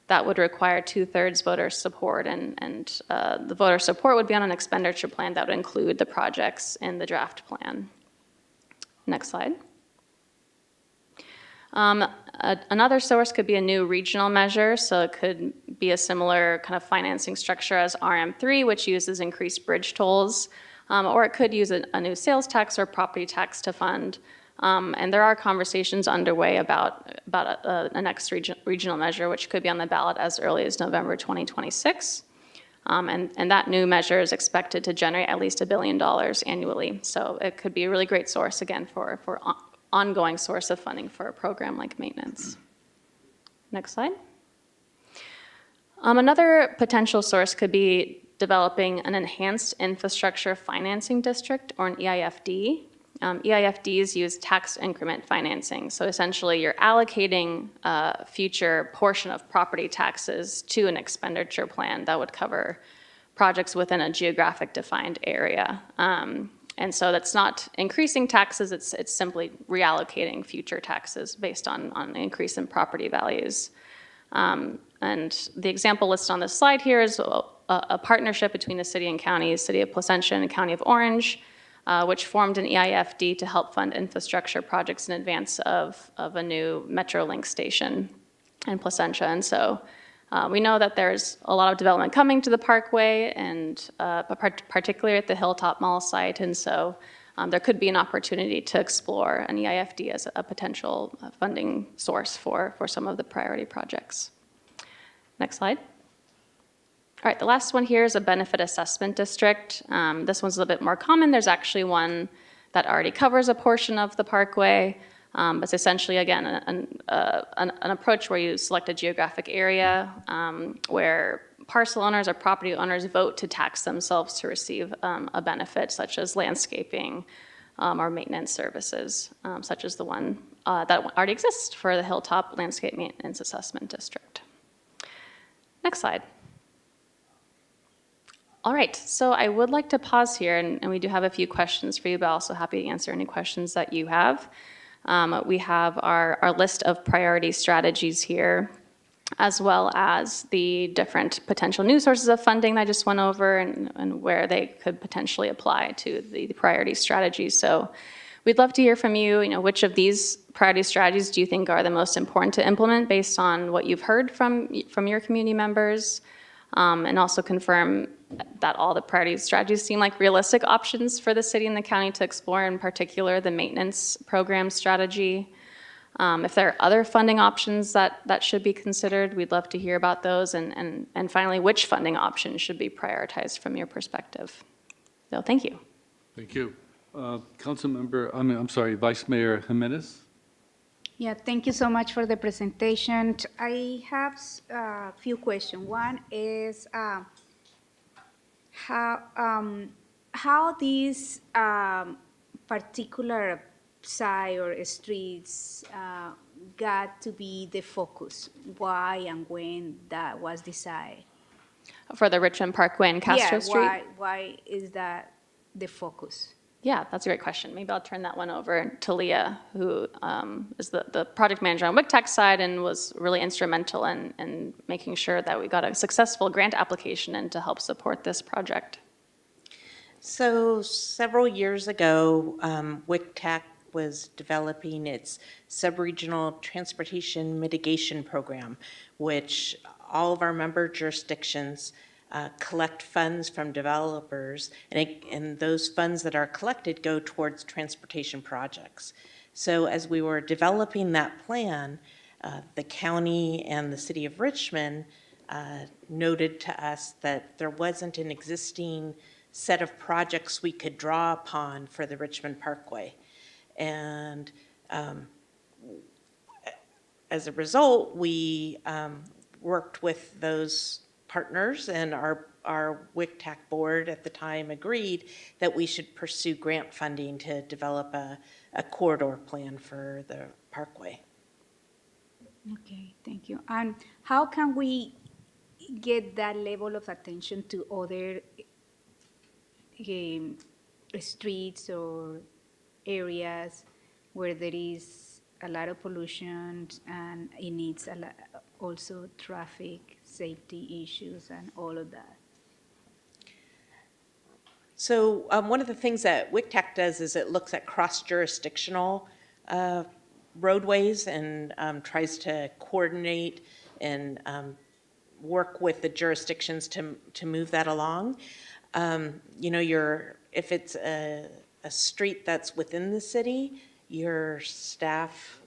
That would require 2/3 voter support, and the voter support would be on an expenditure plan that would include the projects in the draft plan. Next slide. Another source could be a new regional measure, so it could be a similar kind of financing structure as RM3, which uses increased bridge tolls, or it could use a new sales tax or property tax to fund. And there are conversations underway about a next regional measure, which could be on the ballot as early as November 2026. And that new measure is expected to generate at least $1 billion annually. So it could be a really great source, again, for ongoing source of funding for a program like maintenance. Next slide. Another potential source could be developing an enhanced infrastructure financing district, or an EIFD. EIFDs use tax increment financing. So essentially you're allocating a future portion of property taxes to an expenditure plan that would cover projects within a geographic defined area. And so that's not increasing taxes, it's simply reallocating future taxes based on an increase in property values. And the example listed on this slide here is a partnership between the city and counties, City of Placentia and the County of Orange, which formed an EIFD to help fund infrastructure projects in advance of a new Metrolink station in Placentia. And so we know that there's a lot of development coming to the Parkway, and particularly at the Hilltop Mall site. And so there could be an opportunity to explore an EIFD as a potential funding source for some of the priority projects. Next slide. All right, the last one here is a benefit assessment district. This one's a little bit more common. There's actually one that already covers a portion of the parkway. It's essentially, again, an approach where you select a geographic area where parcel owners or property owners vote to tax themselves to receive a benefit, such as landscaping or maintenance services, such as the one that already exists for the Hilltop Landscape Maintenance Assessment District. Next slide. All right, so I would like to pause here, and we do have a few questions for you, but also happy to answer any questions that you have. We have our list of priority strategies here, as well as the different potential new sources of funding that I just went over and where they could potentially apply to the priority strategies. So we'd love to hear from you, which of these priority strategies do you think are the most important to implement based on what you've heard from your community members? And also confirm that all the priority strategies seem like realistic options for the city and the county to explore, in particular the maintenance program strategy. If there are other funding options that should be considered, we'd love to hear about those. And finally, which funding options should be prioritized from your perspective? So thank you. Thank you. Vice Mayor Jimenez. Yeah, thank you so much for the presentation. I have a few questions. One is how these particular side or streets got to be the focus? Why and when that was decided? For the Richmond Parkway and Castro Street? Why is that the focus? Yeah, that's a great question. Maybe I'll turn that one over to Leah, who is the project manager on WICTAC's side and was really instrumental in making sure that we got a successful grant application in to help support this project. So several years ago, WICTAC was developing its sub-regional transportation mitigation program, which all of our member jurisdictions collect funds from developers, and those funds that are collected go towards transportation projects. So as we were developing that plan, the county and the city of Richmond noted to us that there wasn't an existing set of projects we could draw upon for the Richmond Parkway. And as a result, we worked with those partners, and our WICTAC board at the time agreed that we should pursue grant funding to develop a corridor plan for the parkway. Okay, thank you. And how can we get that level of attention to other streets or areas where there is a lot of pollution and it needs a lot, also traffic safety issues and all of that? So one of the things that WICTAC does is it looks at cross-jurisdictional roadways and tries to coordinate and work with the jurisdictions to move that along. If it's a street that's within the city, your staff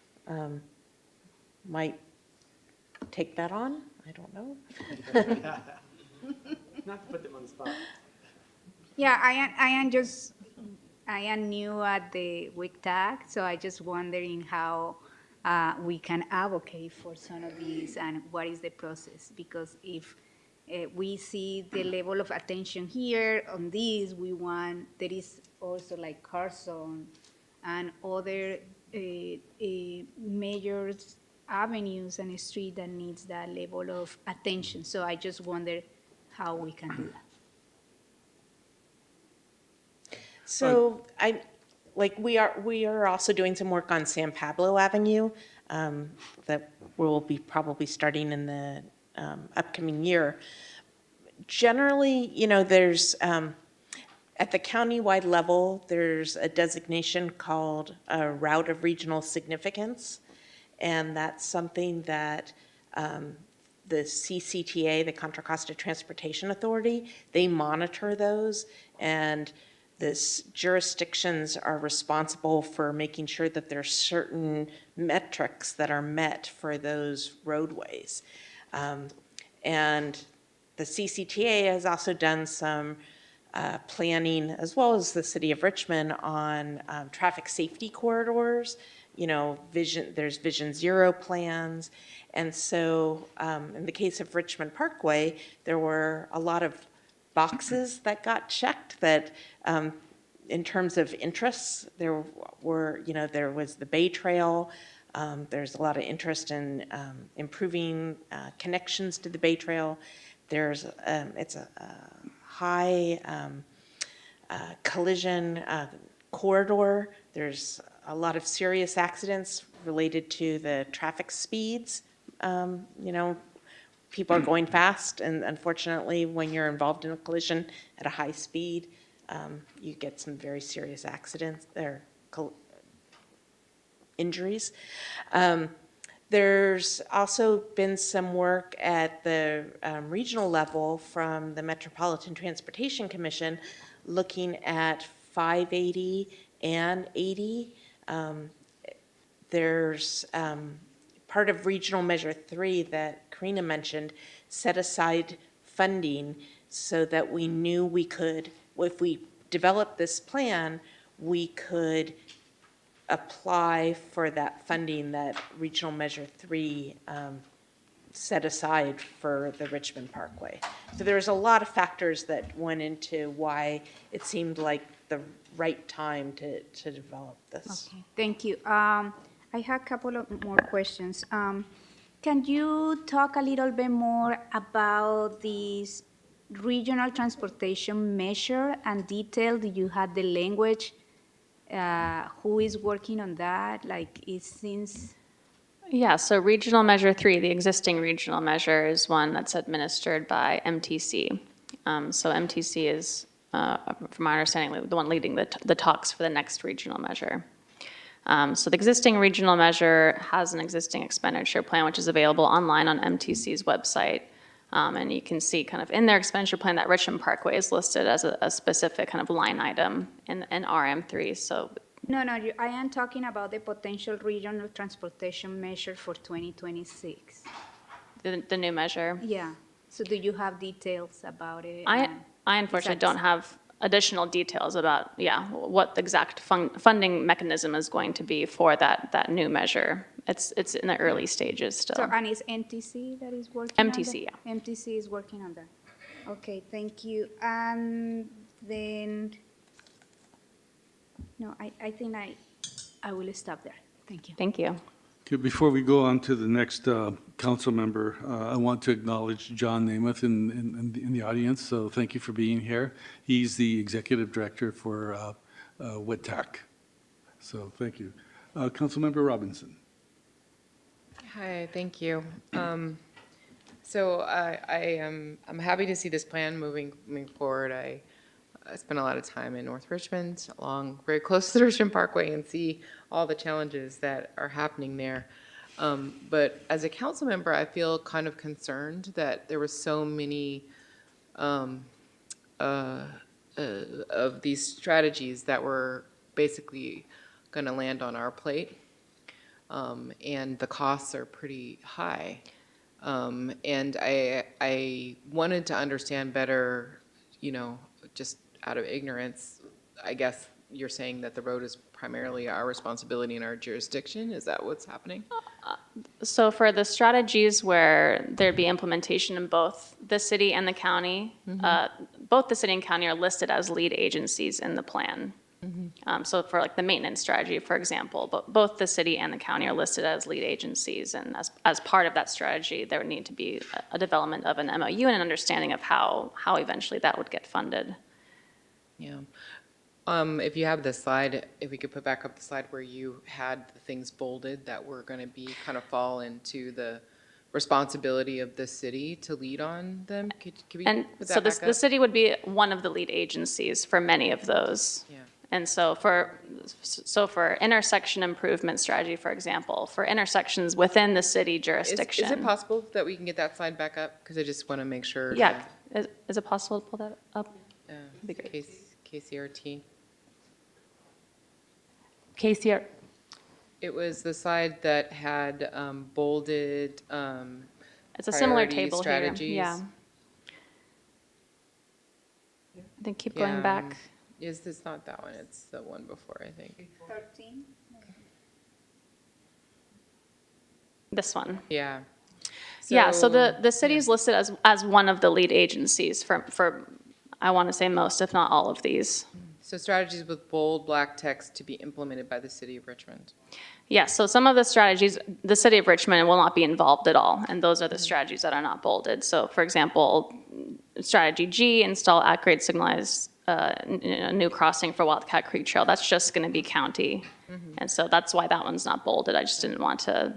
might take that on. I don't know. Not to put them on the spot. Yeah, I am new at the WICTAC, so I just wondering how we can advocate for some of these and what is the process, because if we see the level of attention here on these, there is also like Carson and other major avenues and street that needs that level of attention. So I just wonder how we can do that. So we are also doing some work on San Pablo Avenue that we'll be probably starting in the upcoming year. Generally, there's at the countywide level, there's a designation called a route of regional significance, and that's something that the CCTA, the Contra Costa Transportation Authority, they monitor those, and this jurisdictions are responsible for making sure that there's certain metrics that are met for those roadways. And the CCTA has also done some planning, as well as the city of Richmond, on traffic safety corridors. You know, there's Vision Zero plans. And so in the case of Richmond Parkway, there were a lot of boxes that got checked that in terms of interests, there were, you know, there was the Bay Trail. There's a lot of interest in improving connections to the Bay Trail. There's, it's a high collision corridor. There's a lot of serious accidents related to the traffic speeds. You know, people are going fast, and unfortunately, when you're involved in a collision at a high speed, you get some very serious accidents or injuries. There's also been some work at the regional level from the Metropolitan Transportation Commission looking at 580 and 80. There's part of Regional Measure 3 that Karina mentioned set aside funding so that we knew we could, if we developed this plan, we could apply for that funding that Regional Measure 3 set aside for the Richmond Parkway. So there's a lot of factors that went into why it seemed like the right time to develop this. Okay, thank you. I have a couple of more questions. Can you talk a little bit more about this regional transportation measure and detail? Do you have the language? Who is working on that? Like, it seems. Yeah, so Regional Measure 3, the existing regional measure, is one that's administered by MTC. So MTC is, from my understanding, the one leading the talks for the next regional measure. So the existing regional measure has an existing expenditure plan, which is available online on MTC's website. And you can see kind of in their expenditure plan that Richmond Parkway is listed as a specific kind of line item in RM3. So No, I am talking about the potential regional transportation measure for 2026. the new measure. Yeah, so do you have details about it? I unfortunately don't have additional details about, what the exact funding mechanism is going to be for that new measure. It's in the early stages still. So, and it's MTC that is working on MTC, that? yeah. MTC is working on that. Okay, thank you. And then, no, I think I will stop there. Thank you. Thank you. Okay, before we go on to the next council member, I want to acknowledge John Namath in the audience, so thank you for being here. He's the executive director for WITAC, so thank you. Councilmember Robinson. Hi, thank you. So I'm happy to see this plan moving forward. I spent a lot of time in North Richmond, very close to the Richmond Parkway, and see all the challenges that are happening there. But as a council member, I feel kind of concerned that there were so many of these strategies that were basically going to land on our plate. And the costs are pretty high. And I wanted to understand better, just out of ignorance, I guess you're saying that the road is primarily our responsibility in our jurisdiction. Is that what's happening? So for the strategies where there'd be implementation in both the city and the county, both the city and county are listed as lead agencies in the plan. So for like the maintenance strategy, for example, but both the city and the county are listed as lead agencies, and as part of that strategy, there would need to be a development of an MOU and an understanding of how eventually that would get funded. Yeah. If you have this slide, if we could put back up the slide where you had the things bolded that were going to be kind of fall into the responsibility of the city to lead on them. Could we And put so that back the up? city would be one of the lead agencies for many of those. Yeah. And so for intersection improvement strategy, for example, for intersections within the city jurisdiction. Is it possible that we can get that slide back up? Because I just want to make sure. Yeah, is it possible to pull that up? In KCRT. KCR, It was the slide that had bolded It's a similar priority table here, strategies. yeah. I think keep going Yeah, back. Is this not that one? It's the one before, I think. 13? This one. Yeah. Yeah, so the city is listed as one of the lead agencies for, I want to say most, if not all of these. So strategies with bold black text to be implemented by the city of Richmond. Yeah, so some of the strategies, the city of Richmond will not be involved at all, and those are the strategies that are not bolded. So for example, strategy G, install at-grade signalized new crossing for Wildcat Creek Trail. That's just going to be county. And so that's why that one's not bolded. I just didn't want to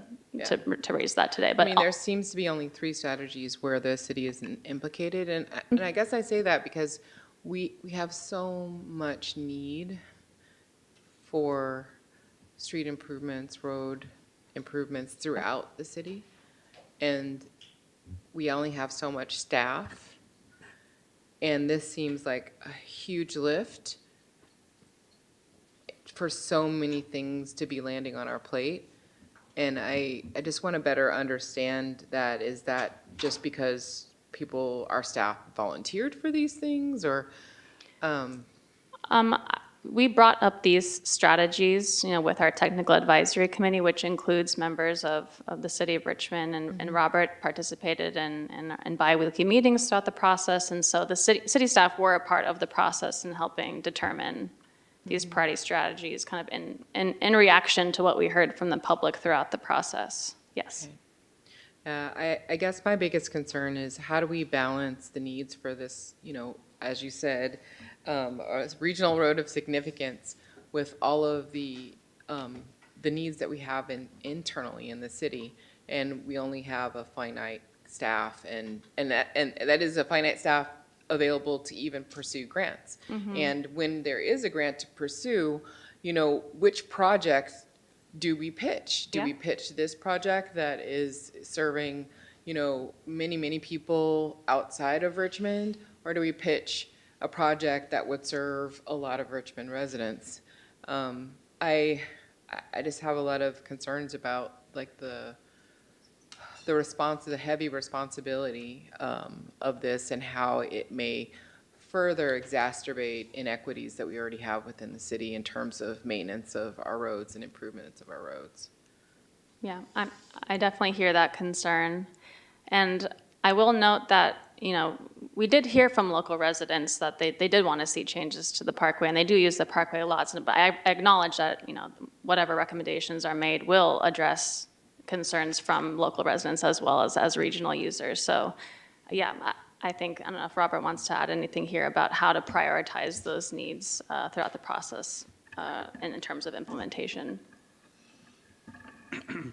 raise that today. But I mean, there seems to be only 3 strategies where the city isn't implicated, and I guess I say that because we have so much need for street improvements, road improvements throughout the city, and we only have so much staff, and this seems like a huge lift for so many things to be landing on our plate. And I just want to better understand that. Is that just because our staff volunteered for these things, or? we brought up these strategies, with our technical advisory committee, which includes members of the city of Richmond, and Robert participated in bi-weekly meetings throughout the process. And so the city staff were a part of the process in helping determine these priority strategies kind of in reaction to what we heard from the public throughout the process. Yes. I guess my biggest concern is how do we balance the needs for this, as you said, a regional road of significance with all of the needs that we have internally in the city, and we only have a finite staff, and that is a finite staff available to even pursue grants. And when there is a grant to pursue, which projects do we pitch? Do we pitch this project that is serving, many, many people outside of Richmond, or do we pitch a project that would serve a lot of Richmond residents? I just have a lot of concerns about the heavy responsibility of this, and how it may further exacerbate inequities that we already have within the city in terms of maintenance of our roads and improvements of our roads. Yeah, I definitely hear that concern. And I will note that, we did hear from local residents that they did want to see changes to the parkway, and they do use the parkway lots. But I acknowledge that, whatever recommendations are made will address concerns from local residents as well as regional users. So, yeah, I don't know if Robert wants to add anything here about how to prioritize those needs throughout the process in terms of implementation.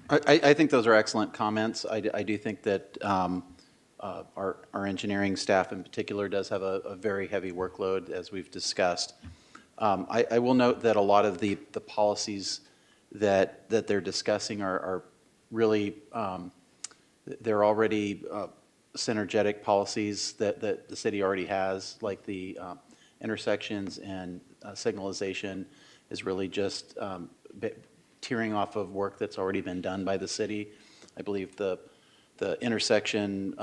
I think those are excellent comments. I do think that our engineering staff in particular does have a very heavy workload, as we've discussed. I will note that a lot of the policies that they're discussing are really, they're already synergetic policies that the city already has, like the intersections and signalization is really just tearing off of work that's already been done by the city. I believe the intersection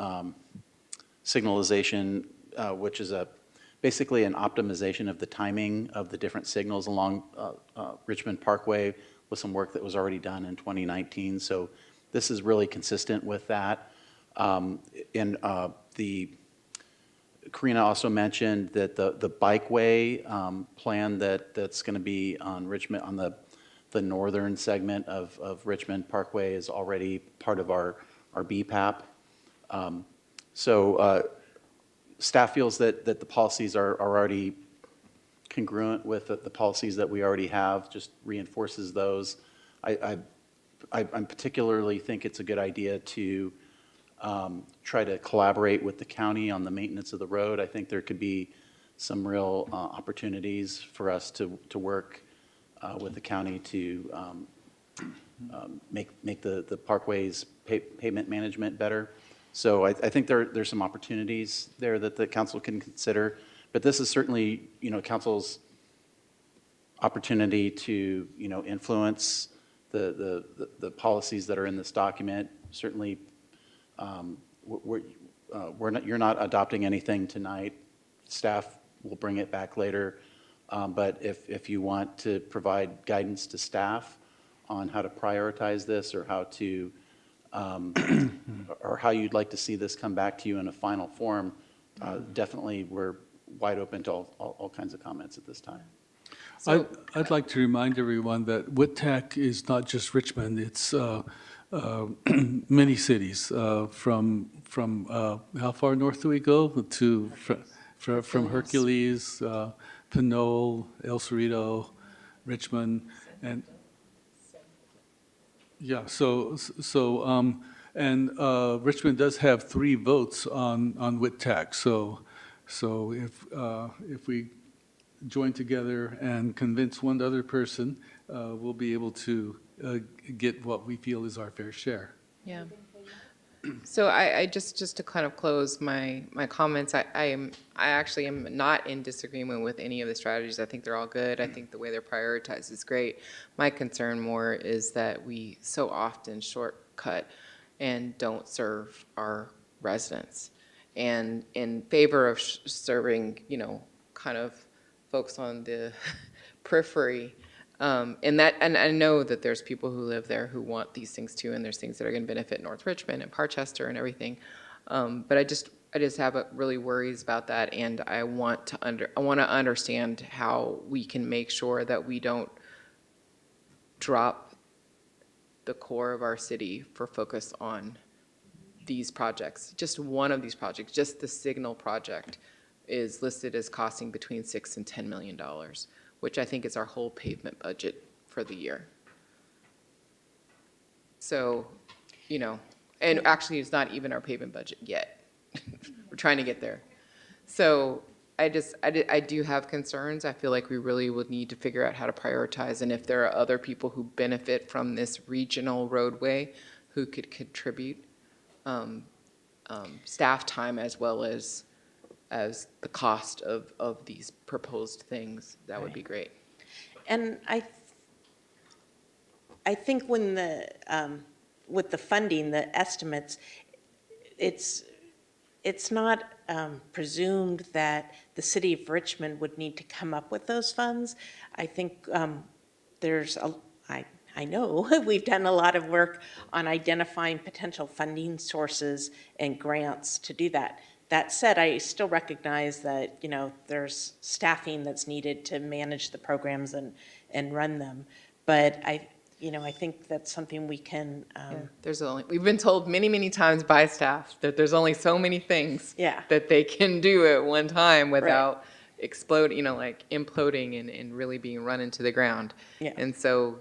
signalization, which is basically an optimization of the timing of the different signals along Richmond Parkway, with some work that was already done in 2019. So this is really consistent with that. Karina also mentioned that the bikeway plan that's going to be on Richmond, on the northern segment of Richmond Parkway, is already part of our BPAP. Staff feels that the policies are already congruent with the policies that we already have, just reinforces those. I particularly think it's a good idea to try to collaborate with the county on the maintenance of the road. I think there could be some real opportunities for us to work with the county to make the parkways pavement management better. So I think there's some opportunities there that the council can consider. But this is certainly, council's opportunity to, influence the policies that are in this document. Certainly, you're not adopting anything tonight. Staff will bring it back later. But if you want to provide guidance to staff on how to prioritize this or how to, or how you'd like to see this come back to you in a final form, definitely we're wide open to all kinds of comments at this time. I'd like to remind everyone that WITTAC is not just Richmond, it's many cities, from how far north do we go? From Hercules, Pinole, El Cerrito, Richmond, and yeah, Richmond does have 3 votes on WITTAC, so if we join together and convince one other person, we'll be able to get what we feel is our fair share. Yeah. So I just to kind of close my comments, I actually am not in disagreement with any of the strategies. I think they're all good. I think the way they're prioritized is great. My concern more is that we so often shortcut and don't serve our residents. And in favor of serving, kind of folks on the periphery. And I know that there's people who live there who want these things too, and there's things that are going to benefit North Richmond and Parchester and everything. But I just have really worries about that, and I want to understand how we can make sure that we don't drop the core of our city for focus on these projects. Just one of these projects, just the Signal project, is listed as costing between $6 and $10 million, which I think is our whole pavement budget for the year. So, and actually it's not even our pavement budget yet. We're trying to get there. So I do have concerns. I feel like we really would need to figure out how to prioritize, and if there are other people who benefit from this regional roadway who could contribute staff time as well as the cost of these proposed things, that would be great. And I think when with the funding, the estimates, it's not presumed that the city of Richmond would need to come up with those funds. I think I know we've done a lot of work on identifying potential funding sources and grants to do that. That said, I still recognize that, there's staffing that's needed to manage the programs and run them. But I think that's something we can. We've been told many, many times by staff that there's only so many things that they can do at one time without exploding, like imploding and really being run into the ground. Yeah. And so,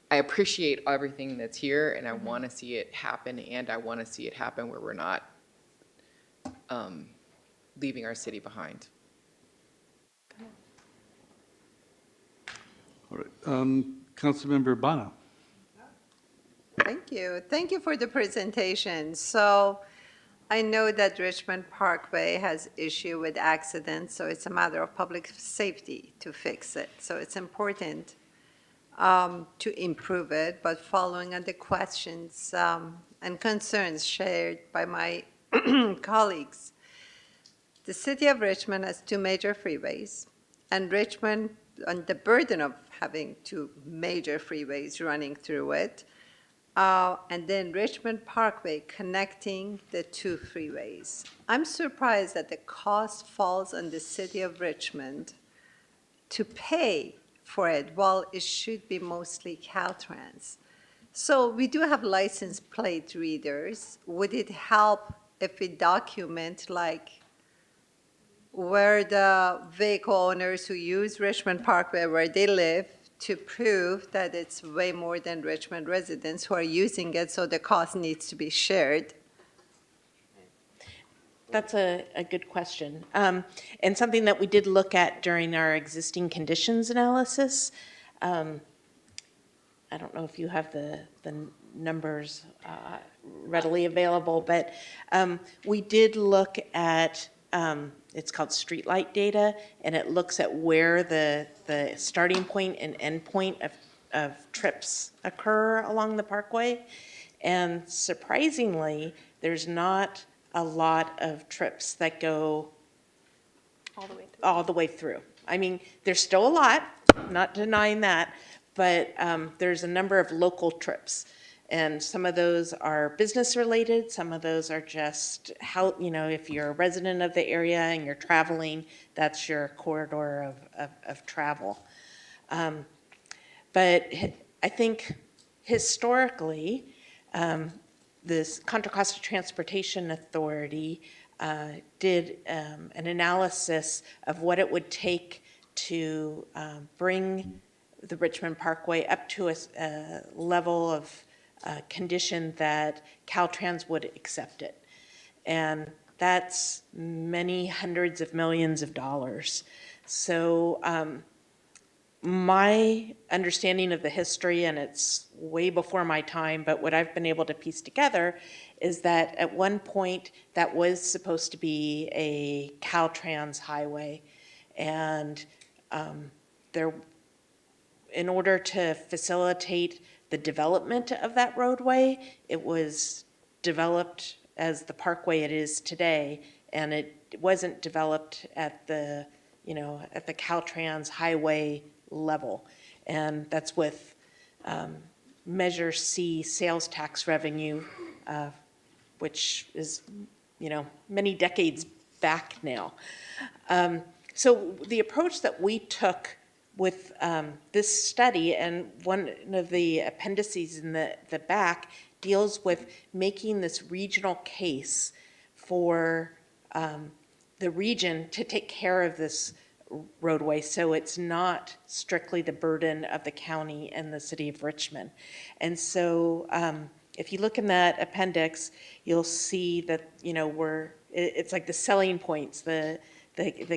I appreciate everything that's here, and I want to see it happen, and I want to see it happen where we're not leaving our city behind. All right, Councilmember Bana. Thank you. Thank you for the presentation. So I know that Richmond Parkway has issue with accidents, so it's a matter of public safety to fix it. So it's important to improve it, but following on the questions and concerns shared by my colleagues, the city of Richmond has 2 major freeways, and Richmond, on the burden of having 2 major freeways running through it, and then Richmond Parkway connecting the 2 freeways. I'm surprised that the cost falls on the city of Richmond to pay for it, while it should be mostly Caltrans. So we do have license plate readers. Would it help if we document like where the vehicle owners who use Richmond Parkway, where they live, to prove that it's way more than Richmond residents who are using it, so the cost needs to be shared? That's a good question, and something that we did look at during our existing conditions analysis. I don't know if you have the numbers readily available, but we did look at, it's called streetlight data, and it looks at where the starting point and end point of trips occur along the parkway. And surprisingly, there's not a lot of trips that go all the way through. I mean, there's still a lot, not denying that, but there's a number of local trips. And some of those are business related, some of those are just how, if you're a resident of the area and you're traveling, that's your corridor of travel. But I think historically, this Contra Costa Transportation Authority did an analysis of what it would take to bring the Richmond Parkway up to a level of condition that Caltrans would accept it. And that's many hundreds of millions of dollars. So my understanding of the history, and it's way before my time, but what I've been able to piece together is that at one point that was supposed to be a Caltrans highway. And in order to facilitate the development of that roadway, it was developed as the parkway it is today, and it wasn't developed at the Caltrans highway level. And that's with Measure C sales tax revenue, which is, many decades back now. So the approach that we took with this study, and one of the appendices in the back deals with making this regional case for the region to take care of this roadway, so it's not strictly the burden of the county and the city of Richmond. And so if you look in that appendix, you'll see that, it's like the selling points, the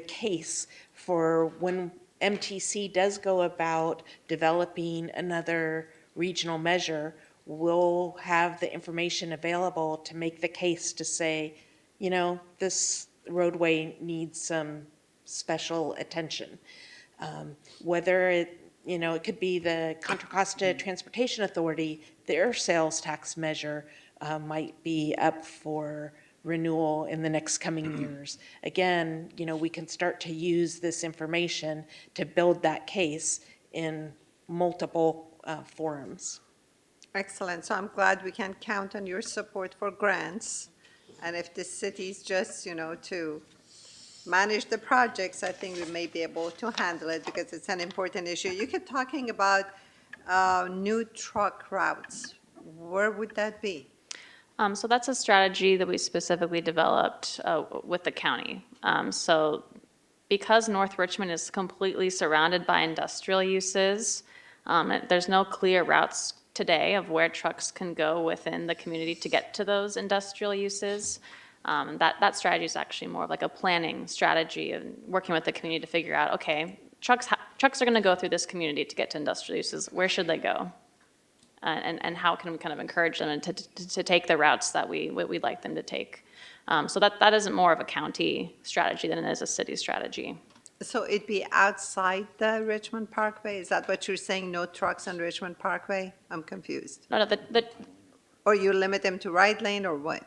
case for when MTC does go about developing another regional measure, we'll have the information available to make the case to say, this roadway needs some special attention. Whether it could be the Contra Costa Transportation Authority, their sales tax measure might be up for renewal in the next coming years. Again, we can start to use this information to build that case in multiple forums. Excellent. So I'm glad we can count on your support for grants. And if the city's just, to manage the projects, I think we may be able to handle it because it's an important issue. You kept talking about new truck routes. Where would that be? So that's a strategy that we specifically developed with the county. So because North Richmond is completely surrounded by industrial uses, there's no clear routes today of where trucks can go within the community to get to those industrial uses. That strategy is actually more of like a planning strategy and working with the community to figure out, okay, trucks are going to go through this community to get to industrial uses. Where should they go? And how can we kind of encourage them to take the routes that we'd like them to take? So that isn't more of a county strategy than it is a city strategy. So it'd be outside the Richmond Parkway? Is that what you're saying, no trucks on Richmond Parkway? I'm confused. No, Or you limit them to right lane or what?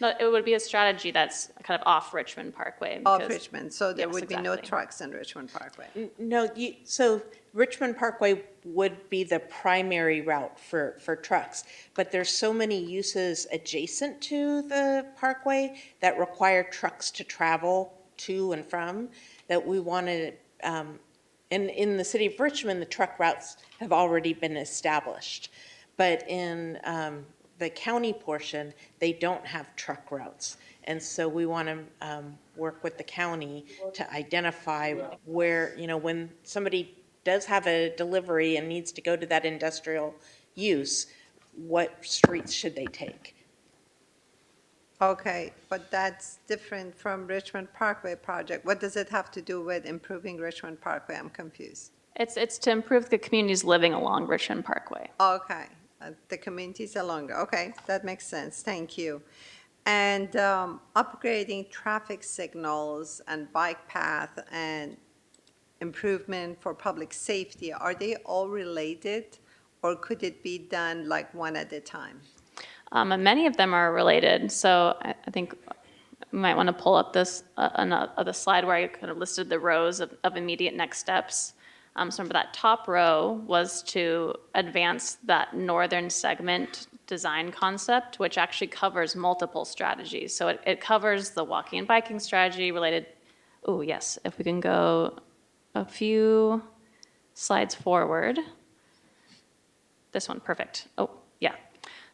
No, it would be a strategy that's kind of off Richmond Parkway. Off because- Richmond, so there Yes, would be no exactly. trucks on Richmond Parkway? No, so Richmond Parkway would be the primary route for trucks, but there's so many uses adjacent to the parkway that require trucks to travel to and from that we wanted, and in the city of Richmond, the truck routes have already been established. But in the county portion, they don't have truck routes. And so we want to work with the county to identify where, when somebody does have a delivery and needs to go to that industrial use, what streets should they take? Okay, but that's different from Richmond Parkway project. What does it have to do with improving Richmond Parkway? I'm confused. It's to improve the communities living along Richmond Parkway. Okay, the communities along, okay, that makes sense, thank you. And upgrading traffic signals and bike path and improvement for public safety, are they all related? Or could it be done like one at a time? And many of them are related. So I think you might want to pull up this the slide where I kind of listed the rows of immediate next steps. So remember that top row was to advance that northern segment design concept, which actually covers multiple strategies. So it covers the walking and biking strategy related. Oh, yes, if we can go a few slides forward. This one, perfect. Oh, yeah.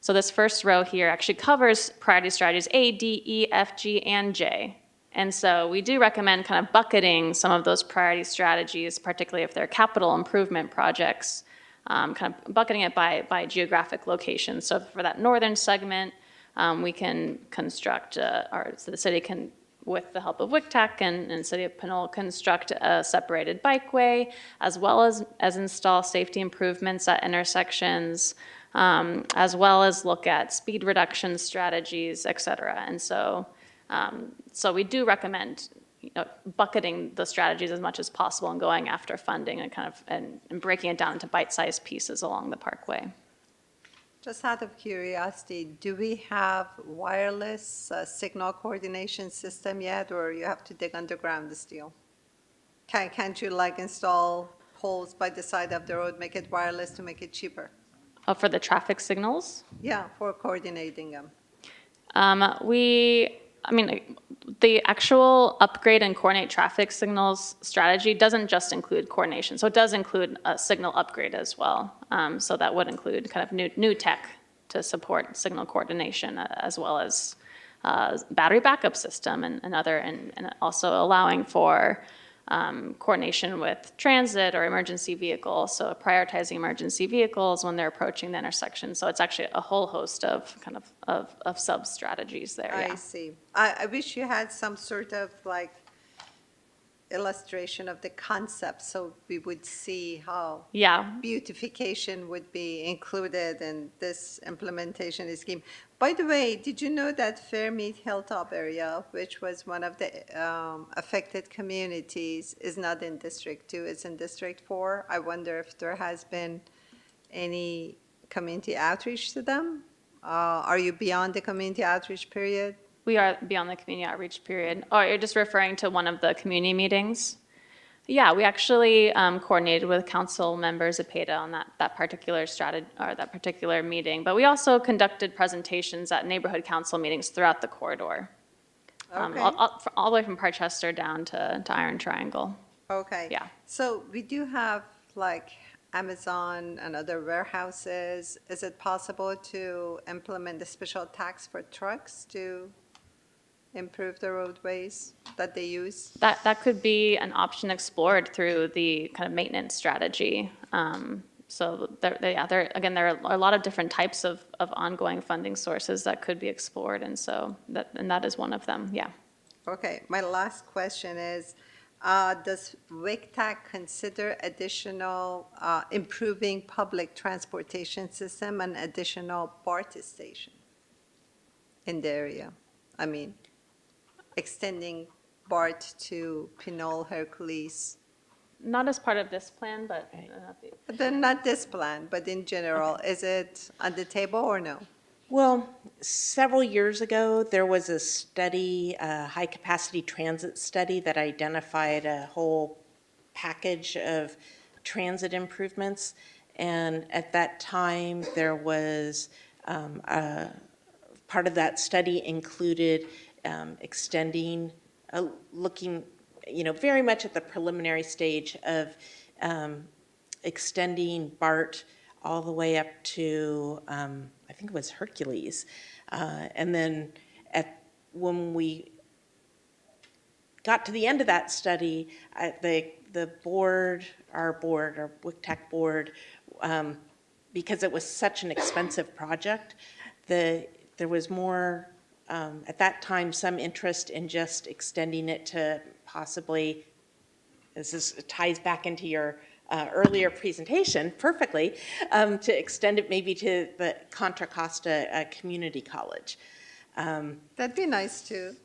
So this first row here actually covers priority strategies A, D, E, F, G, and J. And so we do recommend kind of bucketing some of those priority strategies, particularly if they're capital improvement projects, kind of bucketing it by geographic location. So for that northern segment, we can construct, so the city can, with the help of WICTAC and City of Pinole, construct a separated bikeway, as well as install safety improvements at intersections, as well as look at speed reduction strategies, et cetera. And so, so we do recommend bucketing the strategies as much as possible and going after funding and kind of and breaking it down into bite-sized pieces along the parkway. Just out of curiosity, do we have wireless signal coordination system yet, or you have to dig underground still? Can't you like install poles by the side of the road, make it wireless to make it cheaper? For the traffic signals? Yeah, for coordinating them. The actual upgrade and coordinate traffic signals strategy doesn't just include coordination. So it does include a signal upgrade as well. So that would include kind of new tech to support signal coordination, as well as battery backup system and also allowing for coordination with transit or emergency vehicles, so prioritizing emergency vehicles when they're approaching the intersection. So it's actually a whole host of kind of sub-strategies there. I see. I wish you had some sort of like illustration of the concept so we would see how beautification would be included in this implementation scheme. By the way, did you know that Fairmead Hilltop area, which was one of the affected communities, is not in District 2, it's in District 4? I wonder if there has been any community outreach to them? Are you beyond the community outreach period? We are beyond the community outreach period. Oh, you're just referring to one of the community meetings? Yeah, we actually coordinated with council members at PETA on that particular strategy or that particular meeting. But we also conducted presentations at neighborhood council meetings throughout the corridor, Okay. all the way from Parchester down to Iron Triangle. Okay. Yeah. So we do have like Amazon and other warehouses. Is it possible to implement a special tax for trucks to improve the roadways that they use? That could be an option explored through the kind of maintenance strategy. So there are a lot of different types of ongoing funding sources that could be explored, and so that is one of them. Yeah. Okay, my last question is, does WICTAC consider additional improving public transportation system and additional BART station in the area? I mean, extending BART to Pinole, Hercules. Not as part of this plan, but. Then not this plan, but in general, is it on the table or no? Well, several years ago, there was a study, a high-capacity transit study that identified a whole package of transit improvements. And at that time, there was part of that study included extending, looking, very much at the preliminary stage of extending BART all the way up to, I think it was Hercules. And then when we got to the end of that study, the board, our WICTAC board, because it was such an expensive project, there was more, at that time, some interest in just extending it to possibly, ties back into your earlier presentation perfectly, to extend it maybe to the Contra Costa Community College. That'd be nice too.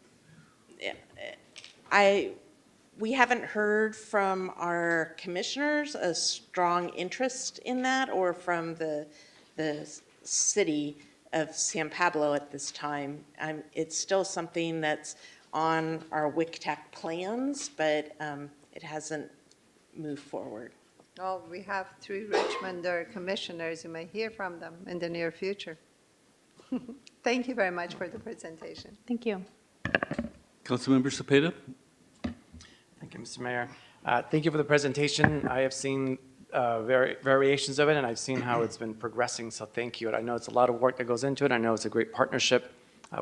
We haven't heard from our commissioners a strong interest in that, or from the city of San Pablo at this time. It's still something that's on our WICTAC plans, but it hasn't moved forward. Well, we have 3 Richmonder commissioners. You may hear from them in the near future. Thank you very much for the presentation. Thank you. Councilmember Cepeda? Thank you, Mr. Mayor. Thank you for the presentation. I have seen variations of it, and I've seen how it's been progressing, so thank you. And I know it's a lot of work that goes into it. I know it's a great partnership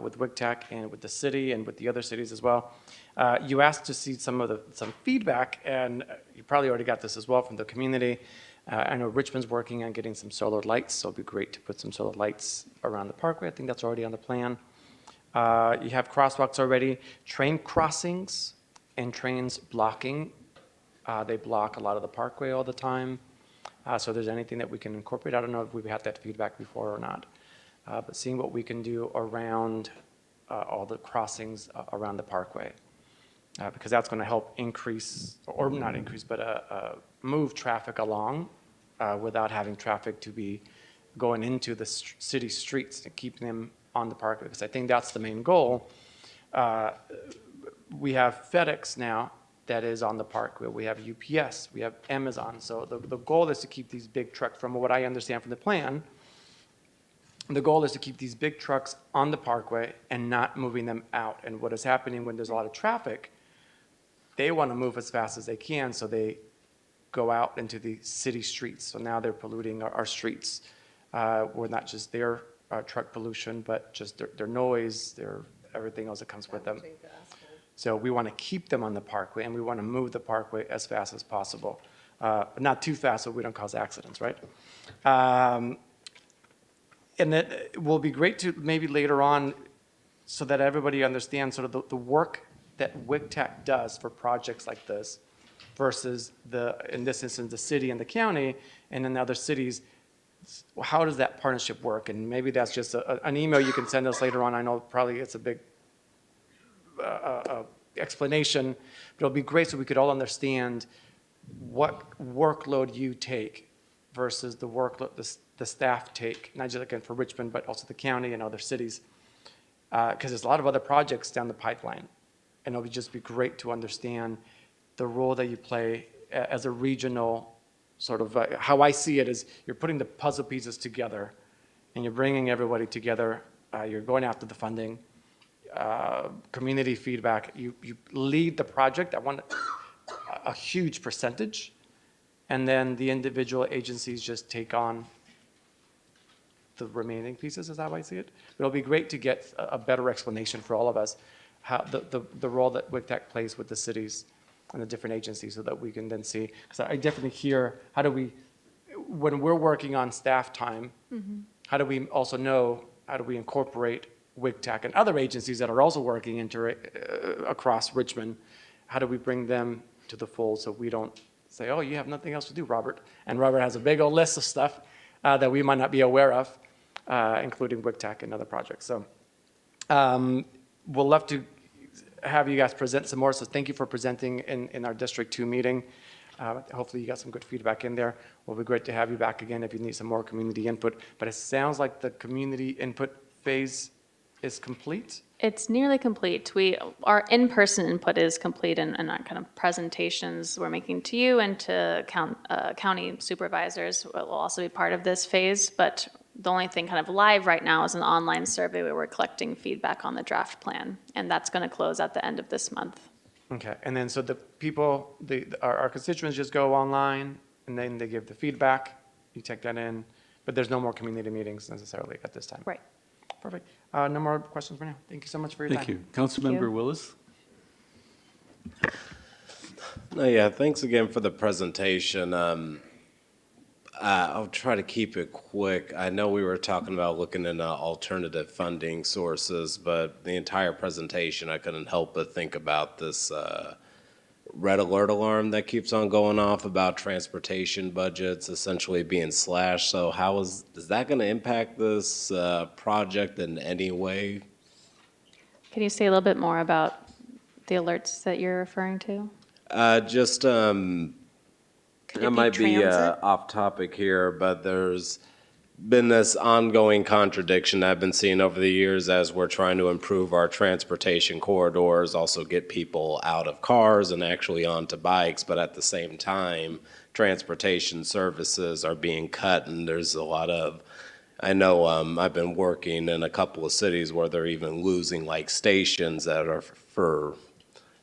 with WICTAC and with the city and with the other cities as well. You asked to see some feedback, and you probably already got this as well from the community. I know Richmond's working on getting some solar lights, so it'd be great to put some solar lights around the parkway. I think that's already on the plan. You have crosswalks already, train crossings and trains blocking. They block a lot of the parkway all the time. So if there's anything that we can incorporate, I don't know if we've had that feedback before or not. But seeing what we can do around all the crossings around the parkway. Because that's going to help increase, or not increase, but move traffic along without having traffic to be going into the city streets and keeping them on the parkway. Because I think that's the main goal. We have FedEx now that is on the parkway. We have UPS, we have Amazon. So the goal is to keep these big trucks, from what I understand from the plan, the goal is to keep these big trucks on the parkway and not moving them out. And what is happening when there's a lot of traffic, they want to move as fast as they can, so they go out into the city streets. So now they're polluting our streets. We're not just their truck pollution, but just their noise, everything else that comes with them. So we want to keep them on the parkway, and we want to move the parkway as fast as possible. Not too fast so we don't cause accidents, right? And it will be great to maybe later on, so that everybody understands sort of the work that WICTAC does for projects like this versus in this instance, the city and the county, and in other cities. How does that partnership work? And maybe that's just an email you can send us later on. I know probably it's a big explanation, but it'll be great so we could all understand what workload you take versus the workload the staff take, not just again for Richmond, but also the county and other cities. Because there's a lot of other projects down the pipeline. And it'll just be great to understand the role that you play as a regional sort of, how I see it is you're putting the puzzle pieces together and you're bringing everybody together. You're going after the funding, community feedback. You lead the project. I want a huge percentage. And then the individual agencies just take on the remaining pieces, is how I see it. But it'll be great to get a better explanation for all of us, how the role that WICTAC plays with the cities and the different agencies, so that we can then see. Because I definitely hear, how do we, when we're working on staff time, how do we also know, how do we incorporate WICTAC and other agencies that are also working across Richmond? How do we bring them to the fold so we don't say, oh, you have nothing else to do, Robert? And Robert has a big old list of stuff that we might not be aware of, including WICTAC and other projects. So we'll love to have you guys present some more. So thank you for presenting in our District 2 meeting. Hopefully you got some good feedback in there. We'll be great to have you back again if you need some more community input. But it sounds like the community input phase is complete. It's nearly complete. Our in-person input is complete, and our kind of presentations we're making to you and to county supervisors will also be part of this phase. But the only thing kind of live right now is an online survey where we're collecting feedback on the draft plan, and that's going to close at the end of this month. Okay, and then so the people, our constituents just go online and then they give the feedback, you take that in, but there's no more community meetings necessarily at this time. Right. Perfect. No more questions for now. Thank you so much for your time. Thank you. Councilmember Willis? No, yeah, thanks again for the presentation. I'll try to keep it quick. I know we were talking about looking into alternative funding sources, but the entire presentation, I couldn't help but think about this red alert alarm that keeps on going off about transportation budgets essentially being slashed. So is that going to impact this project in any way? Can you say a little bit more about the alerts that you're referring to? Just Could I it be might be transit? off topic here, but there's been this ongoing contradiction I've been seeing over the years as we're trying to improve our transportation corridors, also get people out of cars and actually onto bikes, but at the same time, transportation services are being cut, and there's a lot of, I know I've been working in a couple of cities where they're even losing like stations that are for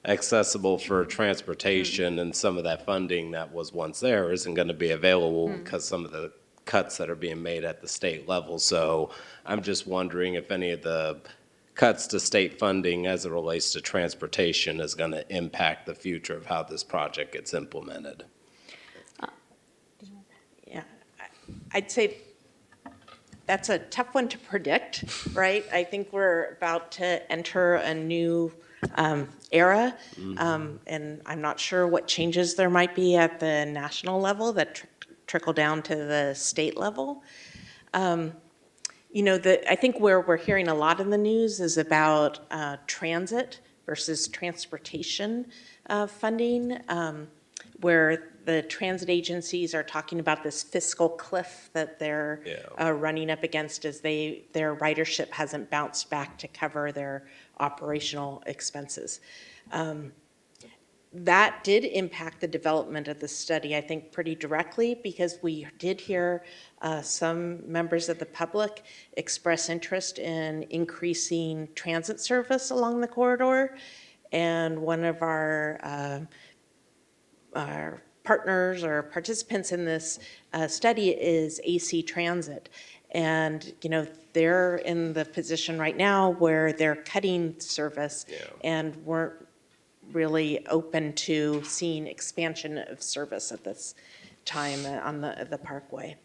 accessible for transportation, and some of that funding that was once there isn't going to be available because some of the cuts that are being made at the state level. So I'm just wondering if any of the cuts to state funding as it relates to transportation is going to impact the future of how this project gets implemented. Yeah, I'd say that's a tough one to predict, right? I think we're about to enter a new era, and I'm not sure what changes there might be at the national level that trickle down to the state level. I think where we're hearing a lot in the news is about transit versus transportation funding, where the transit agencies are talking about this fiscal cliff that they're running up against as their ridership hasn't bounced back to cover their operational expenses. That did impact the development of the study, I think, pretty directly, because we did hear some members of the public express interest in increasing transit service along the corridor. And one of our partners or participants in this study is AC Transit. And, they're in the position right now where they're cutting service and weren't really open to seeing expansion of service at this time on the Parkway.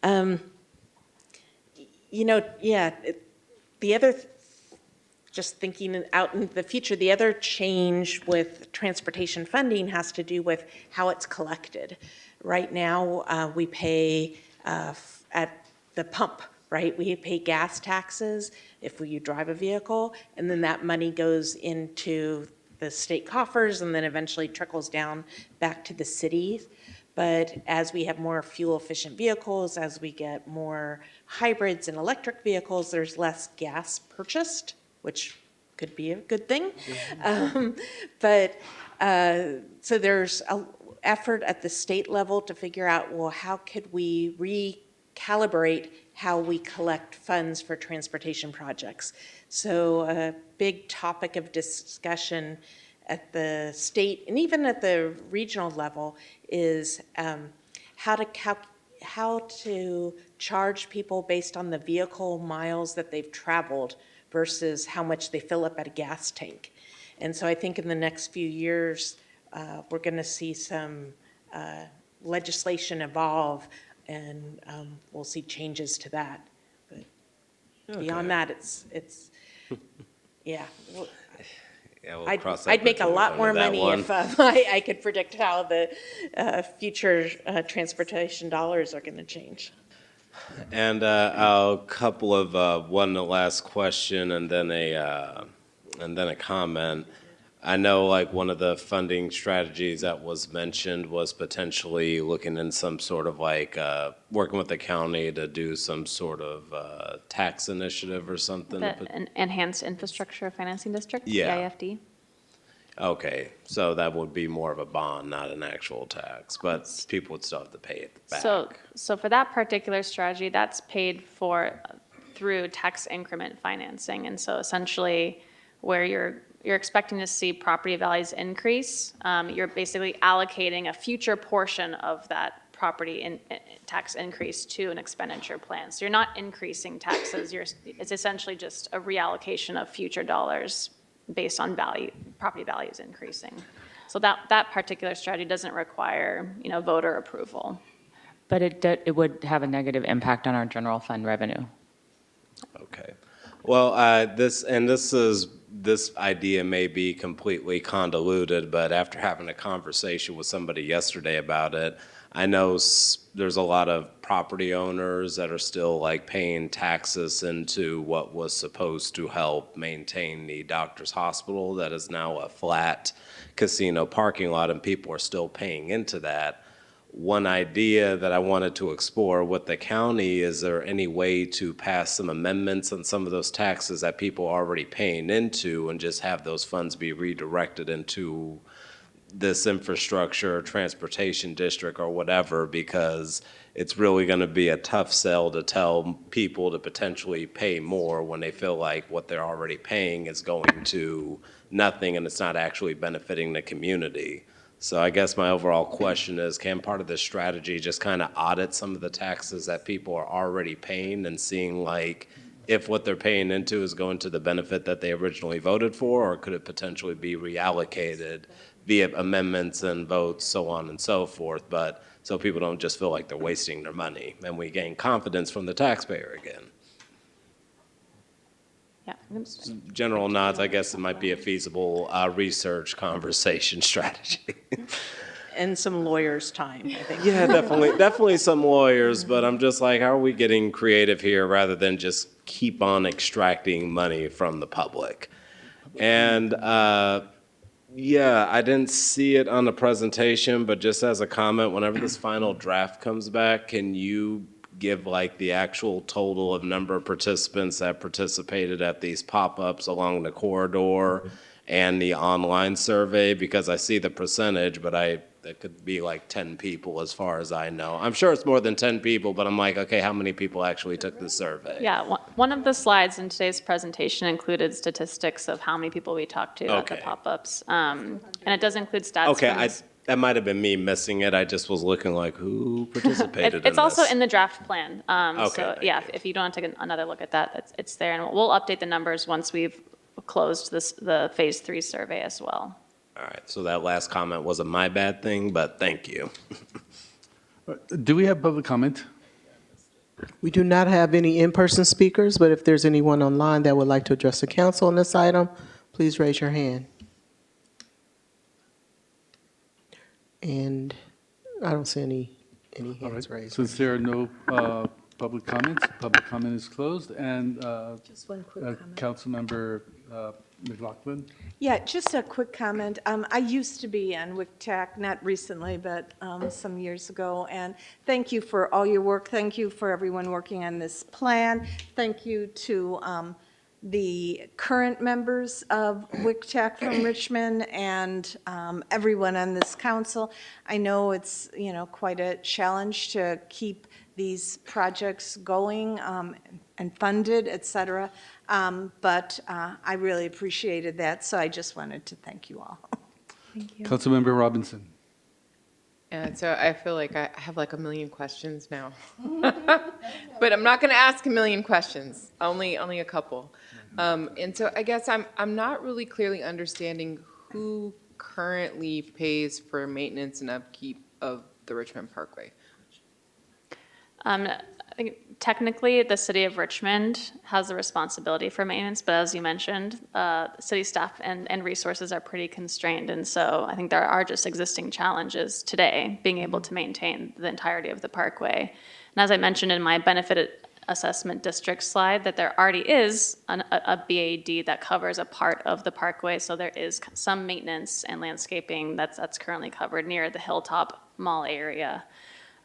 The other, just thinking out in the future, the other change with transportation funding has to do with how it's collected. Right now, we pay at the pump, right? We pay gas taxes if you drive a vehicle, and then that money goes into the state coffers and then eventually trickles down back to the cities. But as we have more fuel-efficient vehicles, as we get more hybrids and electric vehicles, there's less gas purchased, which could be a good thing. So there's an effort at the state level to figure out, well, how could we recalibrate how we collect funds for transportation projects? So a big topic of discussion at the state and even at the regional level is how to charge people based on the vehicle miles that they've traveled versus how much they fill up at a gas tank. And so I think in the next few years, we're going to see some legislation evolve, and we'll see changes to that. But beyond that, it's yeah. We'll cross that I'd make a bridge when we lot come more to that money one. if I could predict how the future transportation dollars are going to change. And a couple of one last question and then a comment. I know like one of the funding strategies that was mentioned was potentially looking in some sort of like working with the county to do some sort of tax initiative or something. The Enhanced Infrastructure Financing District, Yeah. EIFD. Okay, so that would be more of a bond, not an actual tax, but people would still have to pay it back. So for that particular strategy, that's paid for through tax increment financing. And so essentially where you're expecting to see property values increase, you're basically allocating a future portion of that property tax increase to an expenditure plan. So you're not increasing taxes, it's essentially just a reallocation of future dollars based on property values increasing. So that particular strategy doesn't require, voter approval. But it would have a negative impact on our general fund revenue. Okay. Well, this idea may be completely convoluted, but after having a conversation with somebody yesterday about it, I know there's a lot of property owners that are still like paying taxes into what was supposed to help maintain the doctor's hospital that is now a flat casino parking lot, and people are still paying into that. One idea that I wanted to explore with the county, is there any way to pass some amendments on some of those taxes that people are already paying into and just have those funds be redirected into this infrastructure, transportation district or whatever, because it's really going to be a tough sell to tell people to potentially pay more when they feel like what they're already paying is going to nothing and it's not actually benefiting the community. So I guess my overall question is, can part of this strategy just kind of audit some of the taxes that people are already paying and seeing like if what they're paying into is going to the benefit that they originally voted for, or could it potentially be reallocated via amendments and votes, so on and so forth, but so people don't just feel like they're wasting their money and we gain confidence from the taxpayer again? Yeah. General nods, I guess it might be a feasible research conversation strategy. And some lawyers' time, I think. Yeah, definitely some lawyers, but I'm just like, how are we getting creative here rather than just keep on extracting money from the public? And yeah, I didn't see it on the presentation, but just as a comment, whenever this final draft comes back, can you give like the actual total of number of participants that participated at these pop-ups along the corridor and the online survey? Because I see the percentage, but that could be like 10 people as far as I know. I'm sure it's more than 10 people, but I'm like, okay, how many people actually took the survey? Yeah, one of the slides in today's presentation included statistics of how many people we talked to at the pop-ups. And it does include stats. Okay, that might have been me missing it. I just was looking like, who participated It's in also this? in the draft plan. Okay, So yeah, if you don't want to take another look at that, it's there. And we'll update the numbers once we've closed the phase 3 survey as well. All right, so that last comment wasn't my bad thing, but thank you. Do we have public comment? We do not have any in-person speakers, but if there's anyone online that would like to address the council on this item, please raise your hand. And I don't see any All hands right, raised. since there are no public comments, public comment is closed, and Just one quick comment. Councilmember McLaughlin? Yeah, just a quick comment. I used to be on WICTAC, not recently, but some years ago. And thank you for all your work. Thank you for everyone working on this plan. Thank you to the current members of WICTAC from Richmond and everyone on this council. I know it's, quite a challenge to keep these projects going and funded, et cetera. But I really appreciated that, so I just wanted to thank you all. Thank you. Councilmember Robinson? And so I feel like I have like a million questions now. But I'm not going to ask a million questions, only a couple. And so I guess I'm not really clearly understanding who currently pays for maintenance and upkeep of the Richmond Parkway. I think technically, the city of Richmond has the responsibility for maintenance, but as you mentioned, city staff and resources are pretty constrained, and so I think there are just existing challenges today being able to maintain the entirety of the parkway. And as I mentioned in my benefit assessment district slide, that there already is a BAD that covers a part of the parkway, so there is some maintenance and landscaping that's currently covered near the Hilltop Mall area.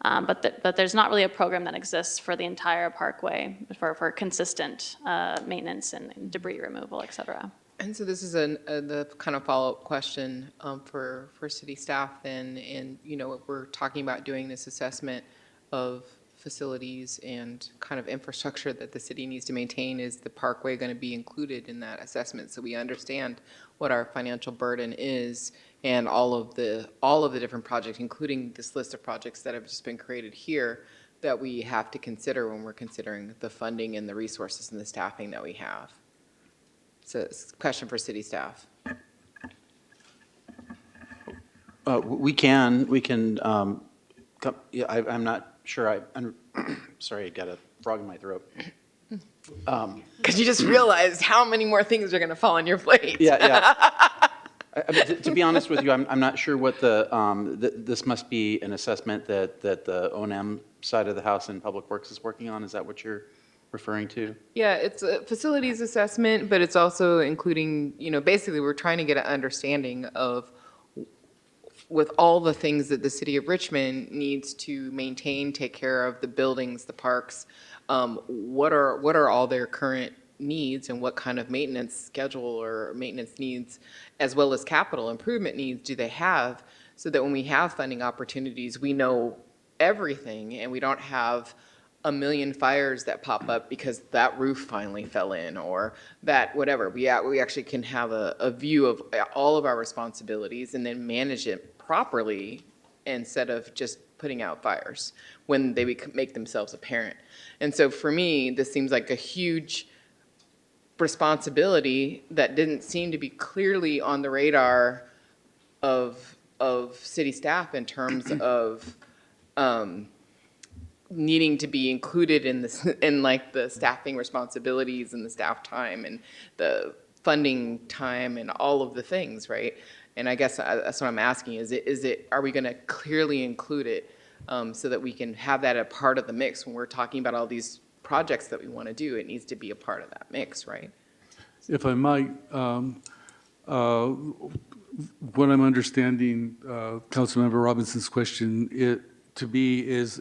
But there's not really a program that exists for the entire parkway for consistent maintenance and debris removal, et cetera. And so this is the kind of follow-up question for city staff then, and we're talking about doing this assessment of facilities and kind of infrastructure that the city needs to maintain. Is the parkway going to be included in that assessment so we understand what our financial burden is and all of the different projects, including this list of projects that have just been created here, that we have to consider when we're considering the funding and the resources and the staffing that we have? So it's a question for city staff. We can, yeah, I'm not sure, I'm sorry, I got a frog in my throat. Because you just realized how many more things are going to fall on your plate. Yeah. I mean, to be honest with you, I'm not sure what this must be an assessment that the O&M side of the House and Public Works is working on. Is that what you're referring to? Yeah, it's a facilities assessment, but it's also including, basically we're trying to get an understanding of, with all the things that the city of Richmond needs to maintain, take care of, the buildings, the parks, what are all their current needs and what kind of maintenance schedule or maintenance needs, as well as capital improvement needs, do they have, so that when we have funding opportunities, we know everything and we don't have a million fires that pop up because that roof finally fell in or that whatever. We actually can have a view of all of our responsibilities and then manage it properly instead of just putting out fires when they make themselves apparent. And so for me, this seems like a huge responsibility that didn't seem to be clearly on the radar of city staff in terms of needing to be included in this, in like the staffing responsibilities and the staff time and the funding time and all of the things, right? And I guess that's what I'm asking, are we gonna clearly include it so that we can have that a part of the mix when we're talking about all these projects that we wanna do? It needs to be a part of that mix, right? If I might, what I'm understanding, Councilmember Robinson's question to be is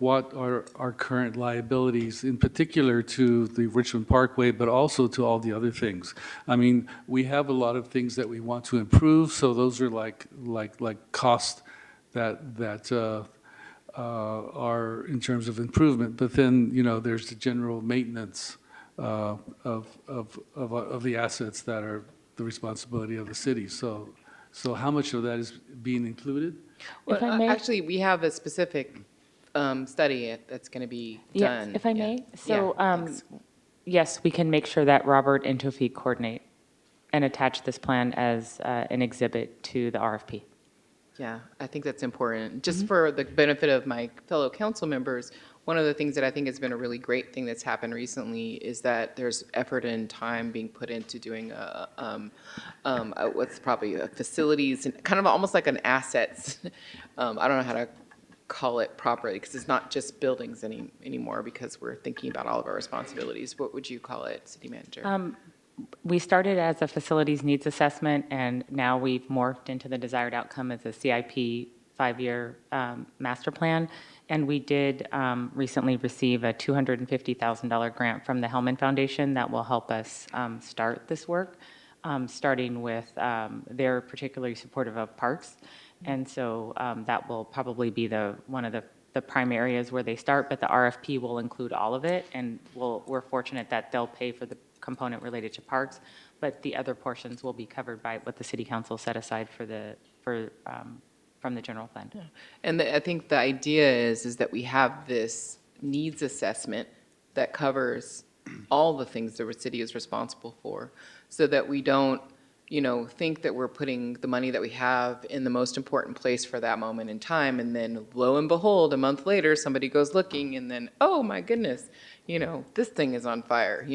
what are our current liabilities, in particular to the Richmond Parkway, but also to all the other things. I mean, we have a lot of things that we want to improve, so those are like costs that are in terms of improvement. But then, there's the general maintenance of the assets that are the responsibility of the city. So how much of that is being included? If I may? Actually, we have a specific study that's going to be done. Yes, if I may? So, thanks. yes, we can make sure that Robert and Tofik coordinate and attach this plan as an exhibit to the RFP. Yeah, I think that's important. Just for the benefit of my fellow council members, one of the things that I think has been a really great thing that's happened recently is that there's effort and time being put into doing what's probably a facilities and kind of almost like an assets. I don't know how to call it properly because it's not just buildings anymore because we're thinking about all of our responsibilities. What would you call it, City Manager? We started as a facilities needs assessment, and now we've morphed into the desired outcome as a CIP 5-year master plan. And we did recently receive a $250,000 grant from the Hellman Foundation that will help us start this work, starting with they're particularly supportive of parks. And so that will probably be one of the prime areas where they start, but the RFP will include all of it. And we're fortunate that they'll pay for the component related to parks, but the other portions will be covered by what the city council set aside from the general fund. Yeah. And I think the idea is that we have this needs assessment that covers all the things the city is responsible for, so that we don't, think that we're putting the money that we have in the most important place for that moment in time, and then lo and behold, a month later, somebody goes looking, and then, oh my goodness, this thing is on fire,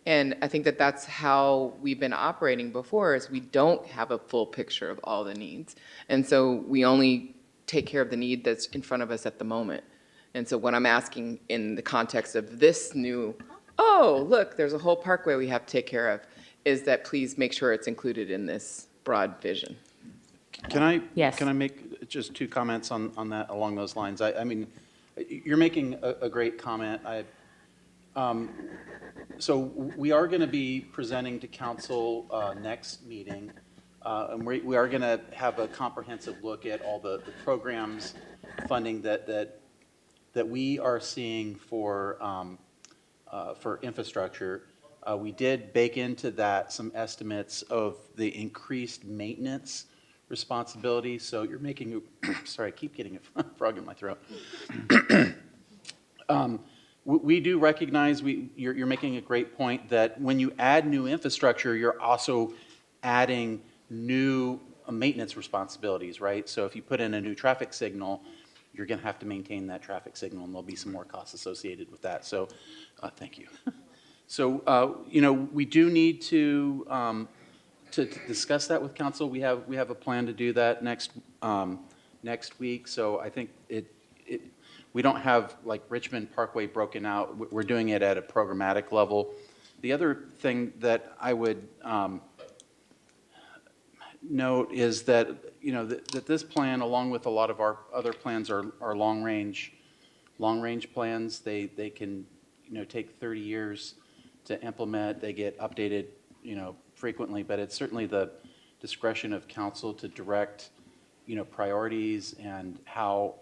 And I think that that's how we've been operating before, is we don't have a full picture of all the needs. And so we only take care of the need that's in front of us at the moment. And so what I'm asking in the context of this new, oh, look, there's a whole parkway we have to take care of, is that please make sure it's included in this broad vision. Can I Yes. make just 2 comments on that along those lines? I mean, you're making a great comment. So we are going to be presenting to council next meeting, and we are going to have a comprehensive look at all the programs, funding that we are seeing for infrastructure. We did bake into that some estimates of the increased maintenance responsibility. So you're making, sorry, I keep getting a frog in my throat. We do recognize, you're making a great point that when you add new infrastructure, you're also adding new maintenance responsibilities, right? So if you put in a new traffic signal, you're going to have to maintain that traffic signal, and there'll be some more costs associated with that. So, thank you. So, we do need to discuss that with council. We have a plan to do that next week. So I think we don't have like Richmond Parkway broken out. We're doing it at a programmatic level. The other thing that I would note is that, that this plan, along with a lot of our other plans, are long range plans. They can, take 30 years to implement. They get updated, frequently, but it's certainly the discretion of council to direct, priorities and how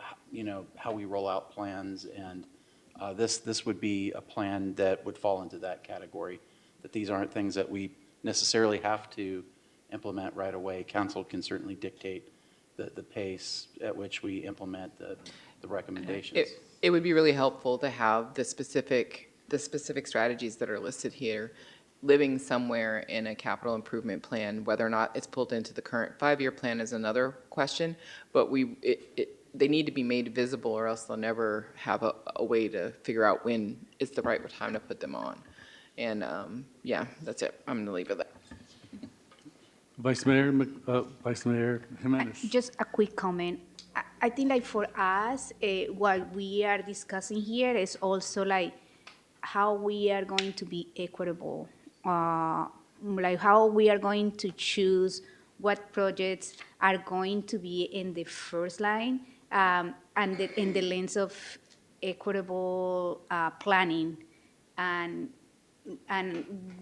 we roll out plans. And this would be a plan that would fall into that category, that these aren't things that we necessarily have to implement right away. Council can certainly dictate the pace at which we implement the recommendations. It would be really helpful to have the specific strategies that are listed here living somewhere in a capital improvement plan. Whether or not it's pulled into the current 5-year plan is another question, but they need to be made visible, or else they'll never have a way to figure out when it's the right time to put them on. And yeah, that's it. I'm going to leave it there. Vice Mayor Jimenez. Just a quick comment. I think like for us, what we are discussing here is also like how we are going to be equitable, like how we are going to choose what projects are going to be in the first line, and in the lens of equitable planning. And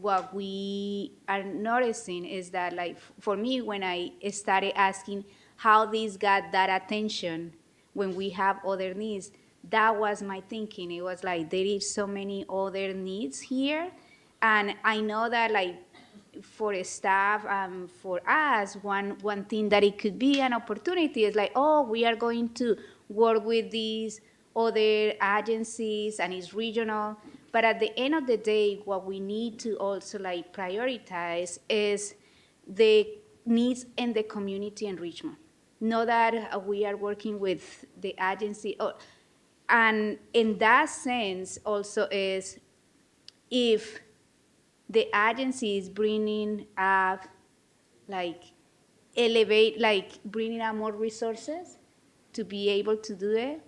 what we are noticing is that, like, for me, when I started asking how these got that attention when we have other needs, that was my thinking. It was like, there is so many other needs here. And I know that, like, for staff, for us, one thing that it could be an opportunity is like, oh, we are going to work with these other agencies and it's regional. But at the end of the day, what we need to also like prioritize is the needs in the community in Richmond. Know that we are working with the agency, and in that sense also is if the agency is bringing up, like, bringing up more resources to be able to do it,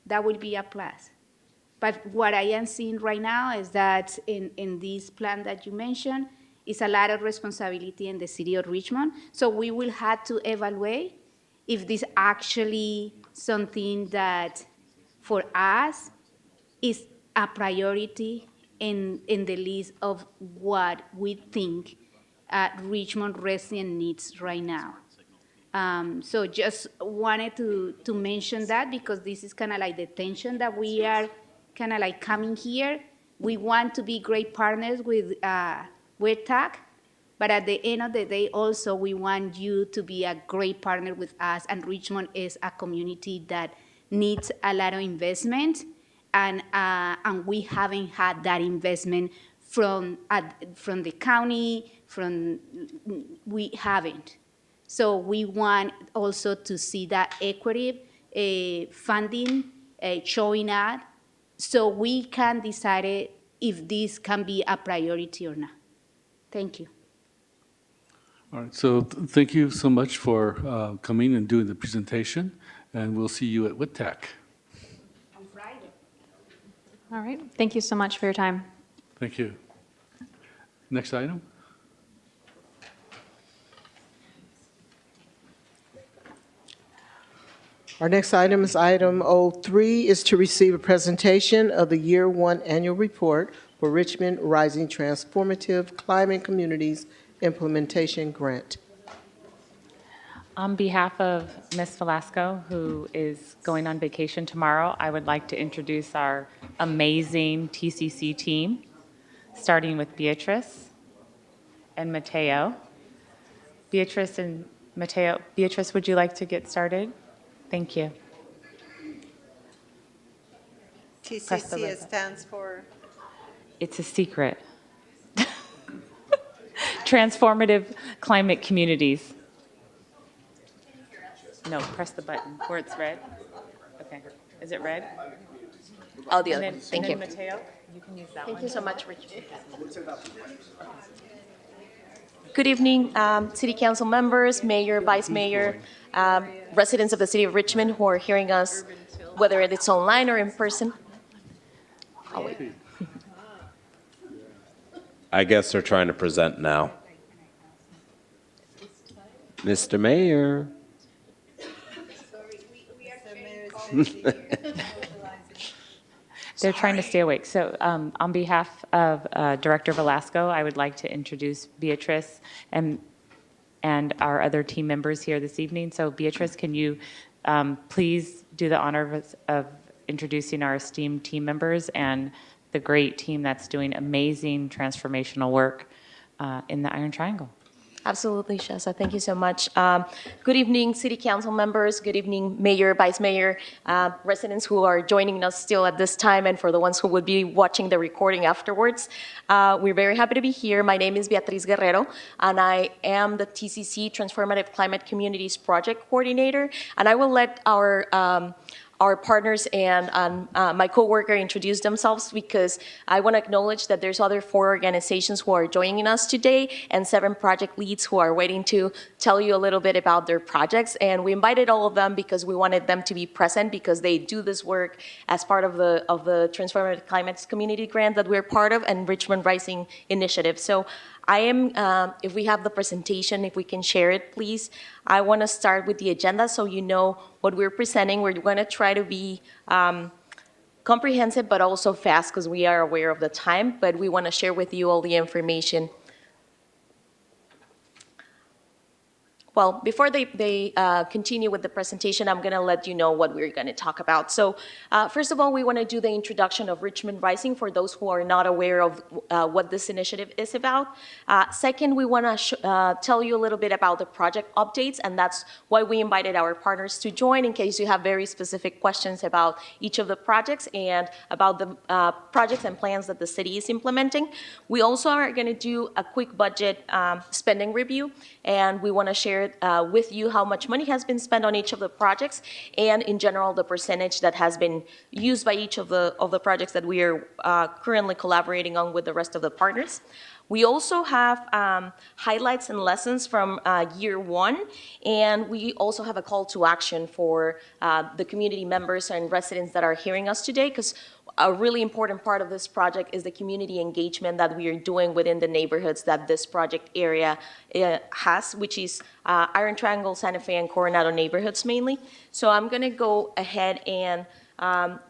that will be a plus. But what I am seeing right now is that in this plan that you mentioned, is a lot of responsibility in the city of Richmond. So we will have to evaluate if this actually something that for us is a priority in the list of what we think Richmond resident needs right now. So just wanted to mention that, because this is kind of like the tension that we are kind of like coming here. We want to be great partners with TAC, but at the end of the day, also we want you to be a great partner with us. And Richmond is a community that needs a lot of investment, and we haven't had that investment from the county. We haven't. So we want also to see that equity funding showing up, so we can decide if this can be a priority or not. Thank you. All right, so thank you so much for coming and doing the presentation, and we'll see you at WITTAC. On Friday. All right. Thank you so much for your time. Thank you. Next item. Our next item is item 03, is to receive a presentation of the Year 1 Annual Report for Richmond Rising Transformative Climate Communities Implementation Grant. On behalf of Ms. Velasco, who is going on vacation tomorrow, I would like to introduce our amazing TCC team, starting with Beatrice and Mateo. Beatrice and Mateo. Beatrice, would you like to get started? Thank you. TCC stands for? It's a secret. Transformative Climate Communities. No, press the button where it's red. Okay. Is it red? Oh, the And other then, one. Thank you. and then Mateo, you can use that one. Thank you so much, Richard. Good evening, City Council members, Mayor, Vice Mayor, residents of the City of Richmond who are hearing us, whether it's online or in person. I'll wait. I guess they're trying to present now. Mr. Mayor. They're trying to stay awake. So on behalf of Director Velasco, I would like to introduce Beatrice and our other team members here this evening. So Beatrice, can you please do the honor of introducing our esteemed team members and the great team that's doing amazing transformational work in the Iron Triangle? Absolutely, Shasa. Thank you so much. Good evening, City Council members. Good evening, Mayor, Vice Mayor, residents who are joining us still at this time, and for the ones who would be watching the recording afterwards. We're very happy to be here. My name is Beatriz Guerrero, and I am the TCC Transformative Climate Communities Project Coordinator, and I will let our partners and my coworker introduce themselves, because I want to acknowledge that there's other 4 organizations who are joining us today and 7 project leads who are waiting to tell you a little bit about their projects. And we invited all of them because we wanted them to be present, because they do this work as part of the Transformative Climates Community Grant that we're part of, and Richmond Rising Initiative. So I am, if we have the presentation, if we can share it, please. I want to start with the agenda so you know what we're presenting. We're going to try to be comprehensive but also fast, because we are aware of the time, but we want to share with you all the information. Well, before they continue with the presentation, I'm going to let you know what we're going to talk about. So first of all, we want to do the introduction of Richmond Rising for those who are not aware of what this initiative is about. Second, we want to tell you a little bit about the project updates, and that's why we invited our partners to join, in case you have very specific questions about each of the projects and about the projects and plans that the city is implementing. We also are going to do a quick budget spending review, and we want to share with you how much money has been spent on each of the projects, and in general the percentage that has been used by each of the projects that we are currently collaborating on with the rest of the partners. We also have highlights and lessons from year 1, and we also have a call to action for the community members and residents that are hearing us today, because a really important part of this project is the community engagement that we are doing within the neighborhoods that this project area has, which is Iron Triangle, Santa Fe, and Coronado neighborhoods mainly. So I'm going to go ahead and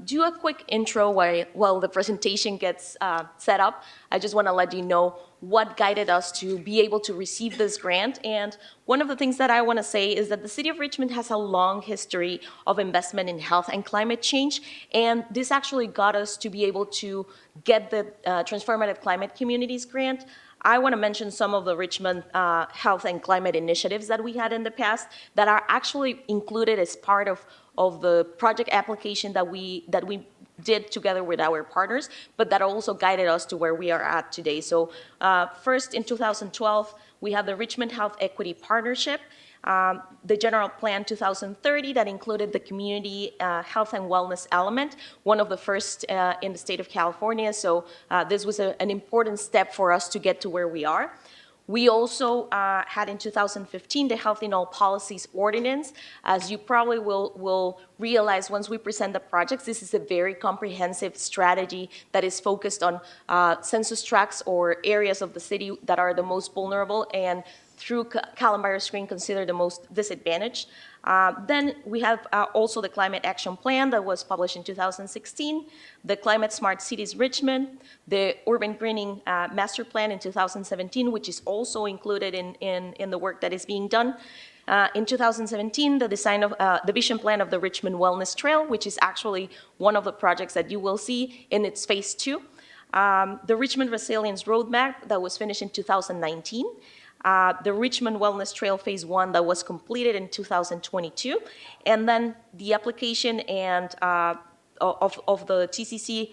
do a quick intro while the presentation gets set up. I just want to let you know what guided us to be able to receive this grant. And one of the things that I want to say is that the City of Richmond has a long history of investment in health and climate change, and this actually got us to be able to get the Transformative Climate Communities Grant. I want to mention some of the Richmond health and climate initiatives that we had in the past that are actually included as part of the project application that we did together with our partners, but that also guided us to where we are at today. So first, in 2012, we have the Richmond Health Equity Partnership, the General Plan 2030 that included the community health and wellness element, one of the first in the state of California. So this was an important step for us to get to where we are. We also had in 2015 the Health in All Policies Ordinance. As you probably will realize once we present the projects, this is a very comprehensive strategy that is focused on census tracts or areas of the city that are the most vulnerable and through Columbine screen considered the most disadvantaged. Then we have also the Climate Action Plan that was published in 2016, the Climate Smart Cities Richmond, the Urban Greening Master Plan in 2017, which is also included in the work that is being done. In 2017, the design of the vision plan of the Richmond Wellness Trail, which is actually one of the projects that you will see in its phase 2. The Richmond Resilience Roadmap that was finished in 2019. The Richmond Wellness Trail Phase 1 that was completed in 2022, and then the application and of the TCC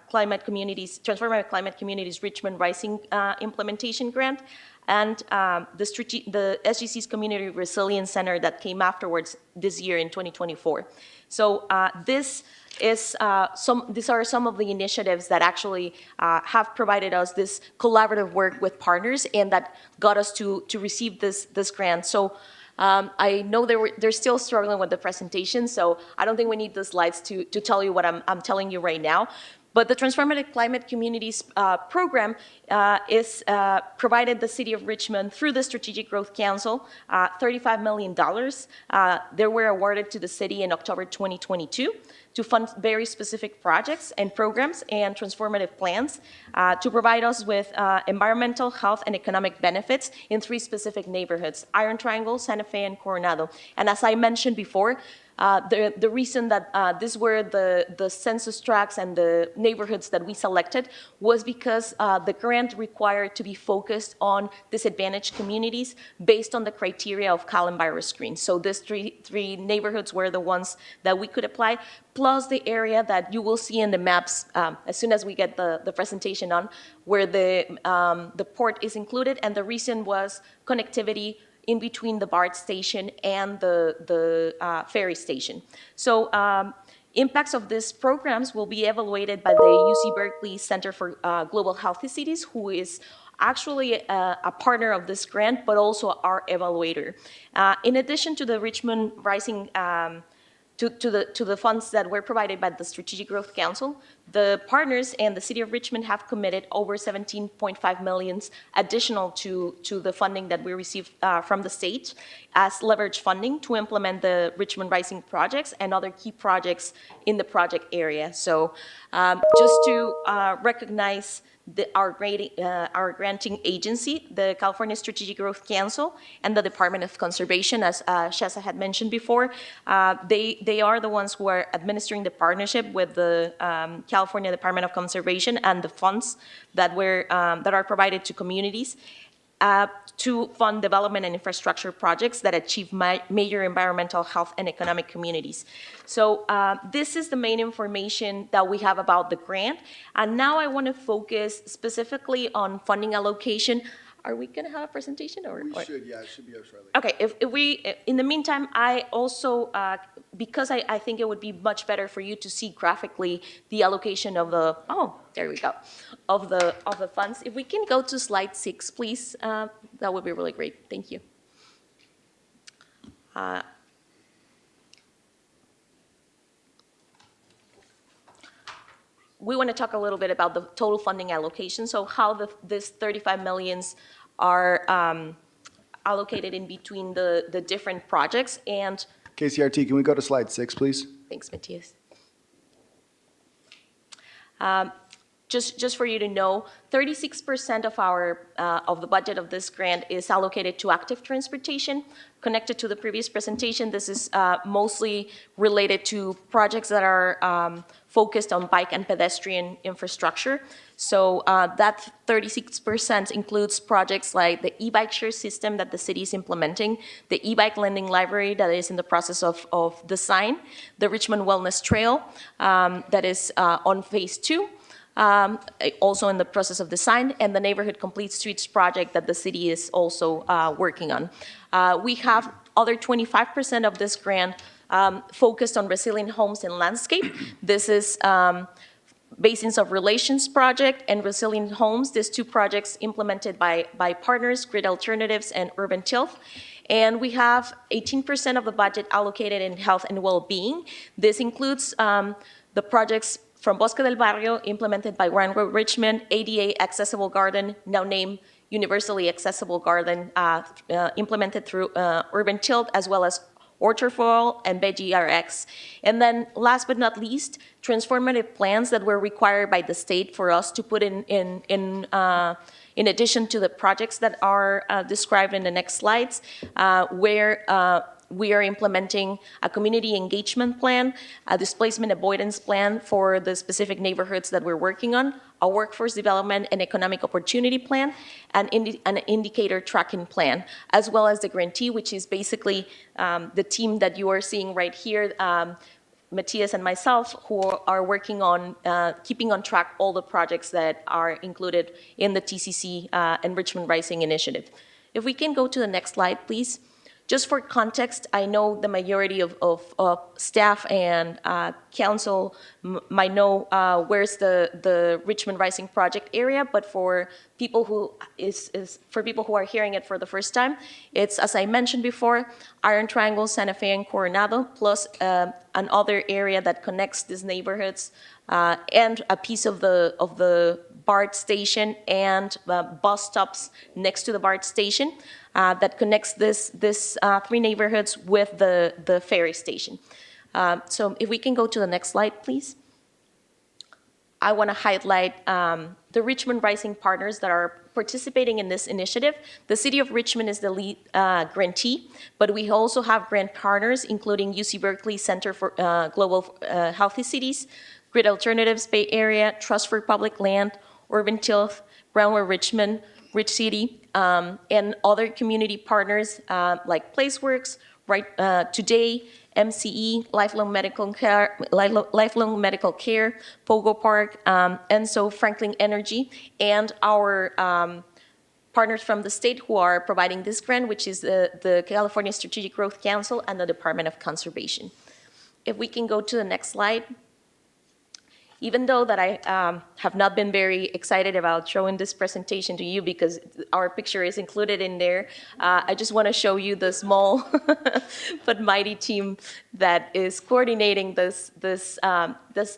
Climate Communities, Transformative Climate Communities Richmond Rising Implementation Grant, and the SGC's Community Resilience Center that came afterwards this year in 2024. So these are some of the initiatives that actually have provided us this collaborative work with partners and that got us to receive this grant. So I know they're still struggling with the presentation, so I don't think we need the slides to tell you what I'm telling you right now. But the Transformative Climate Communities program is provided the City of Richmond through the Strategic Growth Council, $35 million. They were awarded to the city in October 2022 to fund very specific projects and programs and transformative plans to provide us with environmental, health, and economic benefits in 3 specific neighborhoods: Iron Triangle, Santa Fe, and Coronado. And as I mentioned before, the reason that these were the census tracts and the neighborhoods that we selected was because the grant required to be focused on disadvantaged communities based on the criteria of Cal and Virus Screen. So these three neighborhoods were the ones that we could apply, plus the area that you will see in the maps as soon as we get the presentation on, where the port is included, and the reason was connectivity in between the BART station and the ferry station. So impacts of these programs will be evaluated by the UC Berkeley Center for Global Healthy Cities, who is actually a partner of this grant, but also our evaluator. In addition to the Richmond Rising to the funds that were provided by the Strategic Growth Council, the partners and the City of Richmond have committed over $17.5 million additional to the funding that we received from the state as leverage funding to implement the Richmond Rising projects and other key projects in the project area. So just to recognize our granting agency, the California Strategic Growth Council, and the Department of Conservation, as Shasa had mentioned before. They are the ones who are administering the partnership with the California Department of Conservation and the funds that are provided to communities to fund development and infrastructure projects that achieve major environmental, health, and economic communities. So this is the main information that we have about the grant. And now I want to focus specifically on funding allocation. Are we going to have a presentation? Or should, yeah, it should be our shortly. Okay, if we, in the meantime, I also, because I think it would be much better for you to see graphically the allocation of the, there we go, of the funds. If we can go to slide 6, please, that would be really great. Thank you. We want to talk a little bit about the total funding allocation, so how this 35 millions are allocated in between the different projects. And KCRT, can we go to slide 6, please? thanks, Matthias. Just for you to know, 36% of the budget of this grant is allocated to active transportation. Connected to the previous presentation, this is mostly related to projects that are focused on bike and pedestrian infrastructure. So that 36% includes projects like the e-bike share system that the city is implementing, the e-bike lending library that is in the process of design, the Richmond Wellness Trail that is on phase 2, also in the process of design, and the Neighborhood Complete Streets project that the city is also working on. We have other 25% of this grant focused on resilient homes and landscape. This is Basins of Relations project and Resilient Homes, these 2 projects implemented by partners, Grid Alternatives and Urban Tilth. And we have 18% of the budget allocated in health and well-being. This includes the projects from Bosque del Barrio, implemented by Grand Road Richmond, ADA Accessible Garden, now named Universally Accessible Garden, implemented through Urban Tilth, as well as Orchard for All and VGRX. And then last but not least, transformative plans that were required by the state for us to put in addition to the projects that are described in the next slides, where we are implementing a community engagement plan, a displacement avoidance plan for the specific neighborhoods that we're working on, a workforce development and economic opportunity plan, and an indicator tracking plan, as well as the grantee, which is basically the team that you are seeing right here, Matthias and myself, who are working on keeping on track all the projects that are included in the TCC and Richmond Rising initiative. If we can go to the next slide, please. Just for context, I know the majority of staff and council might know where's the Richmond Rising project area, but for people who are hearing it for the first time, it's, as I mentioned before, Iron Triangle, Santa Fe, and Coronado, plus another area that connects these neighborhoods and a piece of the BART station and bus stops next to the BART station that connects this three neighborhoods with the ferry station. So if we can go to the next slide, please. I want to highlight the Richmond Rising partners that are participating in this initiative. The City of Richmond is the lead grantee, but we also have grant partners, including UC Berkeley Center for Global Healthy Cities, Grid Alternatives Bay Area, Trust for Public Land, Urban Tilth, Brownware Richmond, Rich City, and other community partners like PlaceWorks, Right Today, MCE, Lifelong Medical Care, Pogo Park, and so Franklin Energy, and our partners from the state who are providing this grant, which is the California Strategic Growth Council and the Department of Conservation. If we can go to the next slide. Even though that I have not been very excited about showing this presentation to you because our picture is included in there, I just want to show you the small but mighty team that is coordinating this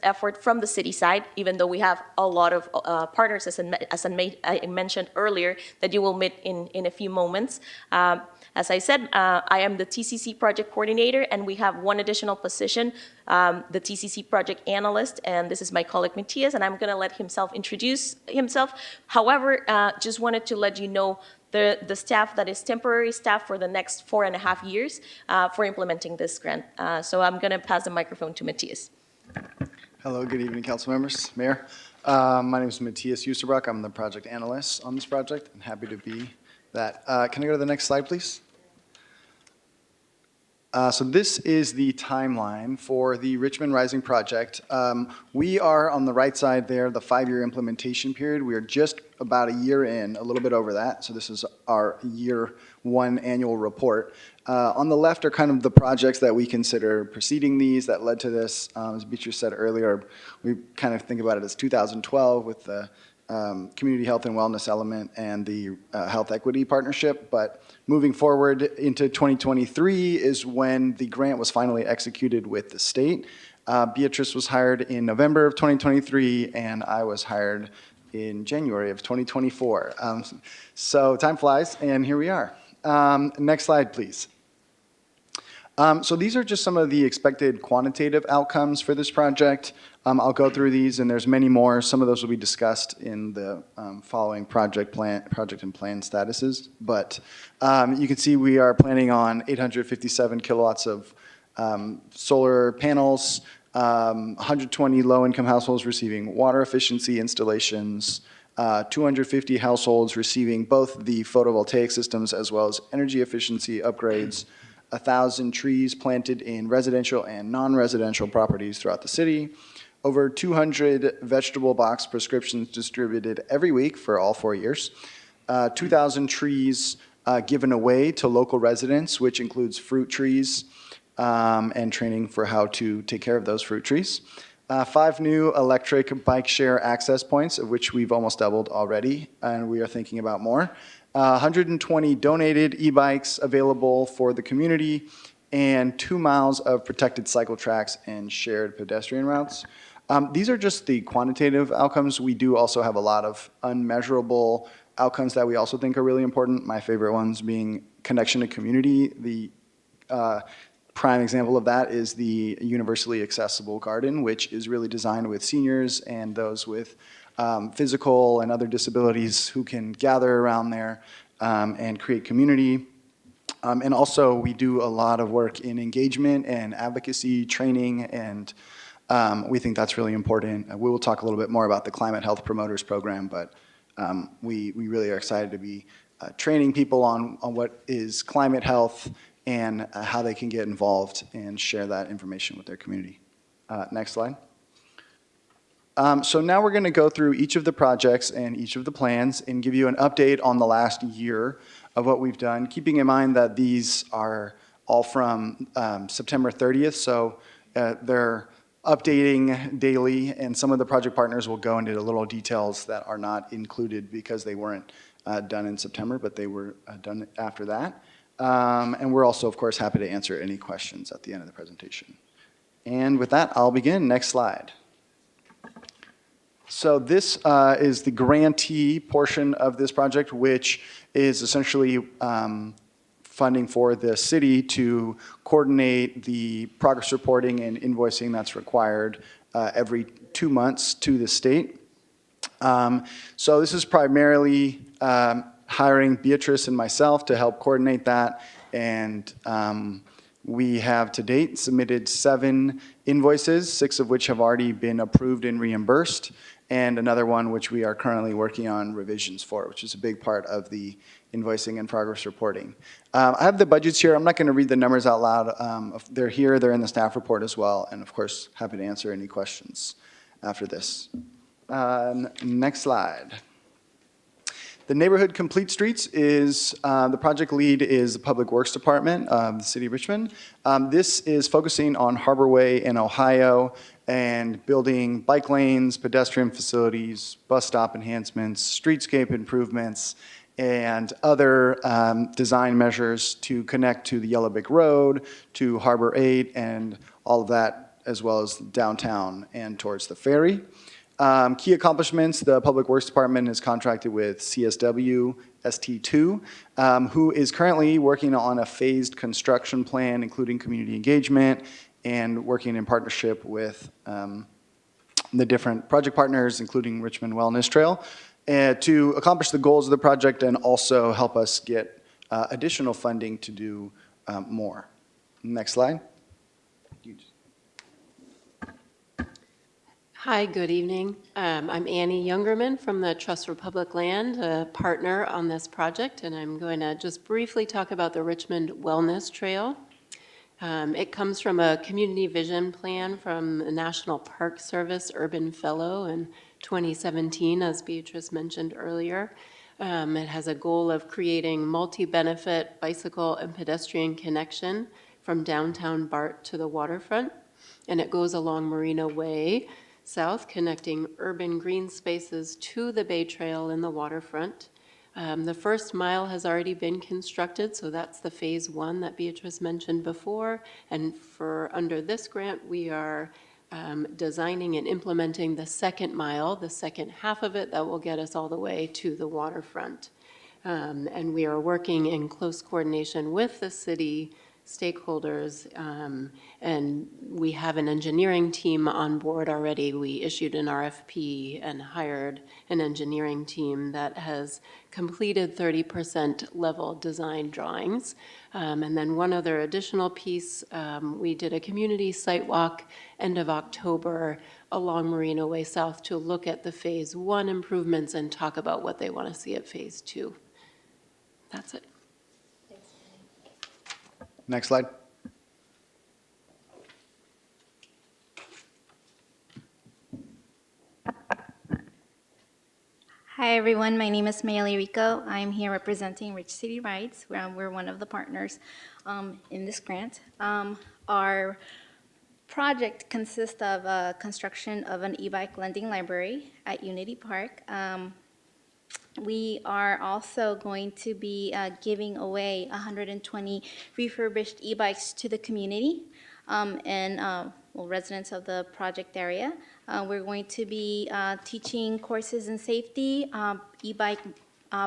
effort from the city side, even though we have a lot of partners, as I mentioned earlier, that you will meet in a few moments. As I said, I am the TCC project coordinator, and we have one additional position, the TCC project analyst, and this is my colleague Matthias, and I'm going to let himself introduce himself. However, just wanted to let you know the staff that is temporary staff for the next 4.5 years for implementing this grant. So I'm going to pass the microphone to Matthias. Hello, good evening, council members, mayor. My name is Matthias Usterbrock. I'm the project analyst on this project and happy to be that. Can I go to the next slide, please? So this is the timeline for the Richmond Rising project. We are on the right side there, the 5-year implementation period. We are just about a year in, a little bit over that. So this is our year 1 annual report. On the left are kind of the projects that we consider preceding these that led to this. As Beatrice said earlier, we kind of think about it as 2012 with the community health and wellness element and the health equity partnership. But moving forward into 2023 is when the grant was finally executed with the state. Beatrice was hired in November of 2023, and I was hired in January of 2024. So time flies, and here we are. Next slide, please. So these are just some of the expected quantitative outcomes for this project. I'll go through these, and there's many more. Some of those will be discussed in the following project and plan statuses. But you can see we are planning on 857 kilowatts of solar panels, 120 low-income households receiving water efficiency installations, 250 households receiving both the photovoltaic systems as well as energy efficiency upgrades, 1,000 trees planted in residential and non-residential properties throughout the city, over 200 vegetable box prescriptions distributed every week for all 4 years, 2,000 trees given away to local residents, which includes fruit trees and training for how to take care of those fruit trees. 5 new electric bike share access points, of which we've almost doubled already, and we are thinking about more. 120 donated e-bikes available for the community, and 2 miles of protected cycle tracks and shared pedestrian routes. These are just the quantitative outcomes. We do also have a lot of unmeasurable outcomes that we also think are really important. My favorite ones being connection to community. The prime example of that is the universally accessible garden, which is really designed with seniors and those with physical and other disabilities who can gather around there and create community. And also we do a lot of work in engagement and advocacy training, and we think that's really important. We will talk a little bit more about the Climate Health Promoters Program, but we really are excited to be training people on what is climate health and how they can get involved and share that information with their community. Next slide. So now we're going to go through each of the projects and each of the plans and give you an update on the last year of what we've done, keeping in mind that these are all from September 30th, so they're updating daily, and some of the project partners will go into little details that are not included because they weren't done in September, but they were done after that. And we're also, of course, happy to answer any questions at the end of the presentation. And with that, I'll begin. Next slide. So this is the grantee portion of this project, which is essentially funding for the city to coordinate the progress reporting and invoicing that's required every 2 months to the state. So this is primarily hiring Beatrice and myself to help coordinate that, and we have to date submitted 7 invoices, 6 of which have already been approved and reimbursed, and another one which we are currently working on revisions for, which is a big part of the invoicing and progress reporting. I have the budgets here. I'm not going to read the numbers out loud. They're here. They're in the staff report as well, and of course, happy to answer any questions after this. Next slide. The Neighborhood Complete Streets is, the project lead is the Public Works Department of the City of Richmond. This is focusing on Harbor Way in Ohio and building bike lanes, pedestrian facilities, bus stop enhancements, streetscape improvements, and other design measures to connect to the Yellow Brick Road, to Harbor 8, and all of that, as well as downtown and towards the ferry. Key accomplishments, the Public Works Department is contracted with CSW ST2, who is currently working on a phased construction plan, including community engagement, and working in partnership with the different project partners, including Richmond Wellness Trail, to accomplish the goals of the project and also help us get additional funding to do more. Next slide. Hi, good evening. I'm Annie Youngerman from the Trust for Public Land, a partner on this project, and I'm going to just briefly talk about the Richmond Wellness Trail. It comes from a community vision plan from the National Park Service Urban Fellow in 2017, as Beatrice mentioned earlier. It has a goal of creating multi-benefit bicycle and pedestrian connection from downtown BART to the waterfront, and it goes along Marina Way south, connecting urban green spaces to the Bay Trail and the waterfront. The first mile has already been constructed, so that's the phase 1 that Beatrice mentioned before. And for under this grant, we are designing and implementing the second mile, the second half of it that will get us all the way to the waterfront. And we are working in close coordination with the city stakeholders, and we have an engineering team on board already. We issued an RFP and hired an engineering team that has completed 30% level design drawings. And then one other additional piece, we did a community site walk end of October along Marina Way South to look at the phase 1 improvements and talk about what they want to see at phase 2. That's it. Next slide. Hi, everyone. My name is Mayeli Rico. I'm here representing Rich City Rides. We're one of the partners in this grant. Our project consists of construction of an e-bike lending library at Unity Park. We are also going to be giving away 120 refurbished e-bikes to the community and residents of the project area. We're going to be teaching courses in safety, e-bike,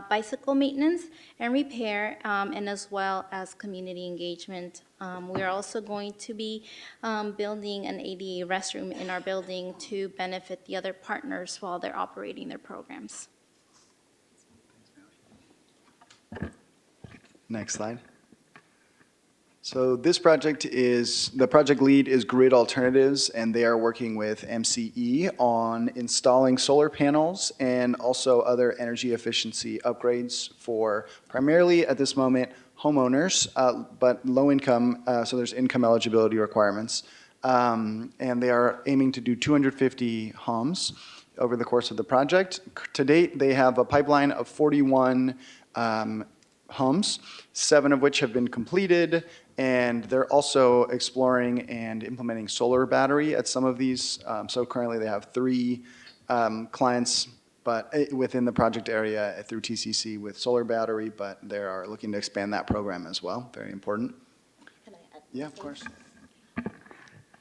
bicycle maintenance and repair, and as well as community engagement. We're also going to be building an ADA restroom in our building to benefit the other partners while they're operating their programs. Next slide. So this project is, the project lead is Grid Alternatives, and they are working with MCE on installing solar panels and also other energy efficiency upgrades for primarily at this moment homeowners, but low income, so there's income eligibility requirements and they are aiming to do 250 homes over the course of the project. To date, they have a pipeline of 41 homes, 7 of which have been completed, and they're also exploring and implementing solar battery at some of these. So currently they have 3 clients but within the project area through TCC with solar battery, but they are looking to expand that program as well. Very important. Can I add Yeah, of course.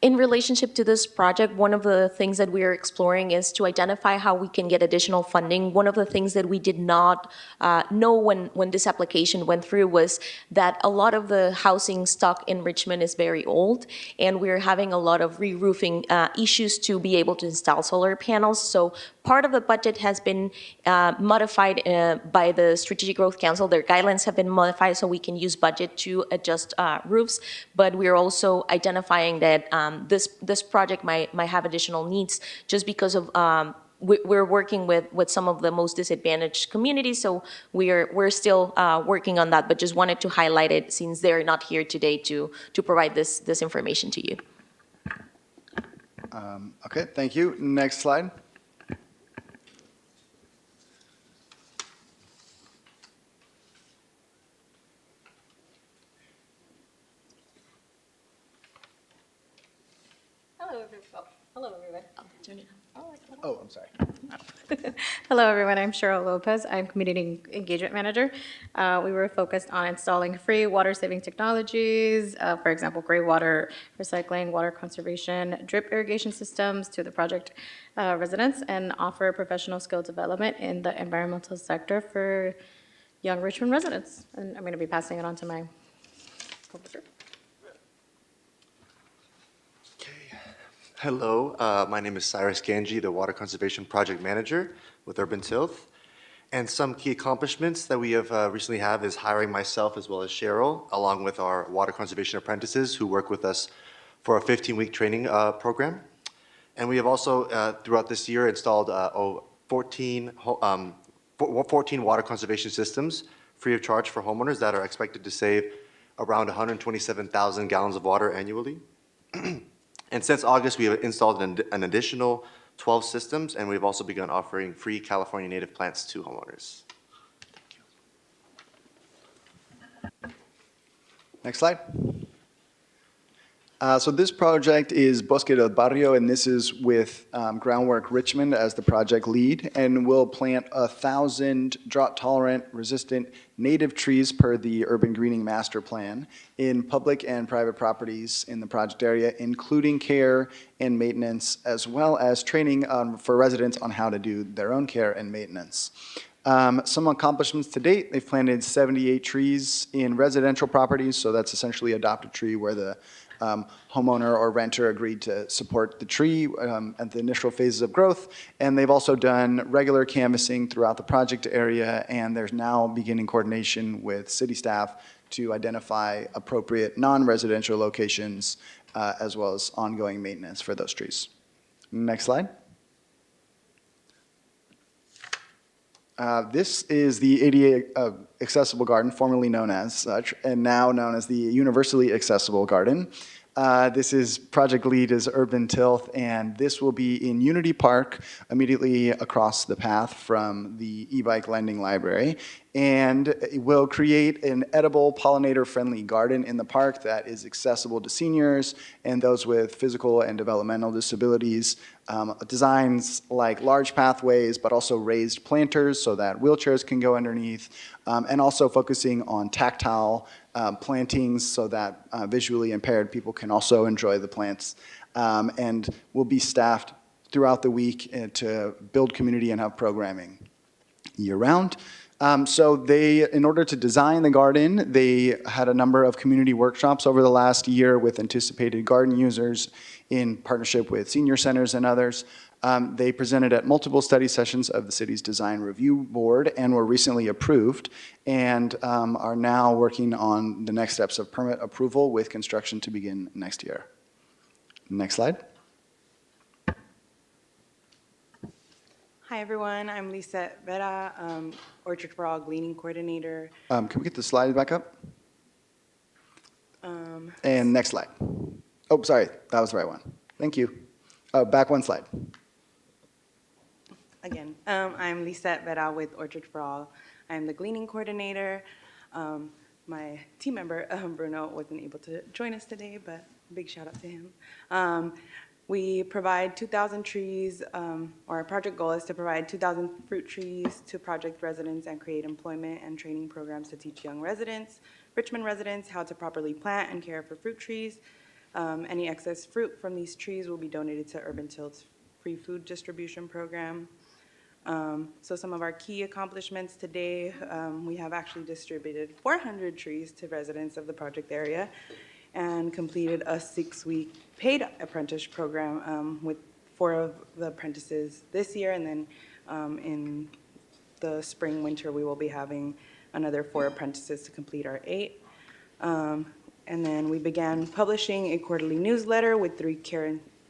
In relationship to this project, one of the things that we are exploring is to identify how we can get additional funding. One of the things that we did not know when this application went through was that a lot of the housing stock in Richmond is very old, and we're having a lot of re-roofing issues to be able to install solar panels. So part of the budget has been modified by the Strategic Growth Council. Their guidelines have been modified so we can use budget to adjust roofs, but we're also identifying that this project might have additional needs just because of we're working with some of the most disadvantaged communities, so we're still working on that, but just wanted to highlight it since they're not here today to provide this information to you. Okay, thank you. Next slide. Hello, everyone. Oh, I'm sorry. Hello, everyone. I'm Cheryl Lopez. I'm Community Engagement Manager. We were focused on installing free water-saving technologies, for example, gray water recycling, water conservation, drip irrigation systems to the project residents, and offer professional skill development in the environmental sector for young Richmond residents. And I'm going to be passing it on to my coworker. Hello, my name is Cyrus Ganji, the Water Conservation Project Manager with Urban Tilth. And some key accomplishments that we have recently have is hiring myself as well as Cheryl, along with our water conservation apprentices who work with us for a 15-week training program. And we have also, throughout this year, installed 14 water conservation systems free of charge for homeowners that are expected to save around 127,000 gallons of water annually. And since August, we have installed an additional 12 systems, and we've also begun offering free California native plants to homeowners. Next slide. So this project is Bosque del Barrio, and this is with Groundwork Richmond as the project lead, and we'll plant 1,000 drought-tolerant, resistant native trees per the Urban Greening Master Plan in public and private properties in the project area, including care and maintenance, as well as training for residents on how to do their own care and maintenance. Some accomplishments to date: they've planted 78 trees in residential properties, so that's essentially adopt a tree where the homeowner or renter agreed to support the tree at the initial phases of growth. And they've also done regular canvassing throughout the project area, and there's now beginning coordination with city staff to identify appropriate non-residential locations as well as ongoing maintenance for those trees. Next slide. This is the ADA accessible garden, formerly known as such, and now known as the Universally Accessible Garden. This is project lead is Urban Tilth, and this will be in Unity Park, immediately across the path from the e-bike lending library. And it will create an edible, pollinator-friendly garden in the park that is accessible to seniors and those with physical and developmental disabilities. Designs like large pathways, but also raised planters so that wheelchairs can go underneath, and also focusing on tactile plantings so that visually impaired people can also enjoy the plants, and will be staffed throughout the week to build community and have programming year-round. So they, in order to design the garden, they had a number of community workshops over the last year with anticipated garden users in partnership with senior centers and others. They presented at multiple study sessions of the city's design review board and were recently approved, and are now working on the next steps of permit approval with construction to begin next year. Next slide. Hi, everyone. I'm Lisa Vera, Orchard for All Gleaning Coordinator. Can we get the slide back up? And next slide. Oh, sorry, that was the right one. Thank you. Back one slide. Again, I'm Lisette Vera with Orchard for All. I'm the gleaning coordinator. My team member, Bruno, wasn't able to join us today, but big shout out to him. We provide 2,000 trees, or our project goal is to provide 2,000 fruit trees to project residents and create employment and training programs to teach young residents, Richmond residents, how to properly plant and care for fruit trees. Any excess fruit from these trees will be donated to Urban Tilt's free food distribution program. So some of our key accomplishments today, we have actually distributed 400 trees to residents of the project area and completed a 6-week paid apprentice program with 4 of the apprentices this year, and then in the spring, winter, we will be having another 4 apprentices to complete our 8. And then we began publishing a quarterly newsletter with 3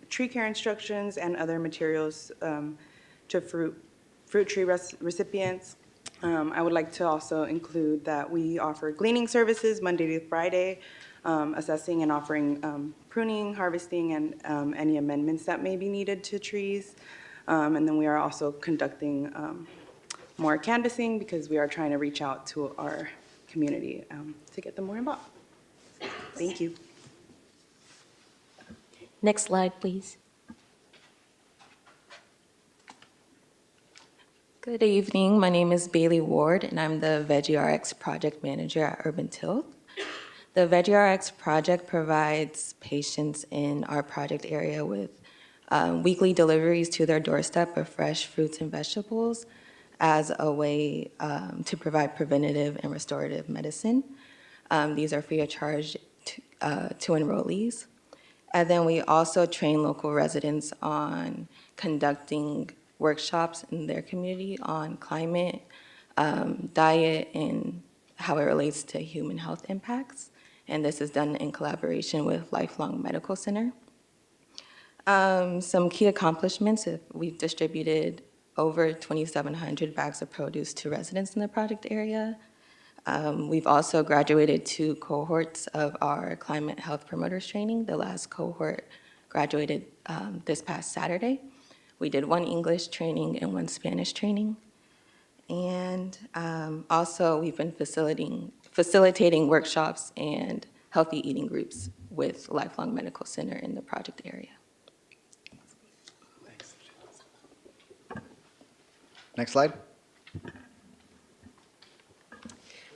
tree care instructions and other materials to fruit tree recipients. I would like to also include that we offer gleaning services Monday to Friday, assessing and offering pruning, harvesting, and any amendments that may be needed to trees. And then we are also conducting more canvassing because we are trying to reach out to our community to get them more involved. Thank you. Next slide, please. Good evening. My name is Bailey Ward, and I'm the VeggieRx project manager at Urban Tilt. The VeggieRx project provides patients in our project area with weekly deliveries to their doorstep of fresh fruits and vegetables as a way to provide preventative and restorative medicine. These are free of charge to enrollees. And then we also train local residents on conducting workshops in their community on climate, diet, and how it relates to human health impacts. And this is done in collaboration with Lifelong Medical Center. Some key accomplishments, we've distributed over 2,700 bags of produce to residents in the project area. We've also graduated 2 cohorts of our climate health promoters training. The last cohort graduated this past Saturday. We did 1 English training and 1 Spanish training. And also we've been facilitating workshops and healthy eating groups with Lifelong Medical Center in the project area. Next slide.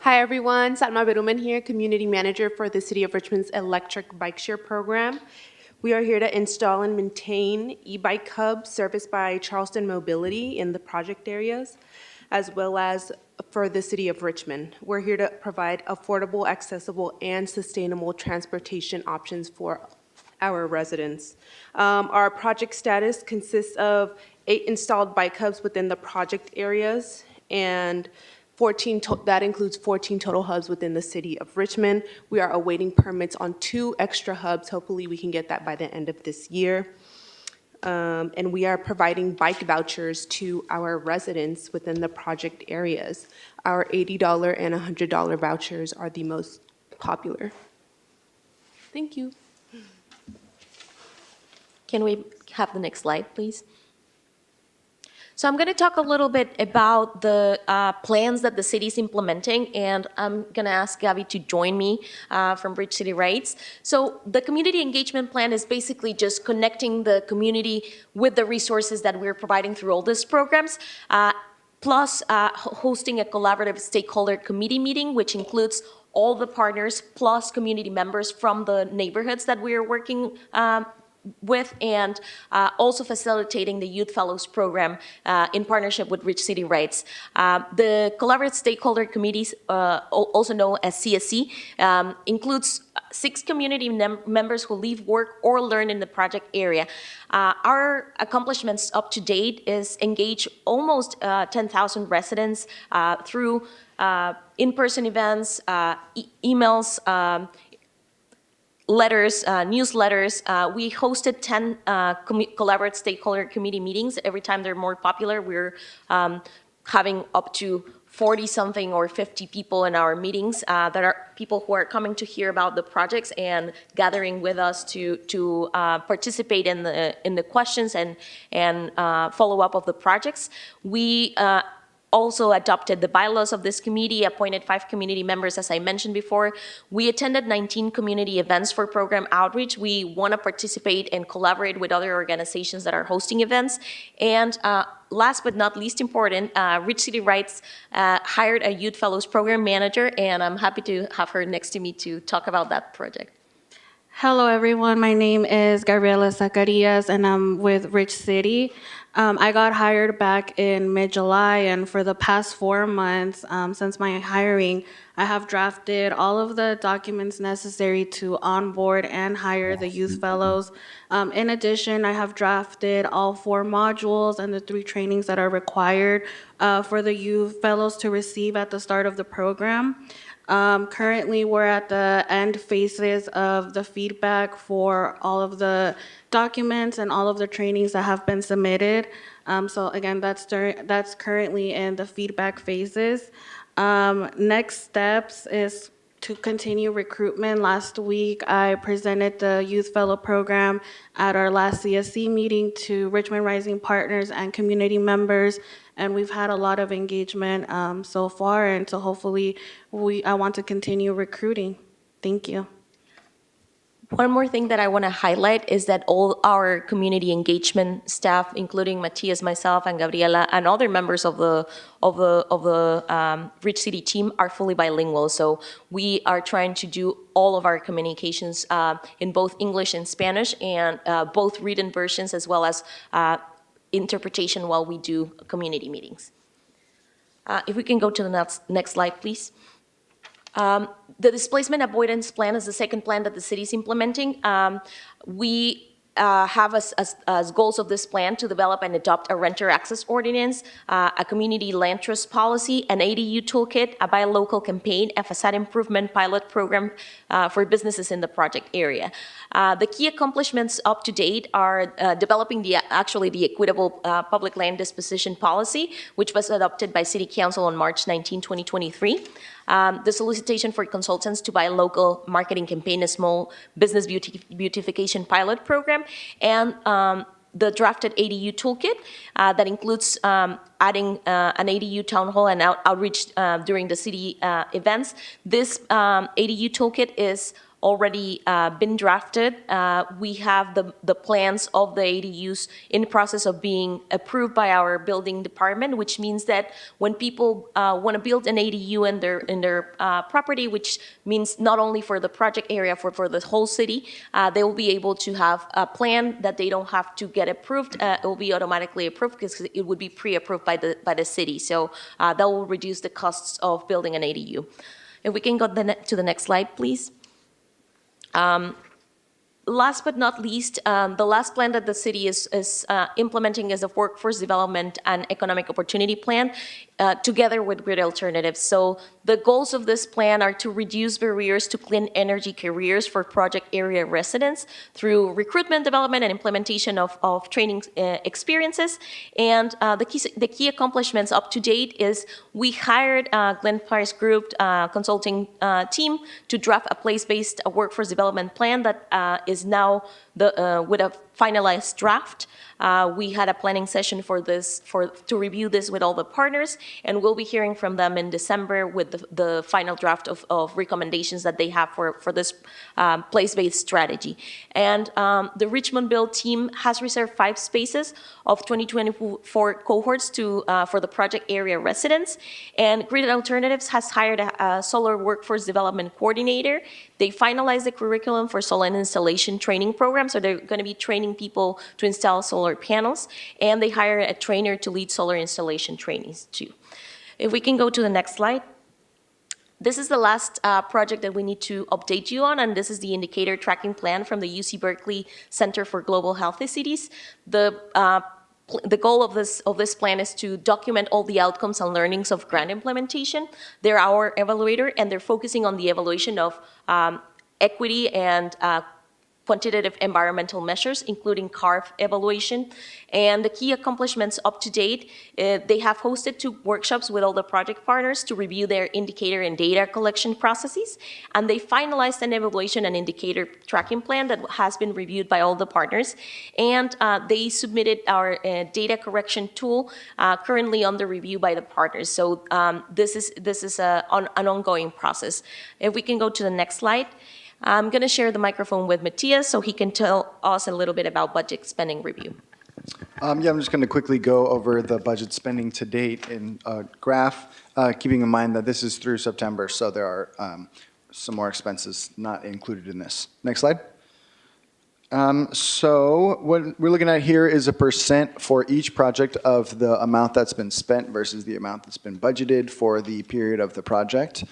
Hi, everyone. Satma Beruman here, Community Manager for the City of Richmond's Electric Bike Share Program. We are here to install and maintain e-bike hubs serviced by Charleston Mobility in the project areas, as well as for the City of Richmond. We're here to provide affordable, accessible, and sustainable transportation options for our residents. Our project status consists of 8 installed bike hubs within the project areas, and that includes 14 total hubs within the City of Richmond. We are awaiting permits on 2 extra hubs. Hopefully we can get that by the end of this year. And we are providing bike vouchers to our residents within the project areas. Our $80 and $100 vouchers are the most popular. Thank you. Can we have the next slide, please? So I'm going to talk a little bit about the plans that the city is implementing, and I'm going to ask Gabby to join me from Bridge City Rights. So the community engagement plan is basically just connecting the community with the resources that we're providing through all these programs, plus hosting a collaborative stakeholder committee meeting, which includes all the partners plus community members from the neighborhoods that we are working with, and also facilitating the Youth Fellows Program in partnership with Rich City Rights. The Collaborative Stakeholder Committees, also known as CSC, includes 6 community members who live, work, or learn in the project area. Our accomplishments up to date is engage almost 10,000 residents through in-person events, emails, letters, newsletters. We hosted 10 collaborative stakeholder committee meetings. Every time they're more popular, we're having up to 40-something or 50 people in our meetings that are people who are coming to hear about the projects and gathering with us to participate in the questions and follow up of the projects. We also adopted the bylaws of this committee, appointed 5 community members, as I mentioned before. We attended 19 community events for program outreach. We want to participate and collaborate with other organizations that are hosting events. And last but not least important, Rich City Rights hired a Youth Fellows Program Manager, and I'm happy to have her next to me to talk about that project. Hello, everyone. My name is Gabriela Zacarias, and I'm with Rich City. I got hired back in mid-July, and for the past 4 months since my hiring, I have drafted all of the documents necessary to onboard and hire the youth fellows. In addition, I have drafted all 4 modules and the 3 trainings that are required for the youth fellows to receive at the start of the program. Currently, we're at the end phases of the feedback for all of the documents and all of the trainings that have been submitted. So again, that's currently in the feedback phases. Next steps is to continue recruitment. Last week, I presented the Youth Fellow Program at our last CSC meeting to Richmond Rising partners and community members, and we've had a lot of engagement so far, and so hopefully I want to continue recruiting. Thank you. One more thing that I want to highlight is that all our community engagement staff, including Matias, myself, and Gabriela, and other members of the Rich City team, are fully bilingual. So we are trying to do all of our communications in both English and Spanish, and both written versions as well as interpretation while we do community meetings. If we can go to the next slide, please. The displacement avoidance plan is the second plan that the city is implementing. We have as goals of this plan to develop and adopt a renter access ordinance, a community land trust policy, an ADU toolkit, a buy local campaign, a facade improvement pilot program for businesses in the project area. The key accomplishments up to date are developing the equitable public land disposition policy, which was adopted by City Council on March 19, 2023. The solicitation for consultants to buy local marketing campaign, a small business beautification pilot program, and the drafted ADU toolkit that includes adding an ADU town hall and outreach during the city events. This ADU toolkit is already been drafted. We have the plans of the ADUs in the process of being approved by our building department, which means that when people want to build an ADU in their property, which means not only for the project area, for the whole city, they will be able to have a plan that they don't have to get approved. It will be automatically approved because it would be pre-approved by the city. So that will reduce the costs of building an ADU. If we can go to the next slide, please. Last but not least, the last plan that the city is implementing is a workforce development and economic opportunity plan together with grid alternatives. So the goals of this plan are to reduce barriers to clean energy careers for project area residents through recruitment, development, and implementation of training experiences. And the key accomplishments up to date is we hired Glenn Price Group consulting team to draft a place-based workforce development plan that is now with a finalized draft. We had a planning session to review this with all the partners, and we'll be hearing from them in December with the final draft of recommendations that they have for this place-based strategy. And the Richmond Build team has reserved 5 spaces of 2024 cohorts for the project area residents, and Grid Alternatives has hired a solar workforce development coordinator. They finalized the curriculum for solar installation training program, so they're going to be training people to install solar panels, and they hired a trainer to lead solar installation trainings too. If we can go to the next slide. This is the last project that we need to update you on, and this is the indicator tracking plan from the UC Berkeley Center for Global Healthy Cities. The goal of this plan is to document all the outcomes and learnings of grant implementation. They're our evaluator, and they're focusing on the evaluation of equity and quantitative environmental measures, including CARF evaluation. And the key accomplishments up to date, they have hosted 2 workshops with all the project partners to review their indicator and data collection processes. And they finalized an evaluation and indicator tracking plan that has been reviewed by all the partners. And they submitted our data correction tool currently under review by the partners. So this is an ongoing process. If we can go to the next slide. I'm going to share the microphone with Matthias so he can tell us a little bit about budget spending review. I'm just going to quickly go over the budget spending to date in a graph, keeping in mind that this is through September, so there are some more expenses not included in this. Next slide. So what we're looking at here is a percent for each project of the amount that's been spent versus the amount that's been budgeted for the period of the project.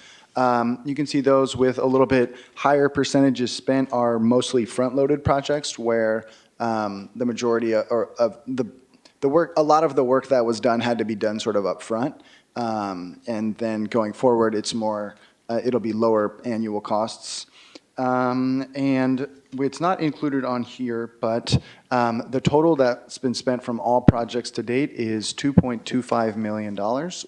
You can see those with a little bit higher percentages spent are mostly front-loaded projects where the majority of the work, a lot of the work that was done had to be done sort of up front. And then going forward, it's more, it'll be lower annual costs. And it's not included on here, but the total that's been spent from all projects to date is $2.25 million,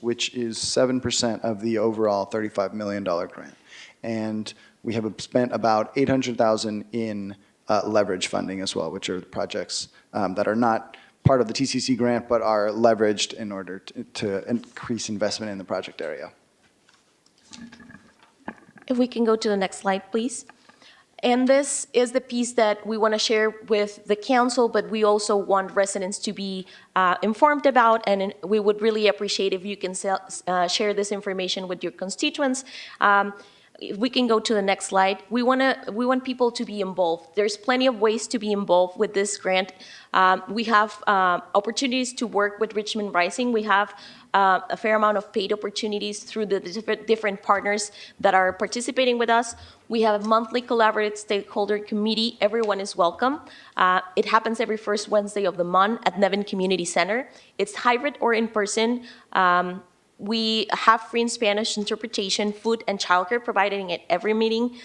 which is 7% of the overall $35 million grant. And we have spent about $800,000 in leverage funding as well, which are projects that are not part of the TCC grant, but are leveraged in order to increase investment in the project area. If we can go to the next slide, please. And this is the piece that we want to share with the council, but we also want residents to be informed about, and we would really appreciate if you can share this information with your constituents. If we can go to the next slide. We want people to be involved. There's plenty of ways to be involved with this grant. We have opportunities to work with Richmond Rising. We have a fair amount of paid opportunities through the different partners that are participating with us. We have a monthly collaborative stakeholder committee. Everyone is welcome. It happens every first Wednesday of the month at Nevin Community Center. It's hybrid or in person. We have free in Spanish interpretation, food, and childcare provided at every meeting.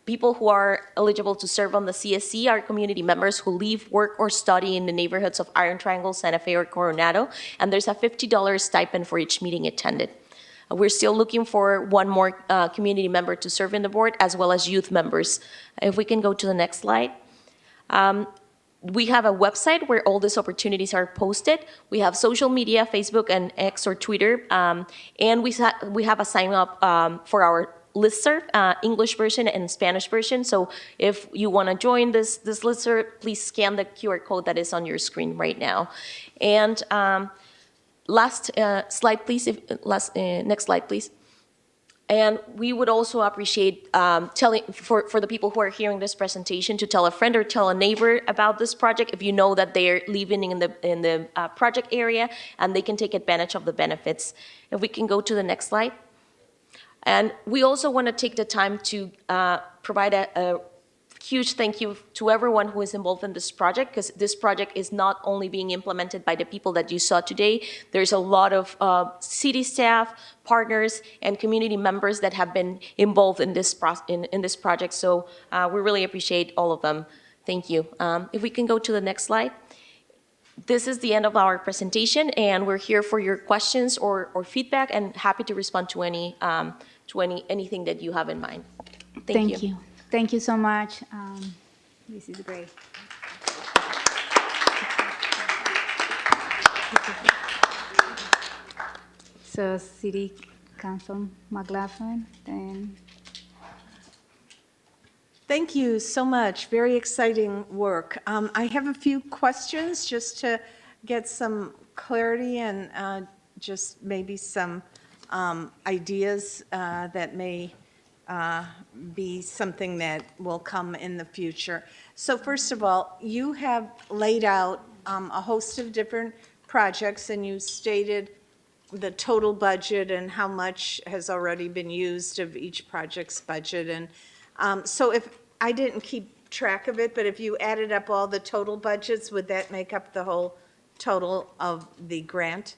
People who are eligible to serve on the CSC are community members who live, work, or study in the neighborhoods of Iron Triangle, Santa Fe, or Coronado, and there's a $50 stipend for each meeting attended. We're still looking for one more community member to serve in the board, as well as youth members. If we can go to the next slide. We have a website where all these opportunities are posted. We have social media, Facebook and X or Twitter, and we have a sign up for our listserv, English version and Spanish version. So if you want to join this listserv, please scan the QR code that is on your screen right now. And last slide, please. Next slide, please. And we would also appreciate for the people who are hearing this presentation to tell a friend or tell a neighbor about this project if you know that they're living in the project area and they can take advantage of the benefits. If we can go to the next slide. And we also want to take the time to provide a huge thank you to everyone who is involved in this project, because this project is not only being implemented by the people that you saw today. There's a lot of city staff, partners, and community members that have been involved in this project. So we really appreciate all of them. Thank you. If we can go to the next slide. This is the end of our presentation, and we're here for your questions or feedback, and happy to respond to anything that you have in mind. Thank you. Thank you so much. This is great. So, City Council McLaughlin, then. Thank you so much. Very exciting work. I have a few questions just to get some clarity and just maybe some ideas that may be something that will come in the future. So first of all, you have laid out a host of different projects, and you stated the total budget and how much has already been used of each project's budget. And so if I didn't keep track of it, but if you added up all the total budgets, would that make up the whole total of the grant?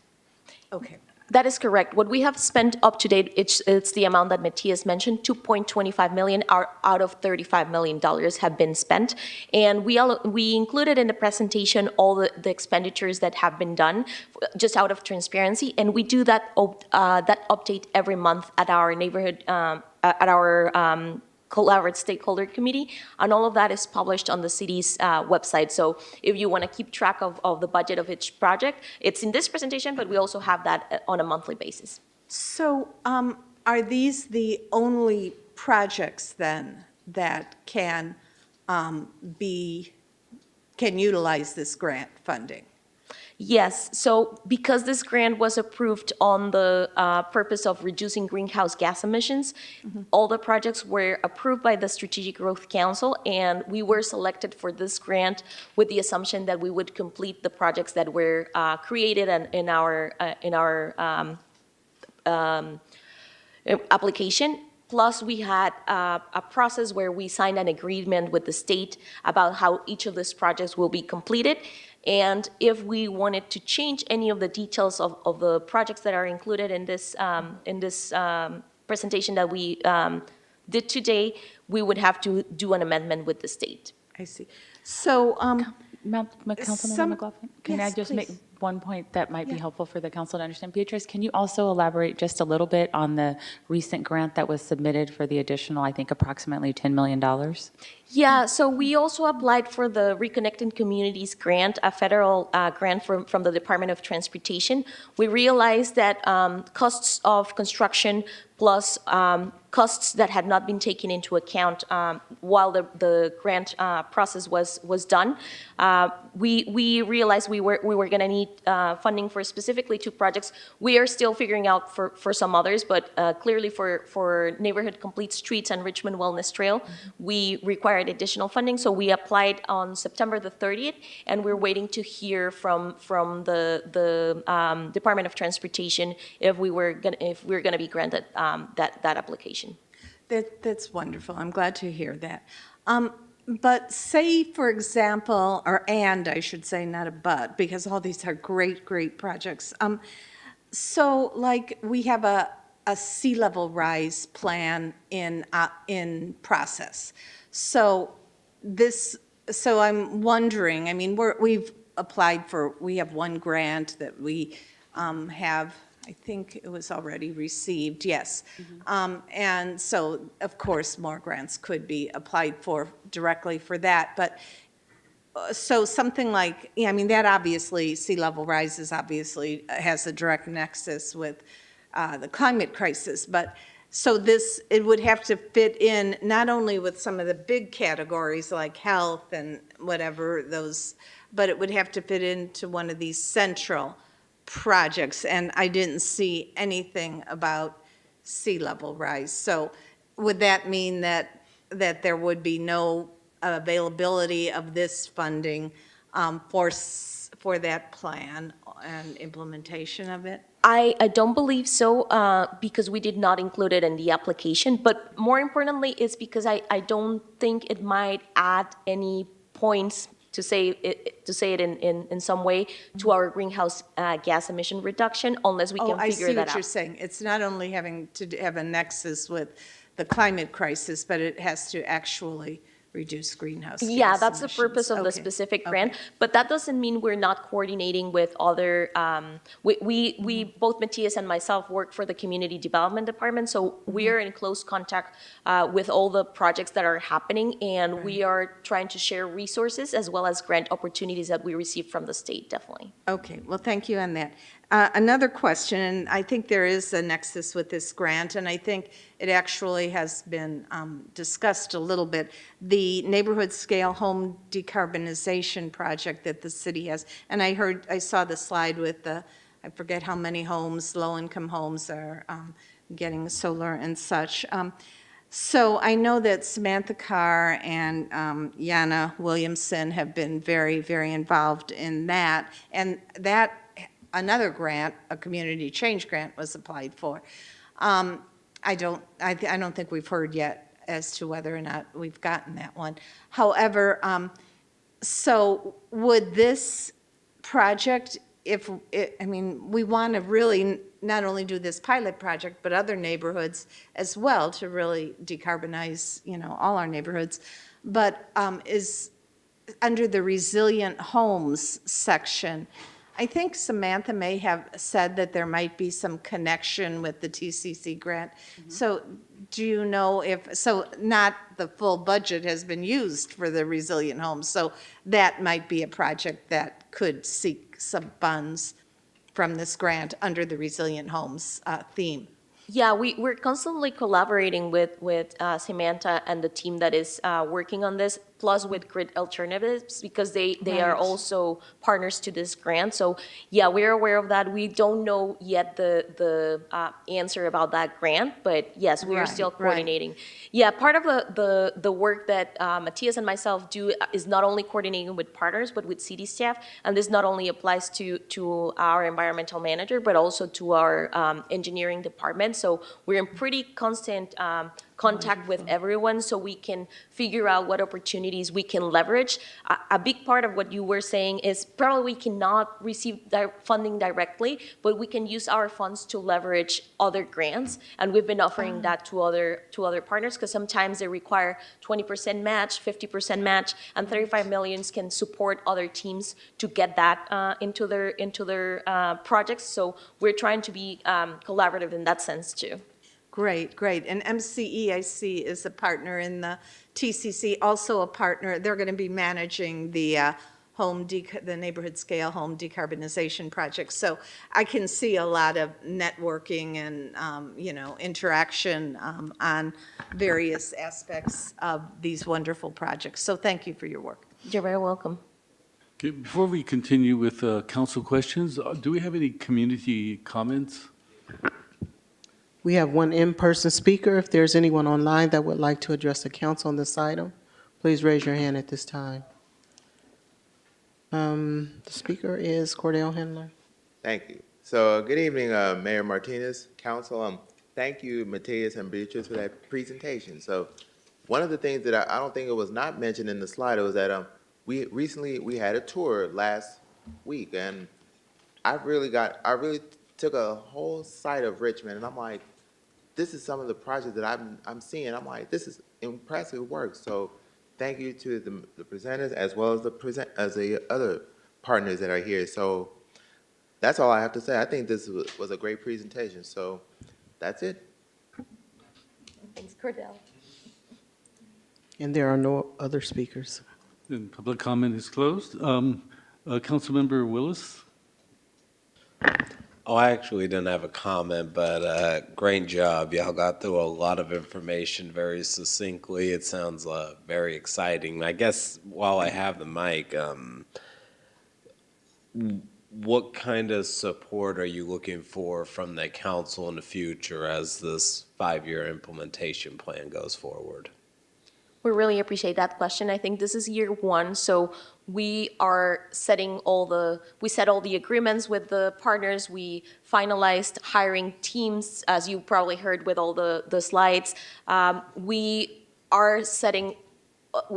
Okay. That is correct. What we have spent up to date, it's the amount that Matthias mentioned, 2.25 million out of $35 million have been spent. And we included in the presentation all the expenditures that have been done just out of transparency. And we do that update every month at our neighborhood, at our collaborative stakeholder committee, and all of that is published on the city's website. So if you want to keep track of the budget of each project, it's in this presentation, but we also have that on a monthly basis. So are these the only projects then that can utilize this grant funding? Yes, so because this grant was approved on the purpose of reducing greenhouse gas emissions, all the projects were approved by the Strategic Growth Council, and we were selected for this grant with the assumption that we would complete the projects that were created in our application. Plus, we had a process where we signed an agreement with the state about how each of these projects will be completed. And if we wanted to change any of the details of the projects that are included in this presentation that we did today, we would have to do an amendment with the state. I see. So, Councilmember McLaughlin, can I just make one point that might be helpful for the council to understand? Beatrice, can you also elaborate just a little bit on the recent grant that was submitted for the additional, I think, approximately $10 million? Yeah, so we also applied for the Reconnecting Communities grant, a federal grant from the Department of Transportation. We realized that costs of construction plus costs that had not been taken into account while the grant process was done. We realized we were going to need funding for specifically 2 projects. We are still figuring out for some others, but clearly for Neighborhood Complete Streets and Richmond Wellness Trail, we required additional funding. So we applied on September the 30th, and we're waiting to hear from the Department of Transportation if we're going to be granted that application. That's wonderful. I'm glad to hear that. But say, for example, I should say, not a but, because all these are great, great projects. So, like, we have a sea level rise plan in process. So I'm wondering. I mean, we have one grant that we have. I think it was already received, yes. And so, of course, more grants could be applied for directly for that. But so something like, I mean, that obviously, sea level rises obviously has a direct nexus with the climate crisis. But so it would have to fit in not only with some of the big categories like health and whatever but it would have to fit into one of these central projects, and I didn't see anything about sea level rise. So would that mean that there would be no availability of this funding for that plan and implementation of it? I don't believe so because we did not include it in the application, but more importantly, it's because I don't think it might add any points to say it in some way to our greenhouse gas emission reduction unless we can figure that out. I see what you're saying. It's not only having to have a nexus with the climate crisis, but it has to actually reduce greenhouse gas Yeah, that's emissions. the purpose of the specific grant, but that doesn't mean we're not coordinating with other, we both Matthias and myself work for the Community Development Department, so we are in close contact with all the projects that are happening, and we are trying to share resources as well as grant opportunities that we receive from the state, definitely. Okay, well, thank you on that. Another question, and I think there is a nexus with this grant, and I think it actually has been discussed a little bit, the neighborhood scale home decarbonization project that the city has. And I saw the slide with I forget how many homes, low-income homes are getting solar and such. So I know that Samantha Carr and Yana Williamson have been very, very involved in that, and that another grant, a community change grant, was applied for. I don't think we've heard yet as to whether or not we've gotten that one. However, so would this project I mean, we want to really not only do this pilot project, but other neighborhoods as well to really decarbonize, all our neighborhoods. But is under the resilient homes section, I think Samantha may have said that there might be some connection with the TCC grant. So do you know so not the full budget has been used for the resilient homes, so that might be a project that could seek some funds from this grant under the resilient homes theme. Yeah, we're constantly collaborating with Samantha and the team that is working on this, plus with Grid Alternatives, because they are Right. also partners to this grant. So yeah, we're aware of that. We don't know yet the answer about that grant, but yes, we are Right, still right. coordinating. Yeah, part of the work that Matthias and myself do is not only coordinating with partners, but with city staff, and this not only applies to our environmental manager, but also to our engineering department. So we're in pretty constant contact with everyone so we can figure out what opportunities we can leverage. A big part of what you were saying is probably we cannot receive funding directly, but we can use our funds to leverage other grants. And we've been offering that to other partners, because sometimes they require 20% match, 50% match, and 35 millions can support other teams to get that into their projects. So we're trying to be collaborative in that sense too. Great, great. And MCE, I see, is a partner in the TCC, also a partner. They're going to be managing the the neighborhood scale home decarbonization project. So I can see a lot of networking and, interaction on various aspects of these wonderful projects. So thank you for your work. You're very welcome. Okay, before we continue with council questions, do we have any community comments? We have one in-person speaker. If there's anyone online that would like to address the council on this item, please raise your hand at this time. The speaker is Cordell Handler. Thank you. So good evening, Mayor Martinez, council. Thank you, Matthias and Beatrice, for that presentation. So one of the things that I don't think it was not mentioned in the slide was that we recently had a tour last week, and I really took a whole site of Richmond, and I'm like, this is some of the projects that I'm seeing. I'm like, this is impressive work. So thank you to the presenters as well as the other partners that are here. So that's all I have to say. I think this was a great presentation. So that's it. Thanks, Cordell. And there are no other speakers. Then public comment is closed. Councilmember Willis? Oh, I actually didn't have a comment, but great job. Y'all got through a lot of information very succinctly. It sounds very exciting. I guess while I have the mic, what kind of support are you looking for from the council in the future as this 5-year implementation plan goes forward? We really appreciate that question. I think this is year one, so we are setting we set all the agreements with the partners. We finalized hiring teams, as you probably heard with all the slides. We are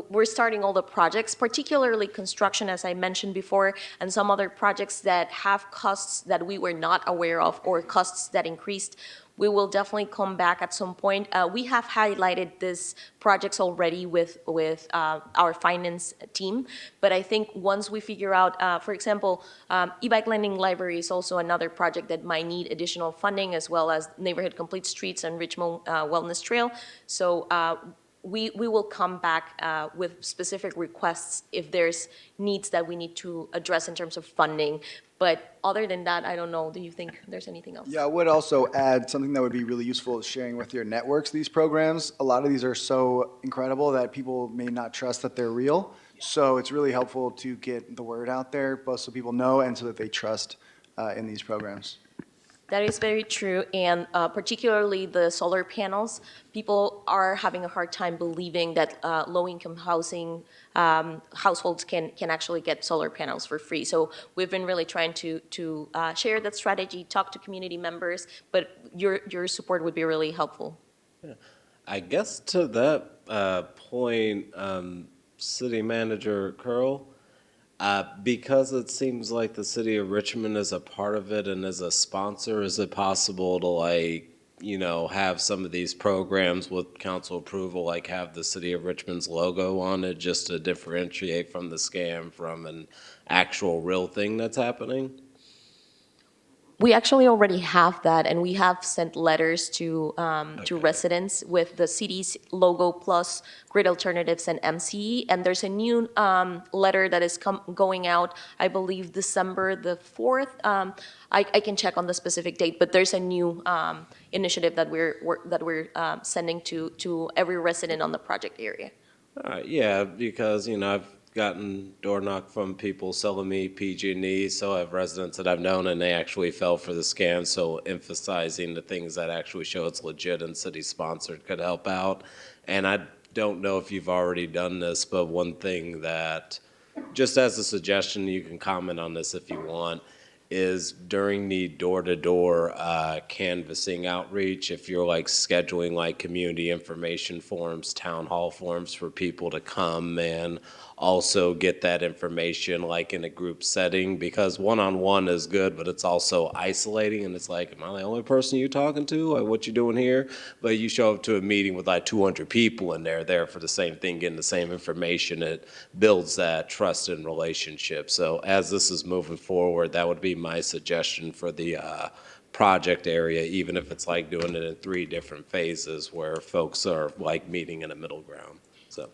we're starting all the projects, particularly construction, as I mentioned before, and some other projects that have costs that we were not aware of or costs that increased. We will definitely come back at some point. We have highlighted these projects already with our finance team, but I think once we figure out, for example, e-bike lending library is also another project that might need additional funding, as well as neighborhood complete streets and Richmond Wellness Trail. So we will come back with specific requests if there's needs that we need to address in terms of funding. But other than that, I don't know. Do you think there's anything else? Yeah, I would also add something that would be really useful is sharing with your networks these programs. A lot of these are so incredible that people may not trust that they're real. So it's really helpful to get the word out there, both so people know and so that they trust in these programs. That is very true, and particularly the solar panels. People are having a hard time believing that low-income housing households can actually get solar panels for free. So we've been really trying to share that strategy, talk to community members, but your support would be really helpful. Yeah. I guess to that point, City Manager Curl, Because it seems like the city of Richmond is a part of it and is a sponsor, is it possible to have some of these programs with council approval, like have the city of Richmond's logo on it just to differentiate from the scam from an actual real thing that's happening? We actually already have that, and we have sent letters to residents with the city's logo plus Grid Alternatives and MCE. And there's a new letter that is going out, I believe, December the 4th. I can check on the specific date, but there's a new initiative that we're sending to every resident on the project area. Yeah, because, I've gotten door knocked from people selling me PG&E, so I have residents that I've known and they actually fell for the scam, so emphasizing the things that actually show it's legit and city-sponsored could help out. And I don't know if you've already done this, but one thing that, just as a suggestion, you can comment on this if you want, is during the door-to-door canvassing outreach, if you're scheduling community information forums, town hall forums for people to come and also get that information in a group setting, because one-on-one is good, but it's also isolating, and it's am I the only person you're talking to? What you doing here? But you show up to a meeting with 200 people and they're there for the same thing, getting the same information. It builds that trust and relationship. So as this is moving forward, that would be my suggestion for the project area, even if it's doing it in 3 different phases where folks are meeting in a middle ground. So.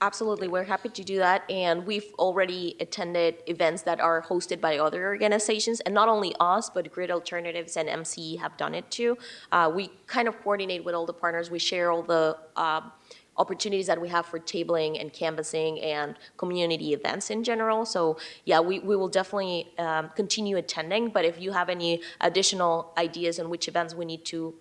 Absolutely, we're happy to do that, and we've already attended events that are hosted by other organizations, and not only us, but Grid Alternatives and MCE have done it too. We kind of coordinate with all the partners. We share all the opportunities that we have for tabling and canvassing and community events in general. So yeah, we will definitely continue attending, but if you have any additional ideas on which events we need to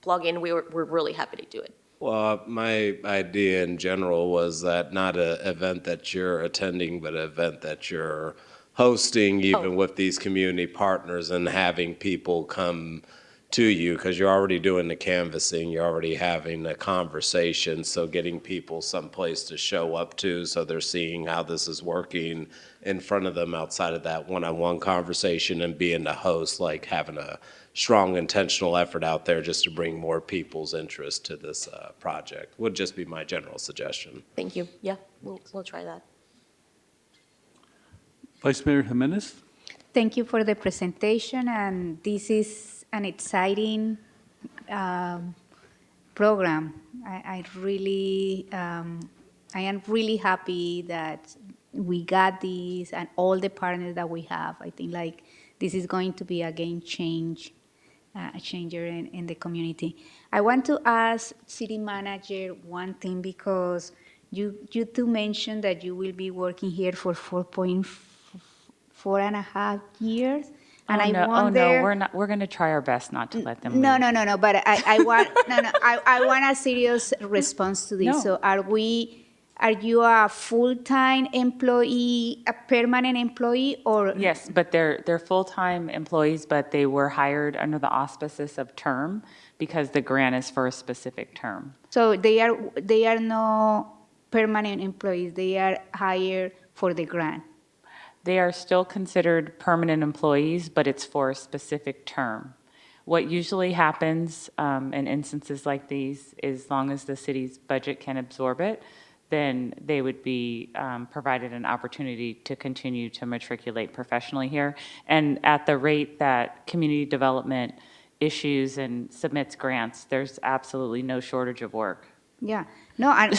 plug in, we're really happy to do it. Well, my idea in general was that not an event that you're attending, but an event that you're hosting, even with these community partners, and having people come to you, because you're already doing the canvassing, you're already having a conversation, so getting people someplace to show up to so they're seeing how this is working in front of them outside of that one-on-one conversation, and being the host, having a strong intentional effort out there just to bring more people's interest to this project would just be my general suggestion. Thank you. Yeah, we'll try that. Vice Mayor Jimenez? Thank you for the presentation, and this is an exciting program. I am really happy that we got this and all the partners that we have. I think this is going to be a changer in the community. I want to ask City Manager one thing, because you two mentioned that you will be working here for 4.5 years. And we're not. We're going to try our best not to let them leave. No. But I want I want a serious response to this. No. So are you a full-time employee, a permanent employee, or? Yes, but they're full-time employees, but they were hired under the auspices of term because the grant is for a specific term. So they are no permanent employees. They are hired for the grant. They are still considered permanent employees, but it's for a specific term. What usually happens in instances like these is, as long as the city's budget can absorb it, then they would be provided an opportunity to continue to matriculate professionally here. And at the rate that community development issues and submits grants, there's absolutely no shortage of work. Yeah, no, and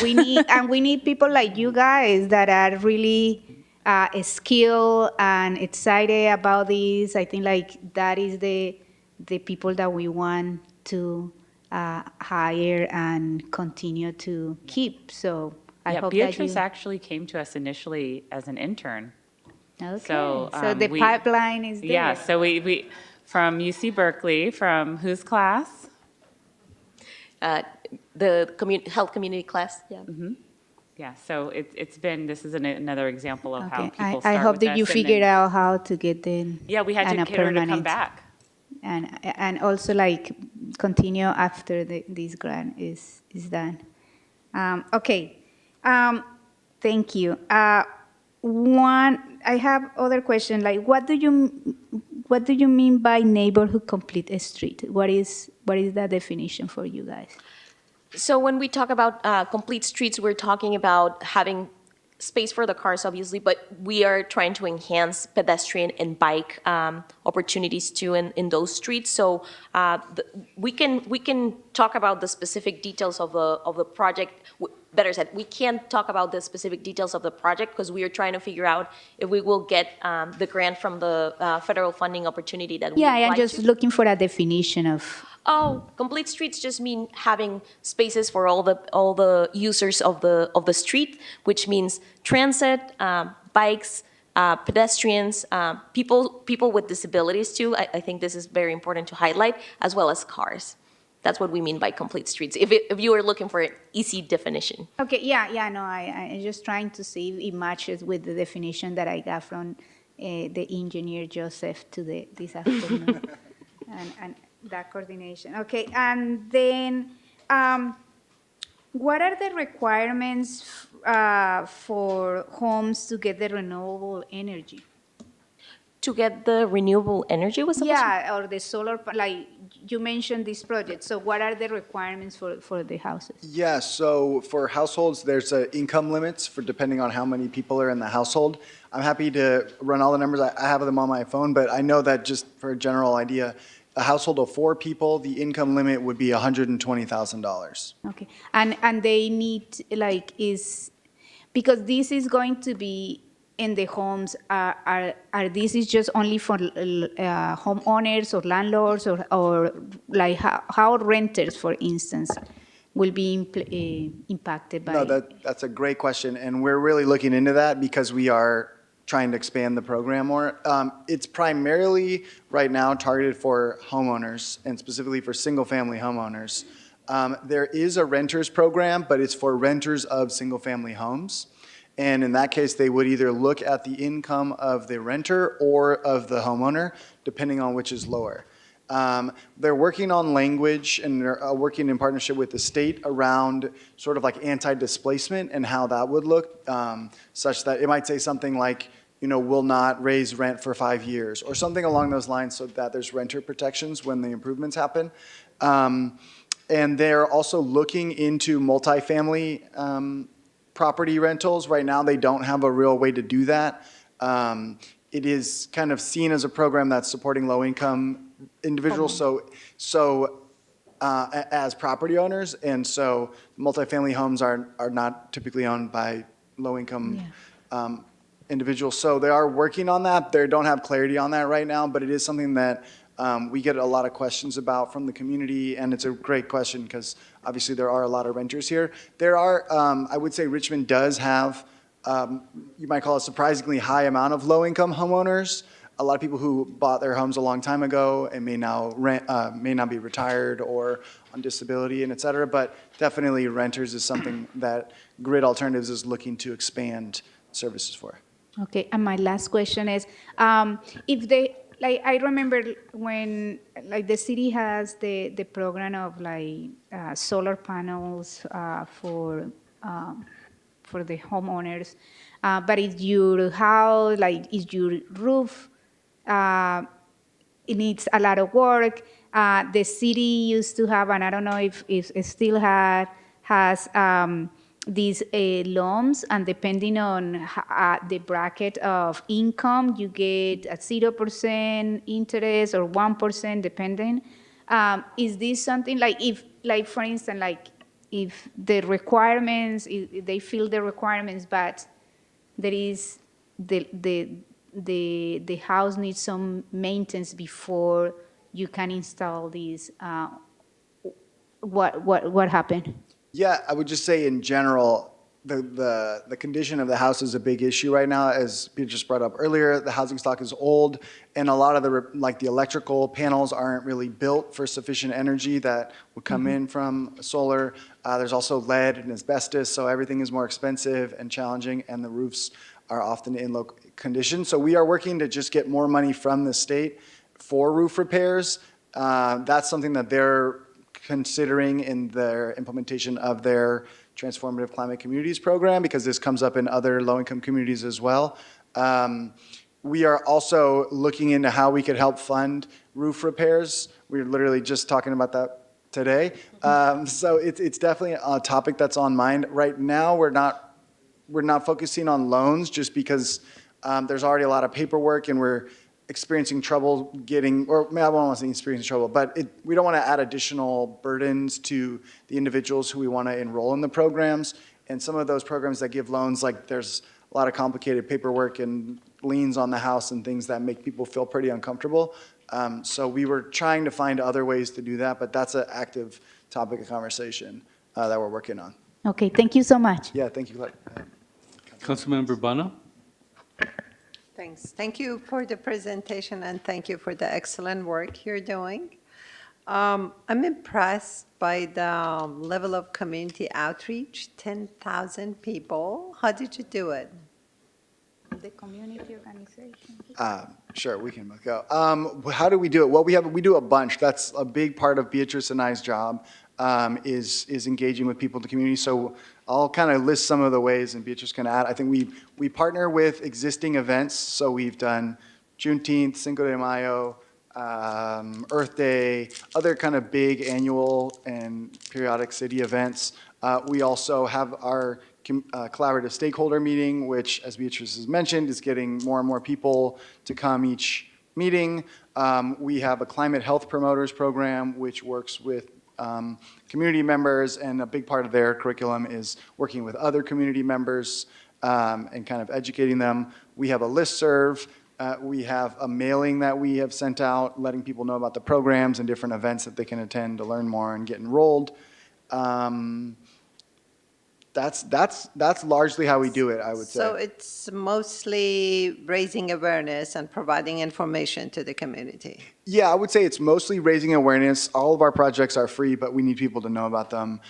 we need people like you guys that are really skilled and excited about this. I think that is the people that we want to hire and continue to keep. So I hope Beatrice that actually came to us initially as an intern. Okay. So the pipeline is there. Yeah. So we from UC Berkeley, from whose class? The health community class. Yeah. Mm-hmm. Yeah. So it's been. This is another example of how people start. I hope with that us you and figured then, out how to get them. Yeah, we had to get her to come back. And also continue after this grant is done. Okay. Thank you. I have other question. Like, what do you mean by neighborhood complete street? What is that definition for you guys? So when we talk about complete streets, we're talking about having space for the cars, obviously, but we are trying to enhance pedestrian and bike opportunities too in those streets. So we can talk about the specific details of the project. Better said, we can't talk about the specific details of the project because we are trying to figure out if we will get the grant from the federal funding opportunity that we Yeah, I'm applied just to. looking for a definition of. Oh, complete streets just mean having spaces for all the users of the street, which means transit, bikes, pedestrians, people with disabilities too. I think this is very important to highlight, as well as cars. That's what we mean by complete streets. If you are looking for an easy definition. Okay, yeah, no, I'm just trying to see if it matches with the definition that I got from the engineer Joseph this afternoon, and that coordination. Okay, and then what are the requirements for homes to get the renewable energy? To get the renewable energy was supposed to? Yeah, or the solar, like you mentioned this project. So what are the requirements for the houses? Yeah, so for households, there's income limits for depending on how many people are in the household. I'm happy to run all the numbers. I have them on my phone, but I know that just for a general idea, a household of 4 people, the income limit would be $120,000. Okay, and they need, like, because this is going to be in the homes, are this is just only for homeowners or landlords, or like how renters, for instance, will be impacted by? No, that's a great question, and we're really looking into that because we are trying to expand the program more. It's primarily right now targeted for homeowners and specifically for single-family homeowners. There is a renters program, but it's for renters of single-family homes. And in that case, they would either look at the income of the renter or of the homeowner, depending on which is lower. They're working on language and they're working in partnership with the state around sort of like anti-displacement and how that would look, such that it might say something like, will not raise rent for 5 years or something along those lines so that there's renter protections when the improvements happen. And they're also looking into multifamily property rentals. Right now, they don't have a real way to do that. It is kind of seen as a program that's supporting low-income individuals, as property owners, and so multifamily homes are not typically owned by low-income individuals. So they are working on that. They don't have clarity on that right now, but it is something that we get a lot of questions about from the community, and it's a great question because obviously there are a lot of renters here. There are, I would say Richmond does have, you might call it a surprisingly high amount of low-income homeowners. A lot of people who bought their homes a long time ago and may now be retired or on disability and et cetera, but definitely renters is something that Grid Alternatives is looking to expand services for. Okay, and my last question is, if they, like, I remember when, like, the city has the program of, like, solar panels for the homeowners, but if your house, like, is your roof, it needs a lot of work. The city used to have, and I don't know if it still has these loans, and depending on the bracket of income, you get a 0% interest or 1%, depending. Is this something like, if, like, for instance, like, if the requirements, if they fill the requirements, but there is the house needs some maintenance before you can install these, what happened? Yeah, I would just say in general, the condition of the house is a big issue right now. As Peter just brought up earlier, the housing stock is old, and a lot of the electrical panels aren't really built for sufficient energy that would come in from solar. There's also lead and asbestos, so everything is more expensive and challenging, and the roofs are often in low condition. So we are working to just get more money from the state for roof repairs. That's something that they're considering in their implementation of their Transformative Climate Communities program, because this comes up in other low-income communities as well. We are also looking into how we could help fund roof repairs. We were literally just talking about that today. So it's definitely a topic that's on mind. Right now, we're not focusing on loans just because there's already a lot of paperwork and we're experiencing trouble getting, or I don't want to say experiencing trouble, but we don't want to add additional burdens to the individuals who we want to enroll in the programs. And some of those programs that give loans, like there's a lot of complicated paperwork and liens on the house and things that make people feel pretty uncomfortable. So we were trying to find other ways to do that, but that's an active topic of conversation that we're working on. Okay, thank you so much. Yeah, thank you. Councilmember Bana? Thanks. Thank you for the presentation and thank you for the excellent work you're doing. I'm impressed by the level of community outreach, 10,000 people. How did you do it? The community organization. Sure, we can go. How do we do it? Well, we do a bunch. That's a big part of Beatrice and I's job, is engaging with people in the community. So I'll kind of list some of the ways, and Beatrice can add. I think we partner with existing events. So we've done Juneteenth, Cinco de Mayo, Earth Day, other kind of big annual and periodic city events. We also have our collaborative stakeholder meeting, which, as Beatrice has mentioned, is getting more and more people to come each meeting. We have a climate health promoters program, which works with community members, and a big part of their curriculum is working with other community members and kind of educating them. We have a listserv. We have a mailing that we have sent out, letting people know about the programs and different events that they can attend to learn more and get enrolled. That's largely how we do it, I would say. So it's mostly raising awareness and providing information to the community. Yeah, I would say it's mostly raising awareness. All of our projects are free, but we need people to know about them.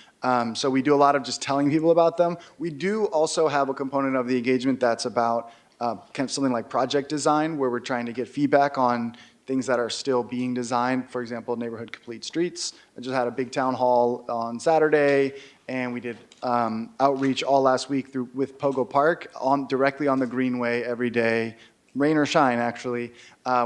So we do a lot of just telling people about them. We do also have a component of the engagement that's about kind of something like project design, where we're trying to get feedback on things that are still being designed. For example, Neighborhood Complete Streets. I just had a big town hall on Saturday, and we did outreach all last week with Pogo Park directly on the Greenway every day, rain or shine actually,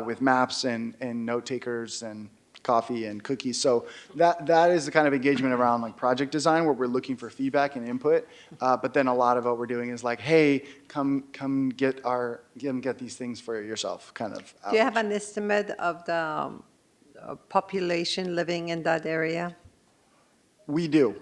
with maps and note takers and coffee and cookies. So that is the kind of engagement around like project design, where we're looking for feedback and input. But then a lot of what we're doing is like, hey, come get these things for yourself, kind of. Do you have an estimate of the population living in that area? We do.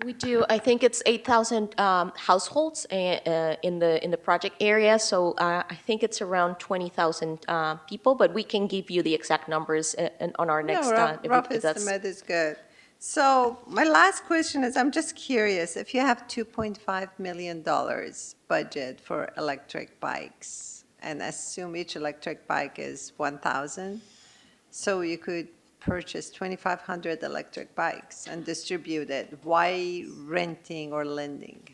We do. I think it's 8,000 households in the project area. So I think it's around 20,000 people, but we can give you the exact numbers on our next. Rough estimate is good. So my last question is, I'm just curious, if you have $2.5 million budget for electric bikes, and assume each electric bike is 1,000, so you could purchase 2,500 electric bikes and distribute it. Why renting or lending?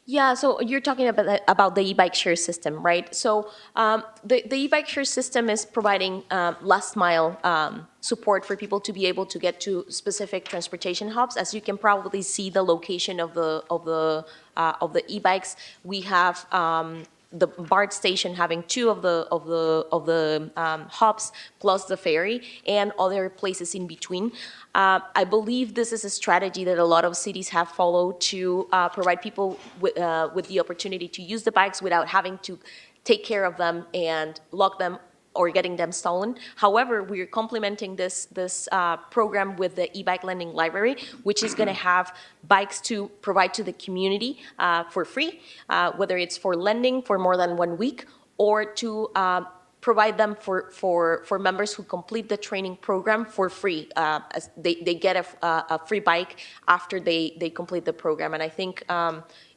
Yeah, so you're talking about the e-bike share system, right? So the e-bike share system is providing last mile support for people to be able to get to specific transportation hubs. As you can probably see, the location of the e-bikes, we have the BART station having two of the hubs, plus the ferry and other places in between. I believe this is a strategy that a lot of cities have followed to provide people with the opportunity to use the bikes without having to take care of them and lock them or getting them stolen. However, we are complementing this program with the e-bike lending library, which is going to have bikes to provide to the community for free, whether it's for lending for more than 1 week or to provide them for members who complete the training program for free. As they get a free bike after they complete the program. And I think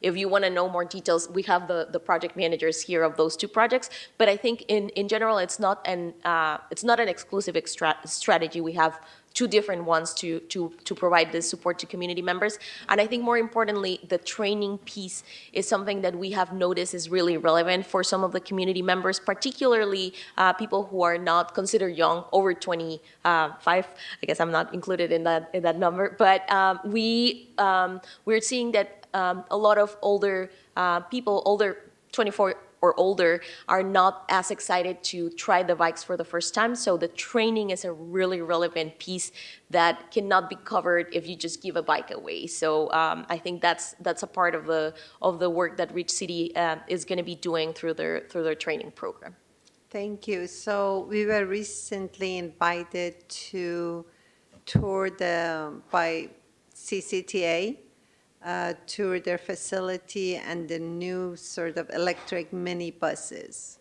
if you want to know more details, we have the project managers here of those two projects. But I think in general, it's not an exclusive strategy. We have two different ones to provide this support to community members. And I think more importantly, the training piece is something that we have noticed is really relevant for some of the community members, particularly people who are not considered young, over 25. I guess I'm not included in that number. But we're seeing that a lot of older people, older 24 or older, are not as excited to try the bikes for the first time. So the training is a really relevant piece that cannot be covered if you just give a bike away. So I think that's a part of the work that Rich City is going to be doing through their training program. Thank you. So we were recently invited to tour by CCTA, tour their facility and the new sort of electric minibuses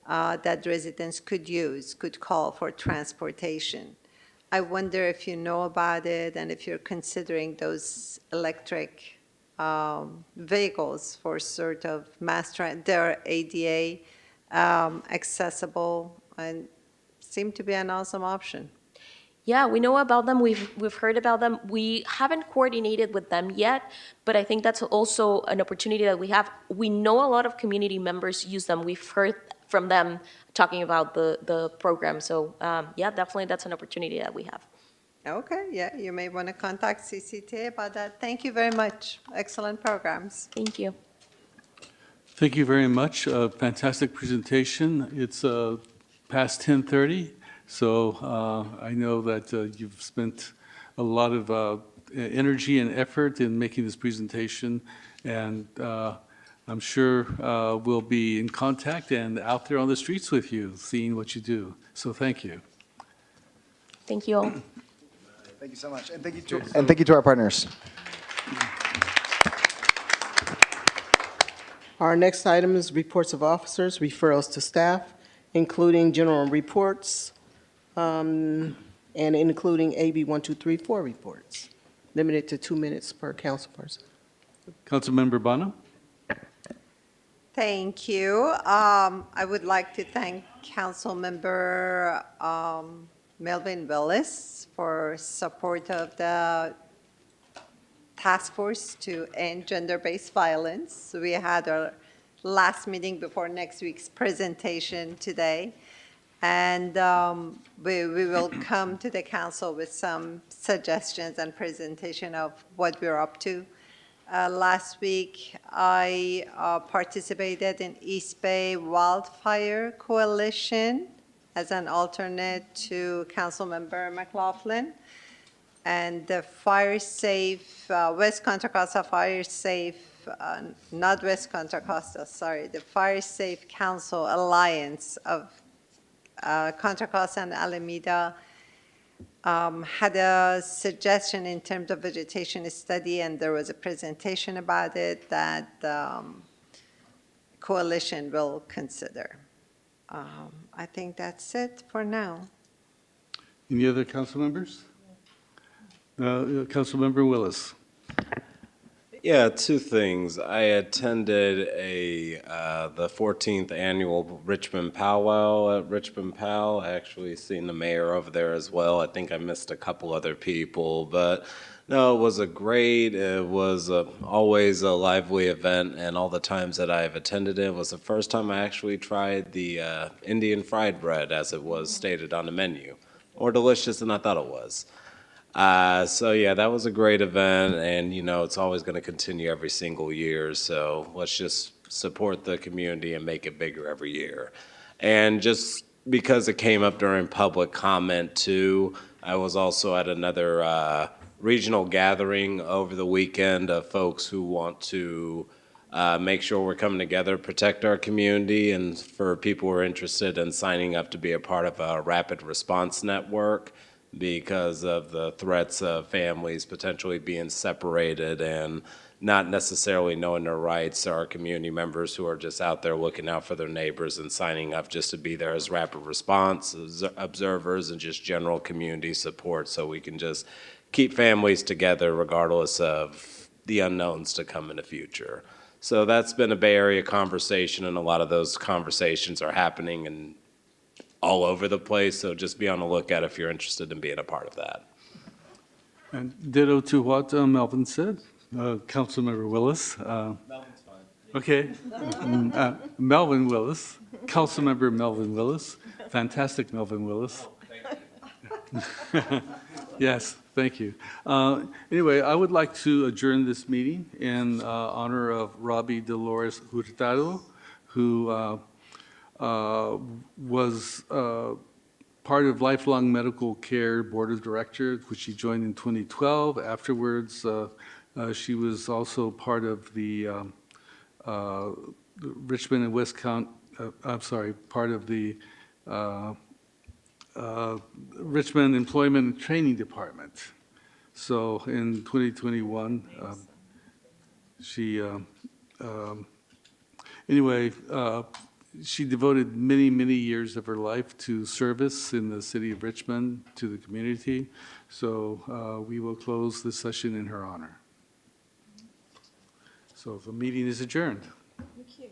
that residents could call for transportation. I wonder if you know about it and if you're considering those electric vehicles for sort of they're ADA accessible and seem to be an awesome option. Yeah, we know about them. We've heard about them. We haven't coordinated with them yet, but I think that's also an opportunity that we have. We know a lot of community members use them. We've heard from them talking about the program. So yeah, definitely that's an opportunity that we have. Okay, yeah, you may want to contact CCTA about that. Thank you very much. Excellent programs. Thank you. Thank you very much. Fantastic presentation. It's past 10:30, so I know that you've spent a lot of energy and effort in making this presentation, and I'm sure we'll be in contact and out there on the streets with you, seeing what you do. So thank you. Thank you all. Thank you so much, and thank you to our partners. Our next item is reports of officers, referrals to staff, including general reports, and including AB 1234 reports, limited to 2 minutes per council person. Councilmember Bonham? Thank you. I would like to thank Councilmember Melvin Willis for support of the task force to end gender-based violence. We had our last meeting before next week's presentation today. And we will come to the council with some suggestions and presentation of what we're up to. Last week, I participated in East Bay Wildfire Coalition as an alternate to Councilmember McLaughlin. And the Fire Safe, West Contra Costa Fire Safe, not West Contra Costa, sorry, the Fire Safe Council Alliance of Contra Costa and Alameda had a suggestion in terms of vegetation study, and there was a presentation about it that coalition will consider. I think that's it for now. Any other council members? Councilmember Willis. Yeah, two things. I attended the 14th annual Richmond powwow at Richmond Pow. I actually seen the mayor over there as well. I think I missed a couple other people, but no, it was always a lively event, and all the times that I've attended it was the first time I actually tried the Indian fried bread as it was stated on the menu. More delicious than I thought it was. So yeah, that was a great event, and it's always going to continue every single year. So let's just support the community and make it bigger every year. And just because it came up during public comment too, I was also at another regional gathering over the weekend of folks who want to make sure we're coming together, protect our community, and for people who are interested in signing up to be a part of a rapid response network, because of the threats of families potentially being separated and not necessarily knowing their rights. Our community members who are just out there looking out for their neighbors and signing up just to be there as rapid response observers and just general community support, so we can just keep families together regardless of the unknowns to come in the future. So that's been a Bay Area conversation, and a lot of those conversations are happening and all over the place, so just be on the lookout if you're interested in being a part of that. And ditto to what Melvin said, Councilmember Willis. Melvin's fine. Okay. Melvin Willis, Councilmember Melvin Willis, fantastic Melvin Willis. Thank you. Yes, Thank you. Anyway, I would like to adjourn this meeting in honor of Robbie Dolores Hurtado, who was part of Lifelong Medical Care Board of Directors, which she joined in 2012. Afterwards, she was also part of the Richmond and West County, part of the Richmond Employment and Training Department. So in 2021, she, anyway, she devoted many, many years of her life to service in the city of Richmond, to the community. So we will close this session in her honor. So the meeting is adjourned. Thank you.